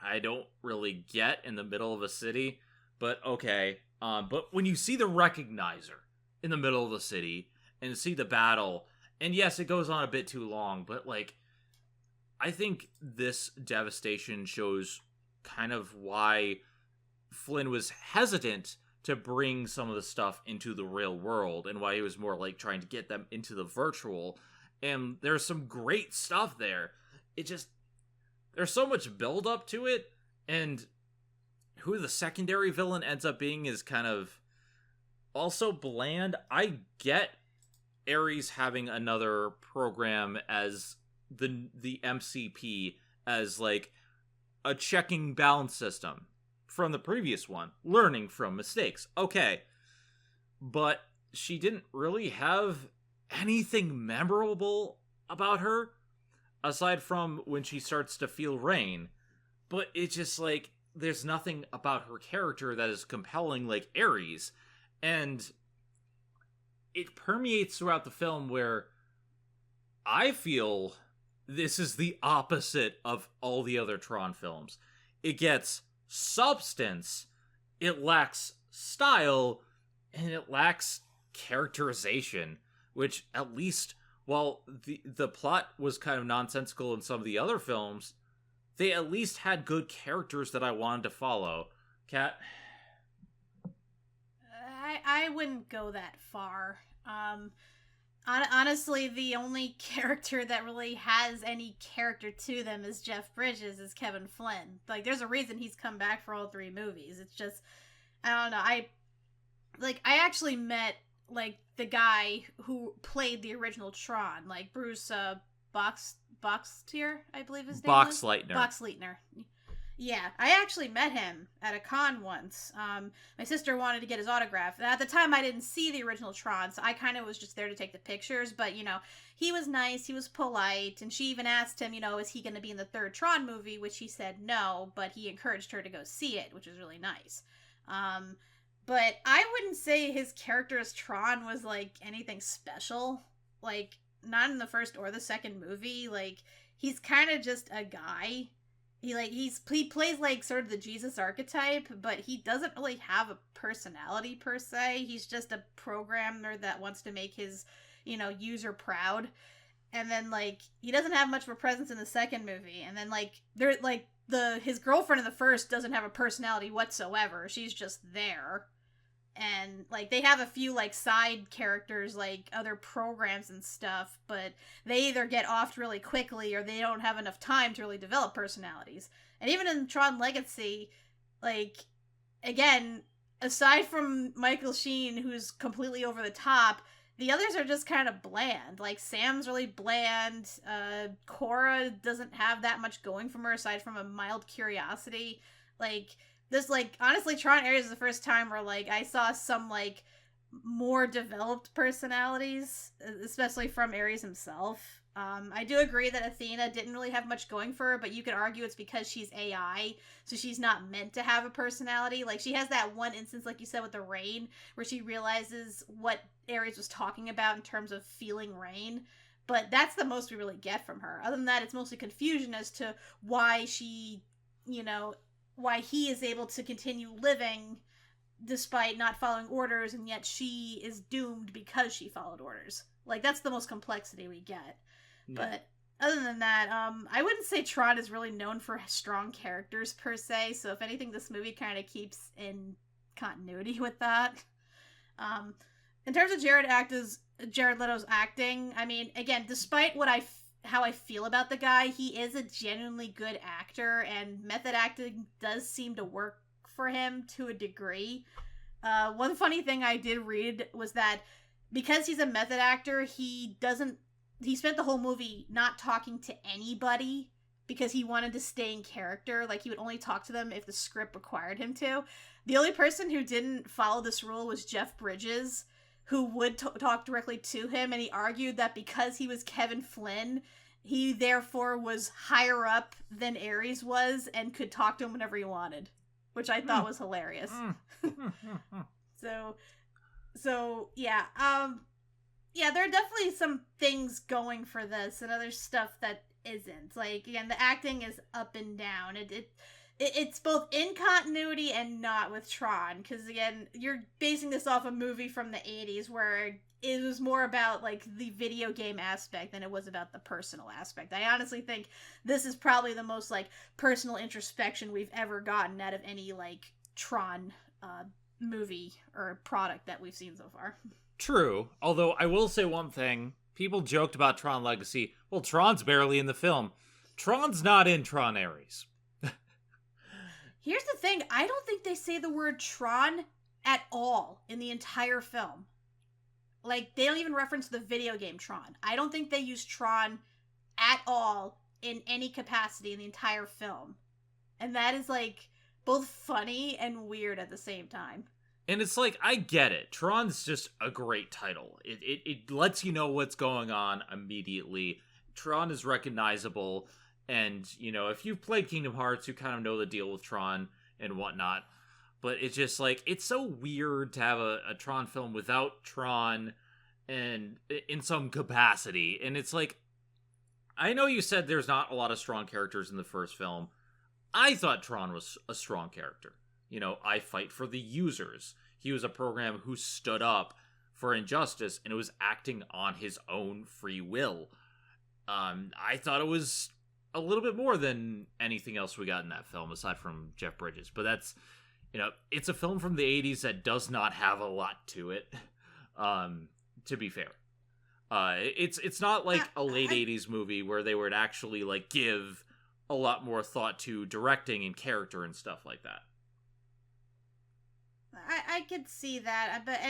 I don't really get in the middle of a city, but okay. But when you see the Recognizer in the middle of the city and see the battle, and yes, it goes on a bit too long, but like, I think this devastation shows kind of why Flynn was hesitant to bring some of the stuff into the real world, and why he was more like trying to get them into the virtual. And there's some great stuff there. It just, there's so much build up to it, and who the secondary villain ends up being is kind of also bland. I get Ares having another program as the MCP as like a checking balance system from the previous one, learning from mistakes. Okay. But she didn't really have anything memorable about her aside from when she starts to feel rain. But it's just like, there's nothing about her character that is compelling like Ares. And it permeates throughout the film, where I feel this is the opposite of all the other Tron films. It gets substance, it lacks style, and it lacks characterization, which, at least while the plot was kind of nonsensical in some of the other films, they at least had good characters that I wanted to follow. Kat? I wouldn't go that far. Honestly, the only character that really has any character to them is Jeff Bridges, is Kevin Flynn. Like, there's a reason he's come back for all 3 movies. It's just, I don't know, like, I actually met, like, the guy who played the original Tron, like, Bruce, Boxtier, I believe his name was? Boxleitner. Yeah, I actually met him at a con once. My sister wanted to get his autograph. At the time, I didn't see the original Tron, so I kind of was just there to take the pictures. But, you know, he was nice, he was polite, and she even asked him, you know, is he going to be in the third Tron movie, which he said no, but he encouraged her to go see it, which was really nice. But I wouldn't say his character as Tron was, like, anything special. Like, not in the first or the second movie. Like, he's kind of just a guy. He plays like sort of the Jesus archetype, but he doesn't really have a personality per se. He's just a programmer that wants to make his, you know, user proud. And then like he doesn't have much of a presence in the second movie. And then his girlfriend in the first doesn't have a personality whatsoever. She's just there. And like they have a few like side characters like other programs and stuff, but they either get offed really quickly or they don't have enough time to really develop personalities. And even in Tron Legacy, like again, aside from Michael Sheen, who's completely over the top, the others are just kind of bland. Like Sam's really bland. Cora doesn't have that much going from her aside from a mild curiosity. Like this, like, honestly, Tron Ares is the first time where, like, I saw some, like, more developed personalities, especially from Ares himself. I do agree that Athena didn't really have much going for her, but you could argue it's because she's AI, so she's not meant to have a personality. Like, she has that one instance, like you said, with the rain, where she realizes what Ares was talking about in terms of feeling rain. But that's the most we really get from her. Other than that, it's mostly confusion as to why she, you know, why he is able to continue living despite not following orders, and yet she is doomed because she followed orders. Like, that's the most complexity we get. Yeah. But other than that, I wouldn't say Tron is really known for strong characters per se, so if anything, this movie kind of keeps in continuity with that. In terms of Jared Leto's acting, I mean, again, despite how I feel about the guy, he is a genuinely good actor, and method acting does seem to work for him to a degree. One funny thing I did read was that because he's a method actor, he spent the whole movie not talking to anybody because he wanted to stay in character. Like, he would only talk to them if the script required him to. The only person who didn't follow this rule was Jeff Bridges, who would talk directly to him, and he argued that because he was Kevin Flynn, he therefore was higher up than Ares was and could talk to him whenever he wanted, which I thought was hilarious. So yeah, yeah, there are definitely some things going for this and other stuff that isn't. Like, again, the acting is up and down. It's both in continuity and not with Tron, because again, you're basing this off a movie from the 80s where it was more about like the video game aspect than it was about the personal aspect. I honestly think this is probably the most like personal introspection we've ever gotten out of any like Tron movie or product that we've seen so far. True, although I will say one thing. People joked about Tron Legacy. Well, Tron's barely in the film. Tron's not in Tron Ares. Here's the thing, I don't think they say the word Tron at all in the entire film. Like, they don't even reference the video game Tron. I don't think they use Tron at all in any capacity in the entire film. And that is, like, both funny and weird at the same time. And it's like, I get it. Tron's just a great title. It lets you know what's going on immediately. Tron is recognizable. And, you know, if you've played Kingdom Hearts, you kind of know the deal with Tron and whatnot. But it's just like, it's so weird to have a Tron film without Tron and in some capacity. And it's like, I know you said there's not a lot of strong characters in the first film. I thought Tron was a strong character. You know, I fight for the users. He was a program who stood up for injustice and it was acting on his own free will. I thought it was a little bit more than anything else we got in that film, aside from Jeff Bridges. But that's, you know, it's a film from the 80s that does not have a lot to it, to be fair. It's not like a late 80s movie where they would actually, like, give a lot more thought to directing and character and stuff like that. I could see that, but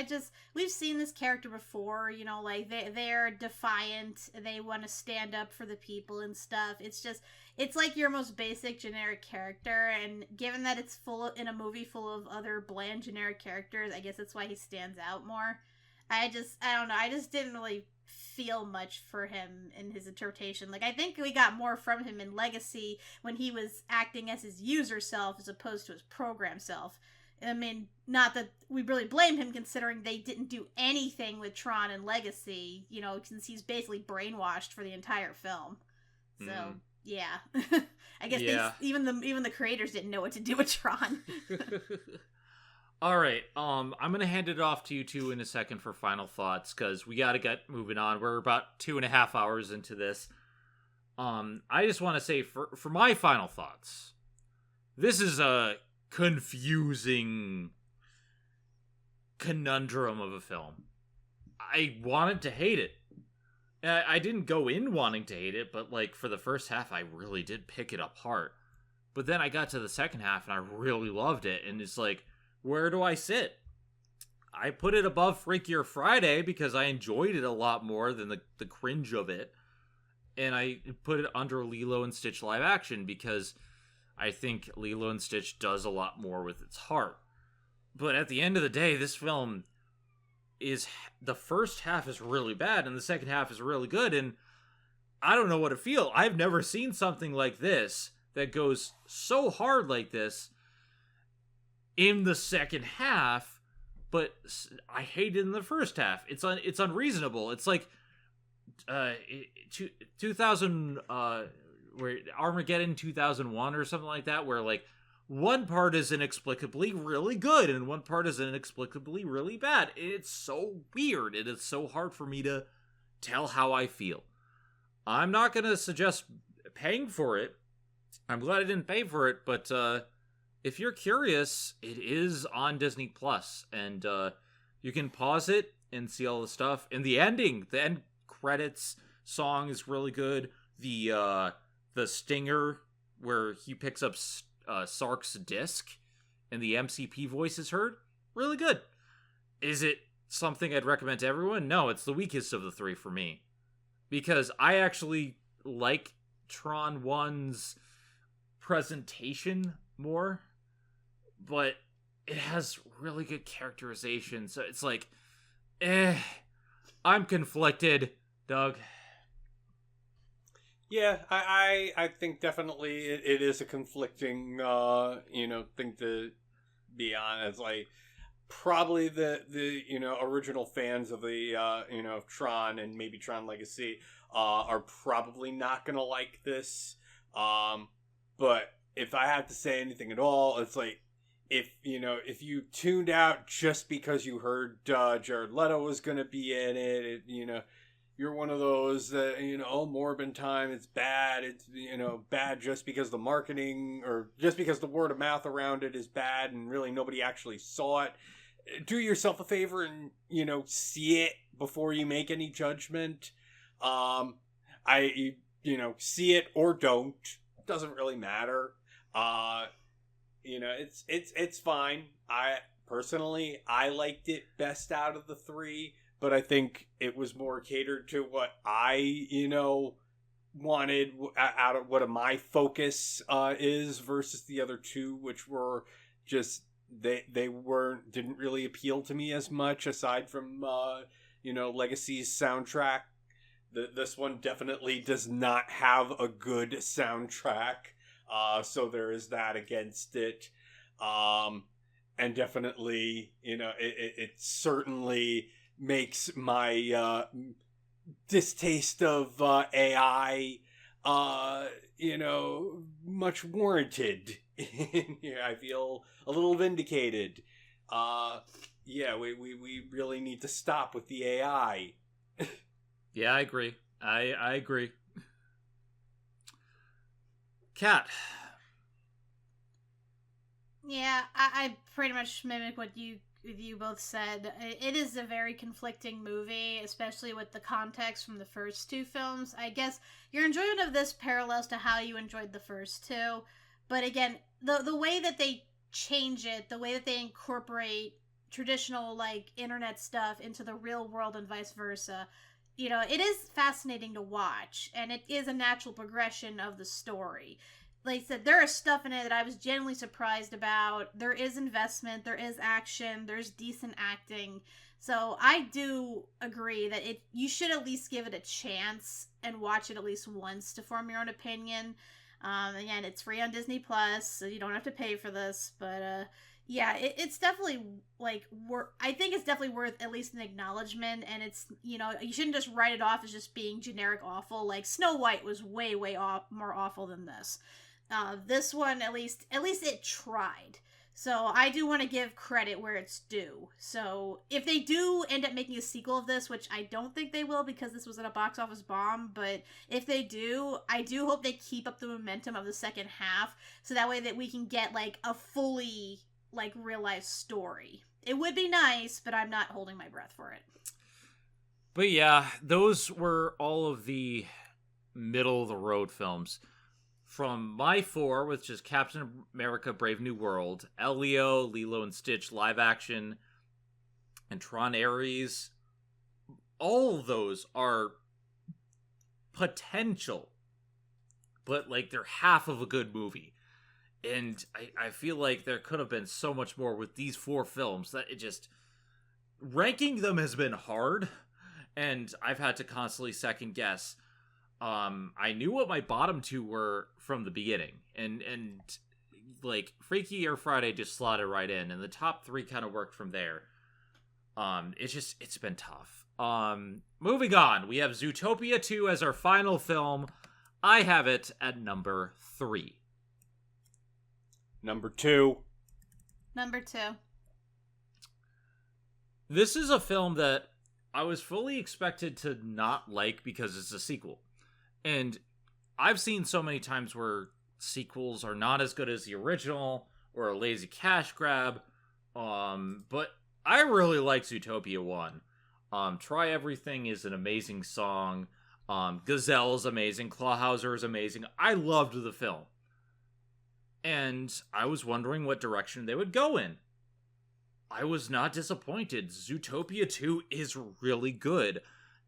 we've seen this character before, you know, like they're defiant, they want to stand up for the people and stuff. It's like your most basic generic character, and given that it's in a movie full of other bland generic characters, I guess that's why he stands out more. I don't know, I just didn't really feel much for him in his interpretation. Like, I think we got more from him in Legacy when he was acting as his user self as opposed to his program self. I mean, not that we really blame him considering they didn't do anything with Tron and Legacy, you know, since he's basically brainwashed for the entire film. So, yeah. I guess even the creators didn't know what to do with Tron. All right, I'm going to hand it off to you two in a second for final thoughts, because we got to get moving on. We're about 2.5 hours into this. I just want to say, for my final thoughts, this is a confusing conundrum of a film. I wanted to hate it. I didn't go in wanting to hate it, but like for the first half, I really did pick it apart. But then I got to the second half and I really loved it. And it's like, where do I sit? I put it above Freakier Friday because I enjoyed it a lot more than the cringe of it. And I put it under Lilo and Stitch live action because I think Lilo and Stitch does a lot more with its heart. But at the end of the day, this film is... the first half is really bad, and the second half is really good, and I don't know what to feel. I've never seen something like this that goes so hard like this in the second half, but I hate it in the first half. It's unreasonable. It's like 2000... where Armageddon 2001 or something like that, where like one part is inexplicably really good and one part is inexplicably really bad. It's so weird. It is so hard for me to tell how I feel. I'm not going to suggest paying for it. I'm glad I didn't pay for it, but if you're curious, it is on Disney Plus, and you can pause it and see all the stuff. And the end credits song is really good. The stinger where he picks up Sark's disc and the MCP voice is heard, really good. Is it something I'd recommend to everyone? No, it's the weakest of the three for me. Because I actually like Tron 1's presentation more, but it has really good characterization, so it's like, I'm conflicted, Doug. Yeah, I think definitely it is a conflicting, thing to be on. It's like probably the original fans of the, Tron and maybe Tron Legacy are probably not going to like this. But if I have to say anything at all, it's like, if you tuned out just because you heard Jared Leto was going to be in it, you're one of those that, Morbin time, it's bad. It's, bad just because the marketing or just because the word of mouth around it is bad and really nobody actually saw it. Do yourself a favor and, see it before you make any judgment. See it or don't. Doesn't really matter. It's fine. I liked it best out of the three. But I think it was more catered to what I, wanted out of what my focus is versus the other two, which were just didn't really appeal to me as much aside from Legacy's soundtrack. This one definitely does not have a good soundtrack, so there is that against it, and definitely it certainly makes my distaste of AI, much warranted. I feel a little vindicated. We really need to stop with the AI. Yeah, I agree. I agree. Kat. Yeah, I pretty much mimic what you both said. It is a very conflicting movie, especially with the context from the first two films. I guess your enjoyment of this parallels to how you enjoyed the first two, but again, the way that they change it, the way that they incorporate traditional like internet stuff into the real world and vice versa. You know, it is fascinating to watch, and it is a natural progression of the story. Like I said, there is stuff in it that I was genuinely surprised about. There is investment, there is action, there's decent acting. So I do agree that you should at least give it a chance and watch it at least once to form your own opinion. Again, it's free on Disney Plus, so you don't have to pay for this. But yeah, it's definitely like I think it's definitely worth at least an acknowledgement. And it's, you know, you shouldn't just write it off as just being generic awful. Like Snow White was way more awful than this. This one at least it tried. So I do want to give credit where it's due. So if they do end up making a sequel of this, which I don't think they will because this was a box office bomb, but if they do, I do hope they keep up the momentum of the second half, so that way that we can get like a fully like real life story. It would be nice, but I'm not holding my breath for it. But yeah, those were all of the middle of the road films. From my four, which is Captain America Brave New World, Elio, Lilo and Stitch live action, and Tron Ares, all of those are potential, but like they're half of a good movie. And I feel like there could have been so much more with these four films that it just... ranking them has been hard, and I've had to constantly second guess. I knew what my bottom two were from the beginning, and like Freaky Air Friday just slotted right in, and the top three kind of worked from there. It's been tough. Moving on, we have Zootopia 2 as our final film. I have it at number 3. Number 2. Number 2. This is a film that I was fully expected to not like because it's a sequel. And I've seen so many times where sequels are not as good as the original or a lazy cash grab. But I really like Zootopia 1. Try Everything is an amazing song. Gazelle is amazing. Clawhauser is amazing. I loved the film. And I was wondering what direction they would go in. I was not disappointed. Zootopia 2 is really good.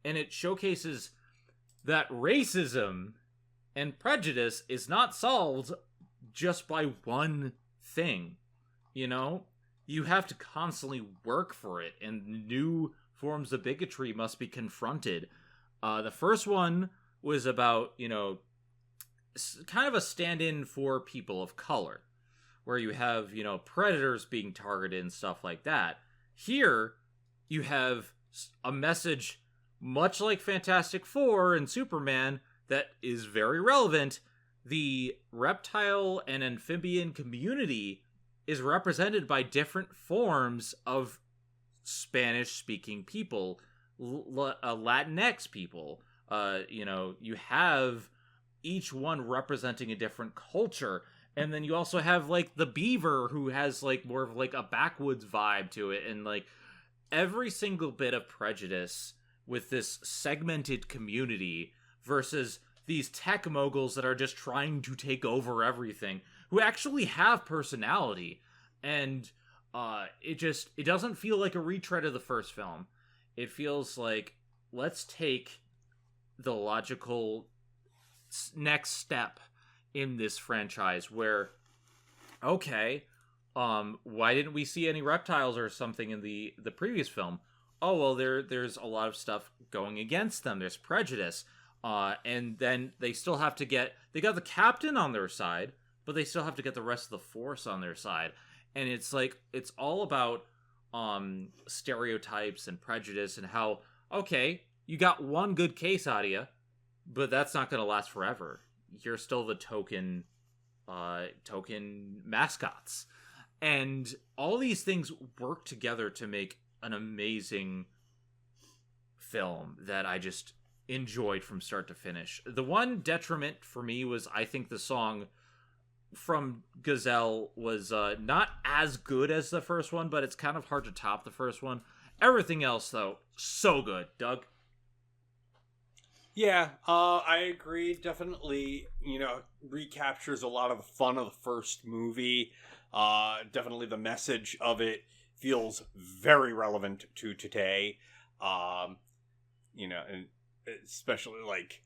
And it showcases that racism and prejudice is not solved just by one thing. You know? You have to constantly work for it, and new forms of bigotry must be confronted. The first one was about, you know, kind of a stand-in for people of color, where you have, you know, predators being targeted and stuff like that. Here, you have a message much like Fantastic Four and Superman that is very relevant. The reptile and amphibian community is represented by different forms of Spanish-speaking people, Latinx people. You know, you have each one representing a different culture. And then you also have, like, the beaver, who has, like, more of, like, a backwoods vibe to it. And, like, every single bit of prejudice with this segmented community versus these tech moguls that are just trying to take over everything, who actually have personality. And it doesn't feel like a retread of the first film. It feels like, let's take the logical next step in this franchise where, okay, why didn't we see any reptiles or something in the previous film? Oh, well, there's a lot of stuff going against them. There's prejudice. And then they still have to they got the captain on their side, but they still have to get the rest of the force on their side. And it's like, it's all about stereotypes and prejudice and how, okay, you got one good case out of you, but that's not going to last forever. You're still the token mascots. And all these things work together to make an amazing film that I just enjoyed from start to finish. The one detriment for me was, I think the song from Gazelle was not as good as the first one, but it's kind of hard to top the first one. Everything else, though, so good. Doug? Yeah, I agree. Definitely, you know, recaptures a lot of the fun of the first movie. Definitely the message of it feels very relevant to today. And especially like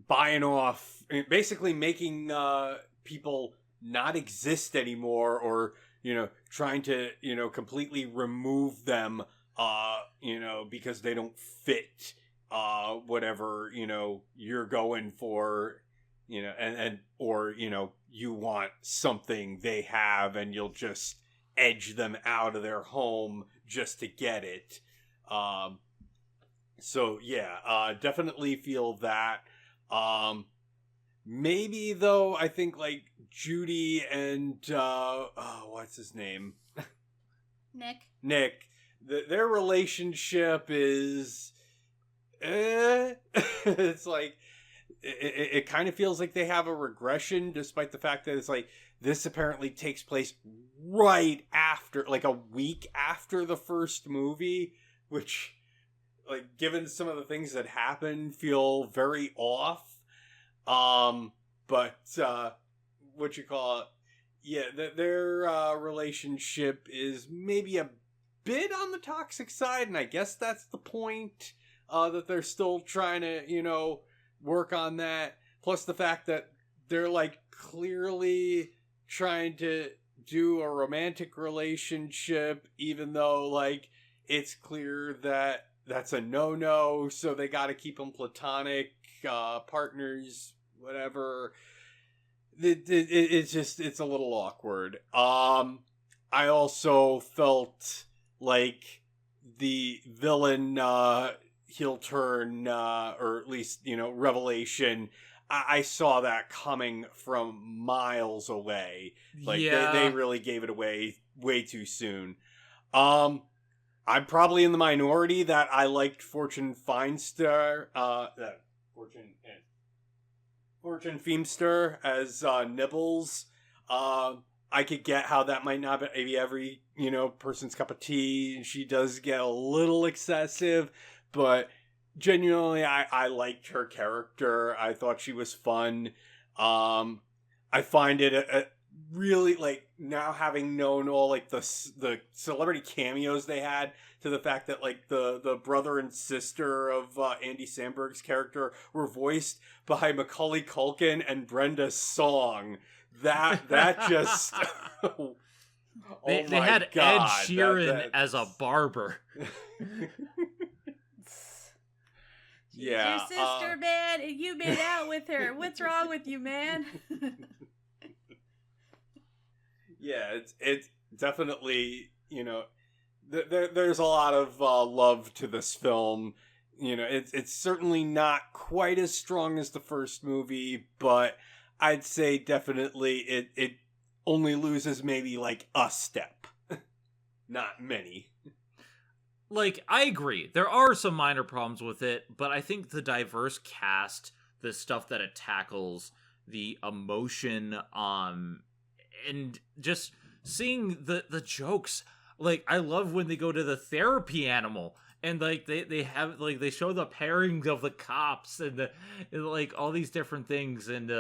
buying off, basically making people not exist anymore, or trying to completely remove them because they don't fit whatever you're going for, or you want something they have and you'll just edge them out of their home just to get it. So yeah, definitely feel that. Maybe though, I think like Judy and what's his name? Nick. Their relationship is it's like it kind of feels like they have a regression, despite the fact that it's like this apparently takes place right after, like a week after the first movie, which, like, given some of the things that happen, feel very off. But what you call it? Yeah, their relationship is maybe a bit on the toxic side, and I guess that's the point. That they're still trying to, work on that. Plus the fact that they're like clearly trying to do a romantic relationship, even though like it's clear that that's a no-no. So they got to keep them platonic partners, whatever. It's a little awkward. I also felt like the villain heel turn, or at least, revelation, I saw that coming from miles away. Like, yeah. they really gave it away way too soon. I'm probably in the minority that I liked Fortune Feimster, Fortune Feimster as Nibbles. I could get how that might not be maybe every, person's cup of tea. She does get a little excessive, but genuinely, I liked her character. I thought she was fun. I find it a really, like, now having known all, like, the celebrity cameos they had, to the fact that, like, the brother and sister of Andy Samberg's character were voiced by Macaulay Culkin and Brenda Song. That just... They had God, Ed Sheeran as a barber. Yeah, your sister, man. You've been out with her. What's wrong with you, man? Yeah, it's definitely, there's a lot of love to this film. It's certainly not quite as strong as the first movie, but I'd say definitely it only loses maybe like a step. Not many. Like, I agree. There are some minor problems with it, but I think the diverse cast, the stuff that it tackles, the emotion, and just seeing the jokes. Like, I love when they go to the therapy animal, and like they have, like, they show the pairings of the cops and like all these different things, and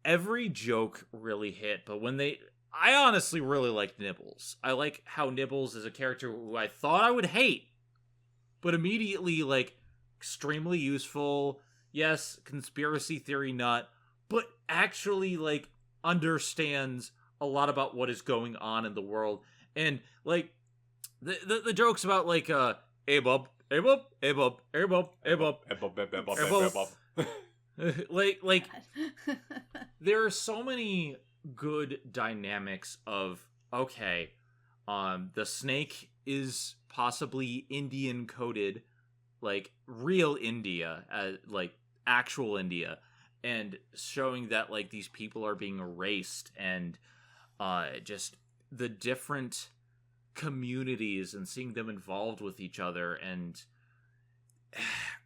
every joke really hit. But when I honestly really like Nibbles. I like how Nibbles is a character who I thought I would hate, but immediately, like, extremely useful. Yes, conspiracy theory nut, but actually, like, understands a lot about what is going on in the world. And, like, the jokes about, like, hey bub, hey bub, hey bub, hey bub, hey bub, hey bub, hey bub, hey bub. Like, there are so many good dynamics of, okay, the snake is possibly Indian coded, like real India, like actual India, and showing that like these people are being erased, and just the different communities and seeing them involved with each other, and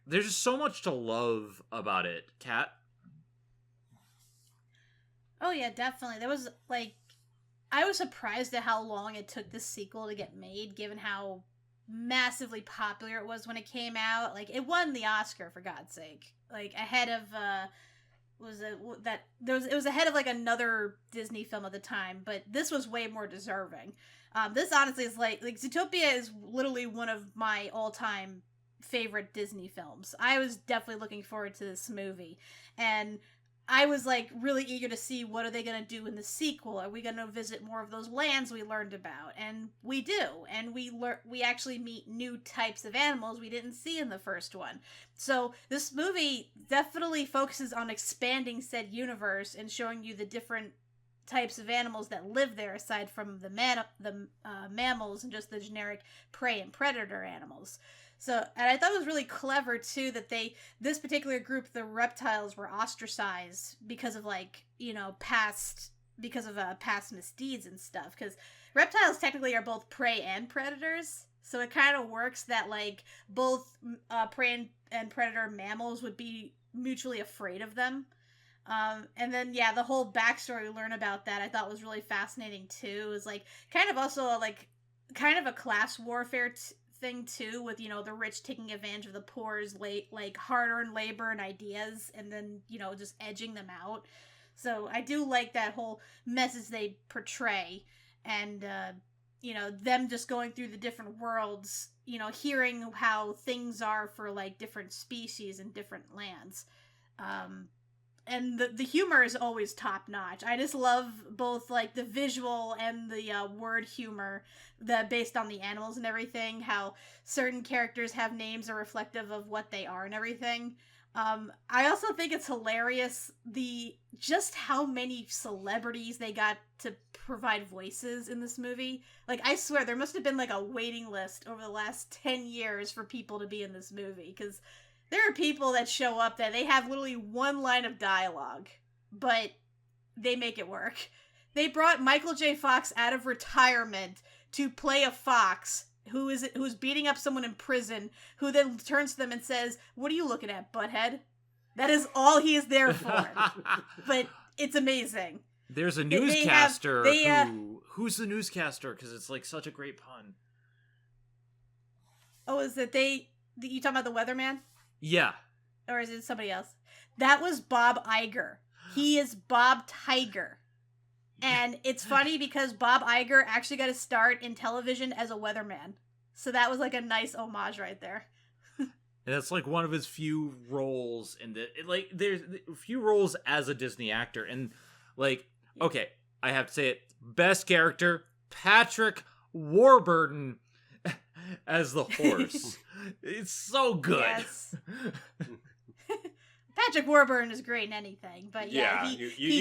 there's just so much to love about it. Kat? Oh yeah, definitely. There was, like, I was surprised at how long it took this sequel to get made, given how massively popular it was when it came out. Like, it won the Oscar, for God's sake. Like, ahead of, it was ahead of like another Disney film at the time, but this was way more deserving. This honestly is like Zootopia is literally one of my all-time favorite Disney films. I was definitely looking forward to this movie, and I was like really eager to see what are they going to do in the sequel. Are we going to visit more of those lands we learned about? And we do. And we actually meet new types of animals we didn't see in the first one. So this movie definitely focuses on expanding said universe and showing you the different types of animals that live there aside from the mammals and just the generic prey and predator animals. So, and I thought it was really clever, too, that this particular group, the reptiles, were ostracized because of, like, past misdeeds and stuff. Because reptiles technically are both prey and predators. So it kind of works that, like, both prey and predator mammals would be mutually afraid of them. And then, yeah, the whole backstory we learn about that I thought was really fascinating, too. It was, like, kind of also, like, kind of a class warfare thing too, with the rich taking advantage of the poor's like hard-earned labor and ideas, and then just edging them out. So I do like that whole message they portray, and them just going through the different worlds, hearing how things are for like different species and different lands. And the humor is always top notch. I just love both like the visual and the word humor that based on the animals and everything. How certain characters have names are reflective of what they are and everything. I also think it's hilarious just how many celebrities they got to provide voices in this movie. Like, I swear there must have been like a waiting list over the last 10 years for people to be in this movie, because there are people that show up that they have literally one line of dialogue, but they make it work. They brought Michael J. Fox out of retirement to play a fox who's beating up someone in prison, who then turns to them and says, "What are you looking at, butthead?" That is all he is there for. But it's amazing. There's a newscaster who's the newscaster? Because it's like such a great pun. Oh, is it you talking about the weatherman? Yeah. Or is it somebody else? That was Bob Iger. He is Bob Tiger. And it's funny because Bob Iger actually got to start in television as a weatherman. So that was like a nice homage right there. And that's like one of his few roles there's a few roles as a Disney actor. And like, okay, I have to say it. Best character, Patrick Warburton as the horse. It's so good. Yes. Patrick Warburton is great in anything, but he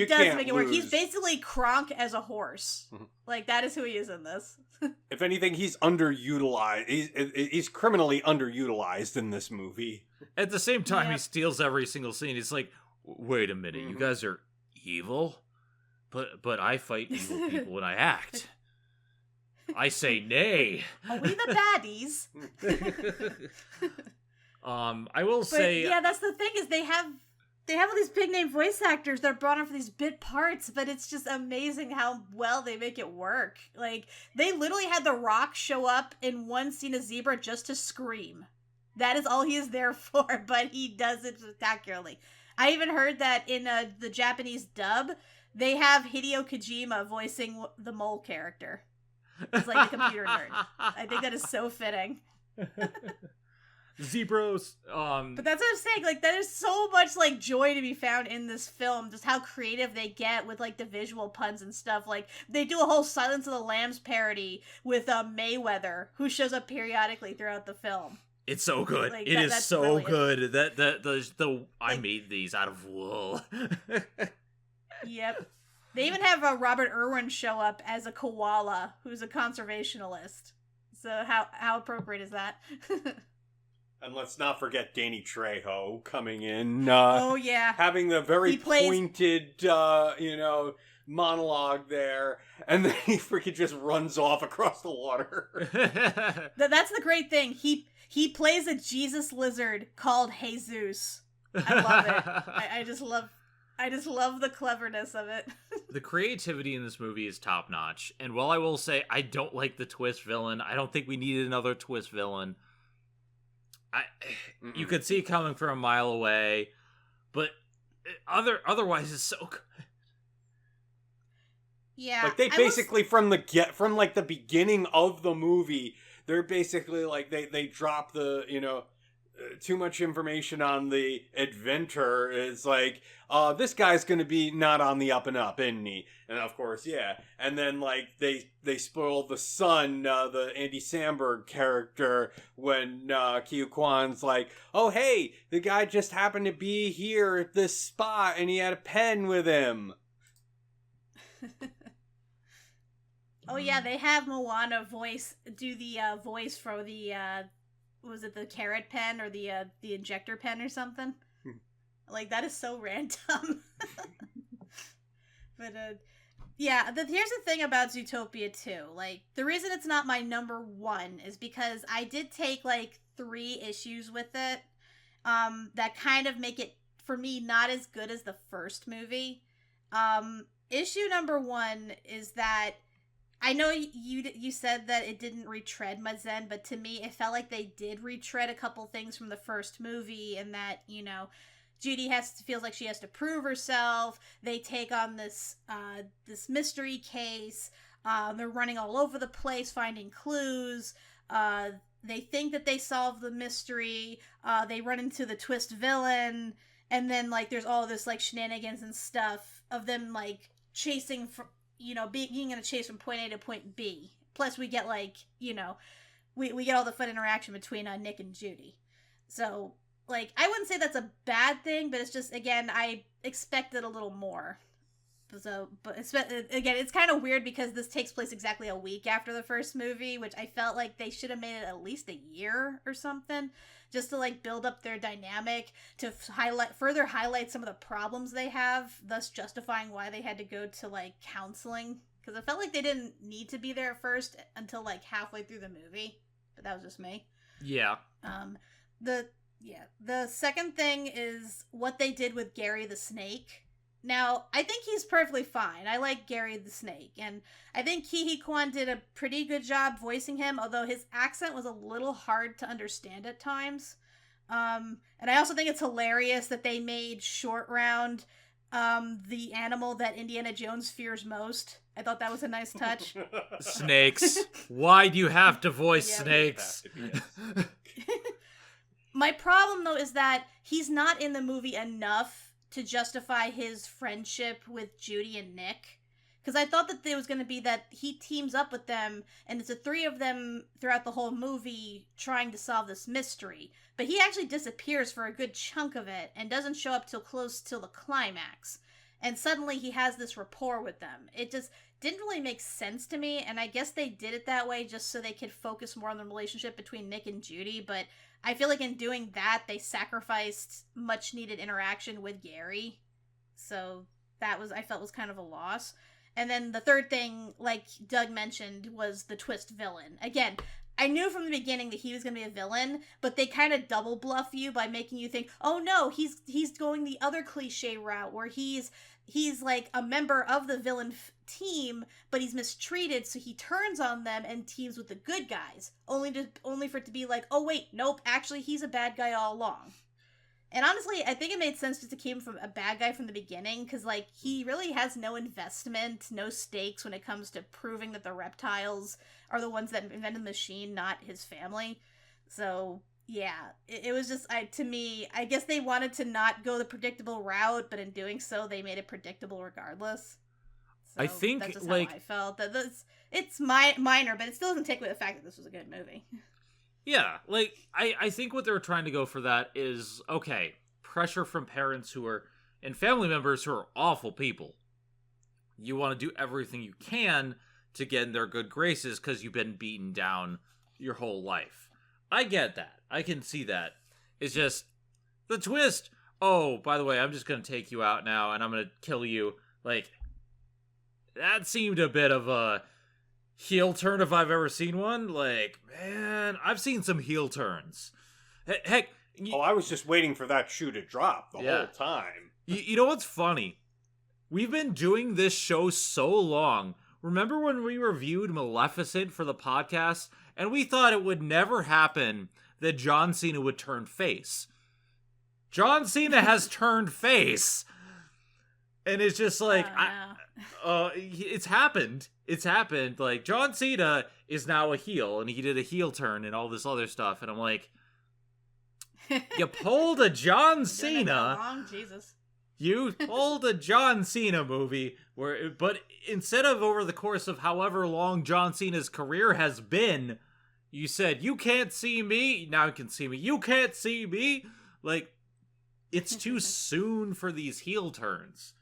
does make it work. He's basically Kronk as a horse. Like, that is who he is in this. If anything, he's underutilized. He's criminally underutilized in this movie. At the same time, he steals every single scene. It's like, wait a minute, you guys are evil? But I fight evil people when I act. I say nay. Are we the baddies? I will say, yeah, that's the thing, is they have all these big name voice actors that are brought on for these bit parts, but it's just amazing how well they make it work. Like, they literally had The Rock show up in one scene of Zebra just to scream. That is all he is there for, but he does it spectacularly. I even heard that in the Japanese dub, they have Hideo Kojima voicing the mole character. It's like the computer nerd. I think that is so fitting. Zebros. But that's what I'm saying. Like, there's so much like joy to be found in this film. Just how creative they get with like the visual puns and stuff. Like, they do a whole Silence of the Lambs parody with Mayweather, who shows up periodically throughout the film. It's so good. Like, it is so brilliant. Good. I made these out of wool. Yep. They even have Robert Irwin show up as a koala who's a conservationalist. So how appropriate is that? And let's not forget Danny Trejo coming in. Oh, yeah. Having the very pointed, monologue there. And then he freaking just runs off across the water. That's the great thing. He plays a Jesus lizard called Jesus. I love it. I just love the cleverness of it. The creativity in this movie is top notch. And while I will say I don't like the twist villain, I don't think we needed another twist villain. You could see it coming from a mile away, but otherwise it's so good. Yeah. Like, they basically, from the beginning of the movie, they're basically, like, they drop the, too much information on the inventor. It's like, this guy's gonna be not on the up and up, isn't he? And of course, yeah. And then, like, they spoil the son, the Andy Samberg character, when Kyu Kwan's like, oh, hey, the guy just happened to be here at this spot, and he had a pen with him. Oh yeah, they have Moana do the voice for the was it the carrot pen or the injector pen or something? Like, that is so random. But yeah, here's the thing about Zootopia 2. Like, the reason it's not my number 1 is because I did take like 3 issues with it that kind of make it, for me, not as good as the first movie. Issue number 1 is that I know you said that it didn't retread Mazen, but to me it felt like they did retread a couple things from the first movie, and that, Judy feels like she has to prove herself. They take on this mystery case. They're running all over the place finding clues. They think that they solve the mystery. They run into the twist villain, and then, like, there's all this, like, shenanigans and stuff of them, like, chasing for, being in a chase from point A to point B. Plus, we get, like, we get all the fun interaction between Nick and Judy. So, like, I wouldn't say that's a bad thing, but it's just, again, I expected a little more. So, but again, it's kind of weird because this takes place exactly a week after the first movie, which I felt like they should have made it at least a year or something, just to, like, build up their dynamic, to further highlight some of the problems they have, thus justifying why they had to go to, like, counseling. Because I felt like they didn't need to be there at first until, like, halfway through the movie, but that was just me. Yeah. The second thing is what they did with Gary the Snake. Now, I think he's perfectly fine. I like Gary the Snake, and I think Ke Huy Quan did a pretty good job voicing him, although his accent was a little hard to understand at times. And I also think it's hilarious that they made Short Round the animal that Indiana Jones fears most. I thought that was a nice touch. Snakes. Why do you have to voice snakes? My problem, though, is that he's not in the movie enough to justify his friendship with Judy and Nick. Because I thought that there was going to be that he teams up with them, and it's the 3 of them throughout the whole movie trying to solve this mystery. But he actually disappears for a good chunk of it, and doesn't show up till close to the climax. And suddenly he has this rapport with them. It just didn't really make sense to me, and I guess they did it that way just so they could focus more on the relationship between Nick and Judy, but I feel like in doing that, they sacrificed much needed interaction with Gary. So that I felt was kind of a loss. And then the third thing, like Doug mentioned, was the twist villain. Again, I knew from the beginning that he was going to be a villain, but they kind of double bluff you by making you think, oh no, he's going the other cliche route where he's like a member of the villain team, but he's mistreated, so he turns on them and teams with the good guys, only for it to be like, oh wait, nope, actually he's a bad guy all along. And honestly, I think it made sense just to keep him from a bad guy from the beginning, because, like, he really has no investment, no stakes when it comes to proving that the reptiles are the ones that invented the machine, not his family. So yeah, it was just, to me, I guess they wanted to not go the predictable route, but in doing so, they made it predictable regardless. So I think, that's just like, how I felt. It's minor, but it still doesn't take away the fact that this was a good movie. Yeah, like, I think what they were trying to go for that is, okay, pressure from parents and family members who are awful people. You want to do everything you can to get in their good graces because you've been beaten down your whole life. I get that. I can see that. It's just, the twist, oh, by the way, I'm just going to take you out now and I'm going to kill you. Like, that seemed a bit of a heel turn if I've ever seen one. Like, man, I've seen some heel turns. Heck. I was just waiting for that shoe to drop the whole time. You know what's funny? We've been doing this show so long. Remember when we reviewed Maleficent for the podcast, and we thought it would never happen that John Cena would turn face? John Cena has turned face. And it's just like, it's happened. It's happened. Like, John Cena is now a heel, and he did a heel turn and all this other stuff. And I'm like, you pulled a John Cena. Wrong, Jesus. You pulled a John Cena movie, but instead of over the course of however long John Cena's career has been, you said, you can't see me, now you can see me. You can't see me. Like, it's too soon for these heel turns.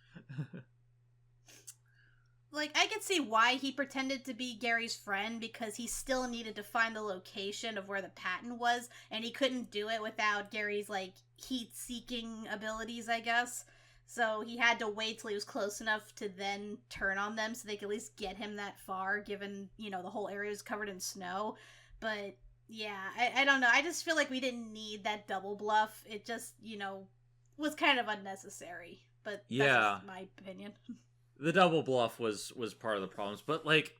Like, I could see why he pretended to be Gary's friend, because he still needed to find the location of where the patent was, and he couldn't do it without Gary's, like, heat-seeking abilities, I guess. So he had to wait till he was close enough to then turn on them so they could at least get him that far, given, you know, the whole area was covered in snow. But, yeah, I don't know. I just feel like we didn't need that double bluff. It just, you know, was kind of unnecessary. But that's just my opinion. The double bluff was part of the problems. But, like,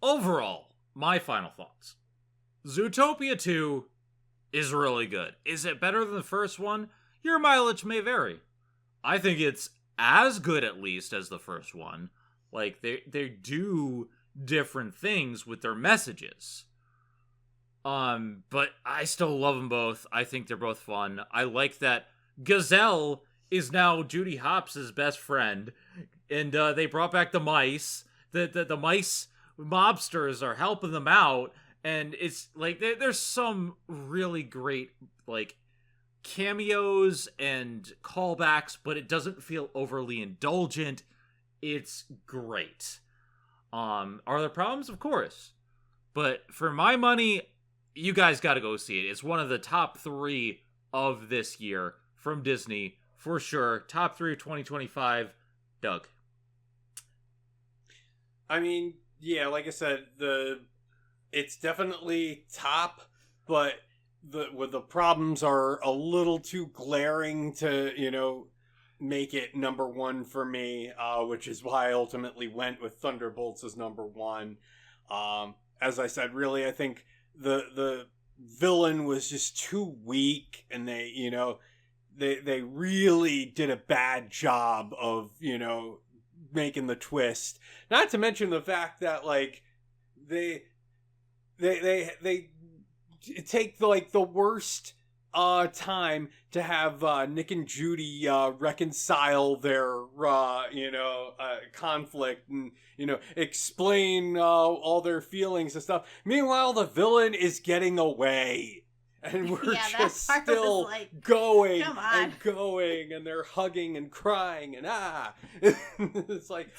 overall, my final thoughts. Zootopia 2 is really good. Is it better than the first one? Your mileage may vary. I think it's as good, at least, as the first one. Like, they do different things with their messages. But I still love them both. I think they're both fun. I like that Gazelle is now Judy Hopps' best friend. And they brought back the mice. The mice mobsters are helping them out. And it's, like, there's some really great, like, cameos and callbacks, but it doesn't feel overly indulgent. It's great. Are there problems? Of course. But for my money, you guys gotta go see it. It's one of the top 3 of this year from Disney, for sure. Top 3 of 2025. Doug. I mean, yeah, like I said, it's definitely top, but the problems are a little too glaring to, you know, make it number 1 for me, which is why I ultimately went with Thunderbolts as number 1. As I said, really, I think the villain was just too weak, and they, you know, they really did a bad job of, you know, making the twist. Not to mention the fact that, like, they take the worst time to have Nick and Judy reconcile their conflict and, you know, explain all their feelings and stuff. Meanwhile, the villain is getting away. And we're just still like, going and going, and they're hugging and crying, and it's like,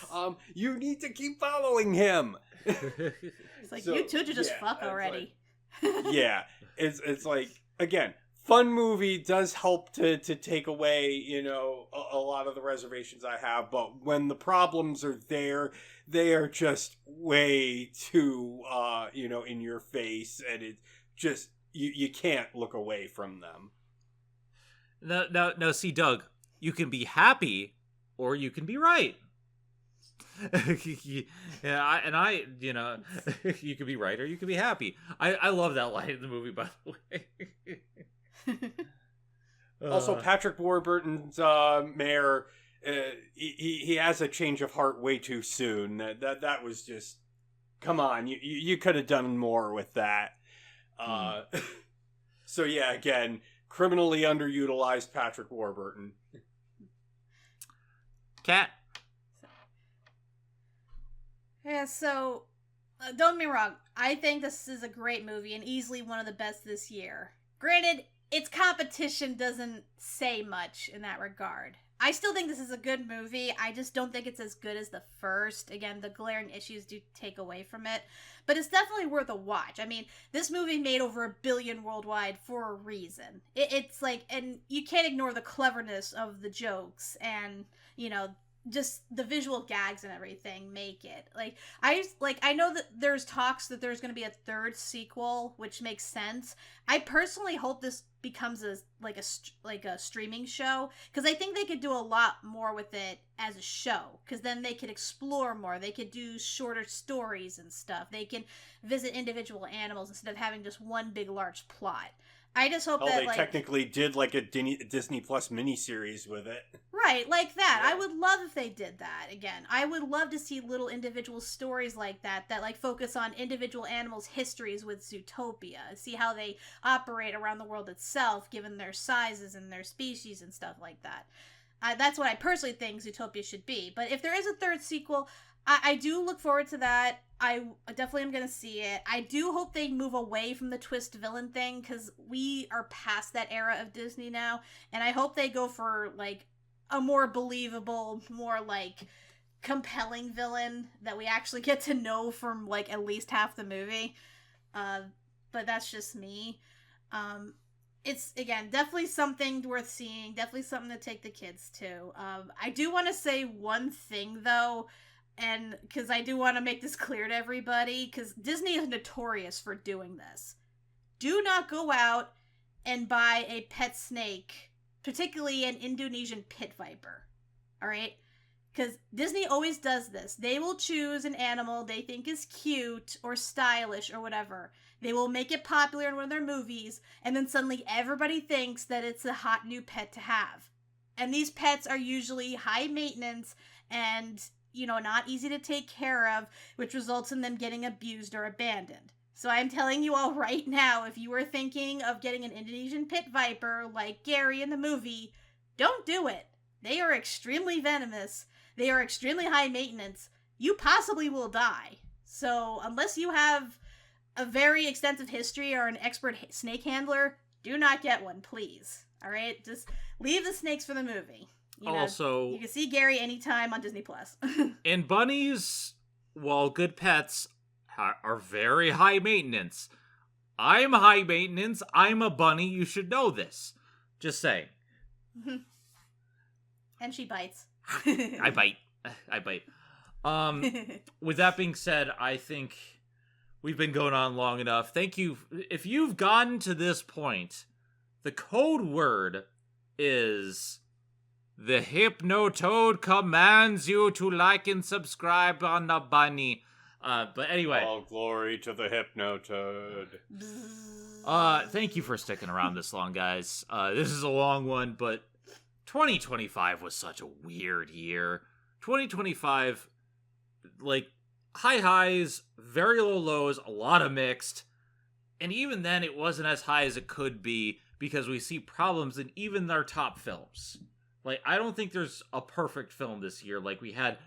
you need to keep following him. It's like, so, you two just fuck already. Like, yeah, it's like, again, fun movie, does help to take away, you know, a lot of the reservations I have, but when the problems are there, they are just way too, you know, in your face, and it just, you can't look away from them. No, see, Doug, you can be or you can be right. Yeah, you know, you can be right or you can be happy. I love that line in the movie, by the way. Also, Patrick Warburton's mayor, he has a change of heart way too soon. That was just, come on, you could have done more with that. So yeah, again, criminally underutilized Patrick Warburton. Cat. Yeah, so don't get me wrong, I think this is a great movie and easily one of the best this year. Granted, its competition doesn't say much in that regard. I still think this is a good movie. I just don't think it's as good as the first. Again, the glaring issues do take away from it. But it's definitely worth a watch. I mean, this movie made over $1 billion worldwide for a reason. It's like, and you can't ignore the cleverness of the jokes and, you know, just the visual gags and everything make it. I know that there's talks that there's going to be a third sequel, which makes sense. I personally hope this becomes a streaming show, because I think they could do a lot more with it as a show, because then they could explore more. They could do shorter stories and stuff. They can visit individual animals instead of having just one big large plot. I just hope they that, like, technically did like a Disney Plus miniseries with it. right, like that. Yeah. I would love if they did that again. I would love to see little individual stories like that like focus on individual animals' histories with Zootopia. See how they operate around the world itself, given their sizes and their species and stuff like that. That's what I personally think Zootopia should be. But if there is a third sequel, I do look forward to that. I definitely am going to see it. I do hope they move away from the twist villain thing, because we are past that era of Disney now. And I hope they go for, like, a more believable, more, like, compelling villain that we actually get to know from, like, at least half the movie. But that's just me. It's, again, definitely something worth seeing. Definitely something to take the kids to. I do want to say one thing, though, and because I do want to make this clear to everybody, because Disney is notorious for doing this. Do not go out and buy a pet snake, particularly an Indonesian pit viper. Alright? Because Disney always does this. They will choose an animal they think is cute or stylish or whatever. They will make it popular in one of their movies, and then suddenly everybody thinks that it's a hot new pet to have. And these pets are usually high maintenance and, you know, not easy to take care of, which results in them getting abused or abandoned. So I'm telling you all right now, if you were thinking of getting an Indonesian pit viper like Gary in the movie, don't do it. They are extremely venomous. They are extremely high maintenance. You possibly will die. So unless you have a very extensive history or an expert snake handler, do not get one, please. All right? Just leave the snakes for the movie. You know, also, you can see Gary anytime on Disney Plus. And bunnies, while good pets, are very high maintenance. I'm high maintenance. I'm a bunny. You should know this. Just saying. And she bites. I bite. With that being said, I think we've been going on long enough. Thank you. If you've gotten to this point, the code word is... The Hypnotoad commands you to like and subscribe on the bunny. But anyway. All glory to the Hypnotoad. Thank you for sticking around this long, guys. This is a long one, but 2025 was such a weird year. 2025, like, high highs, very low lows, a lot of mixed. And even then, it wasn't as high as it could be, because we see problems in even our top films. Like, I don't think there's a perfect film this year. Like, we had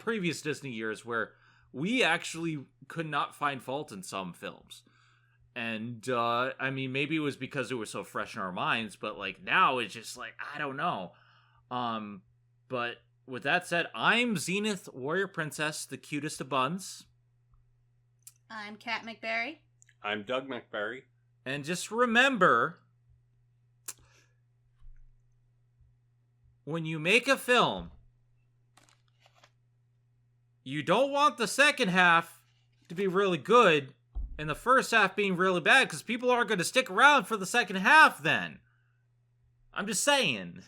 previous Disney years where we actually could not find fault in some films. And, I mean, maybe it was because it was so fresh in our minds, but, like, now it's just, like, I don't know. But with that said, I'm Zenith Warrior Princess, the cutest of buns. I'm Kat McBerry. I'm Doug McBerry. And just remember... when you make a film, you don't want the second half to be really good and the first half being really bad, because people aren't going to stick around for the second half then. I'm just saying.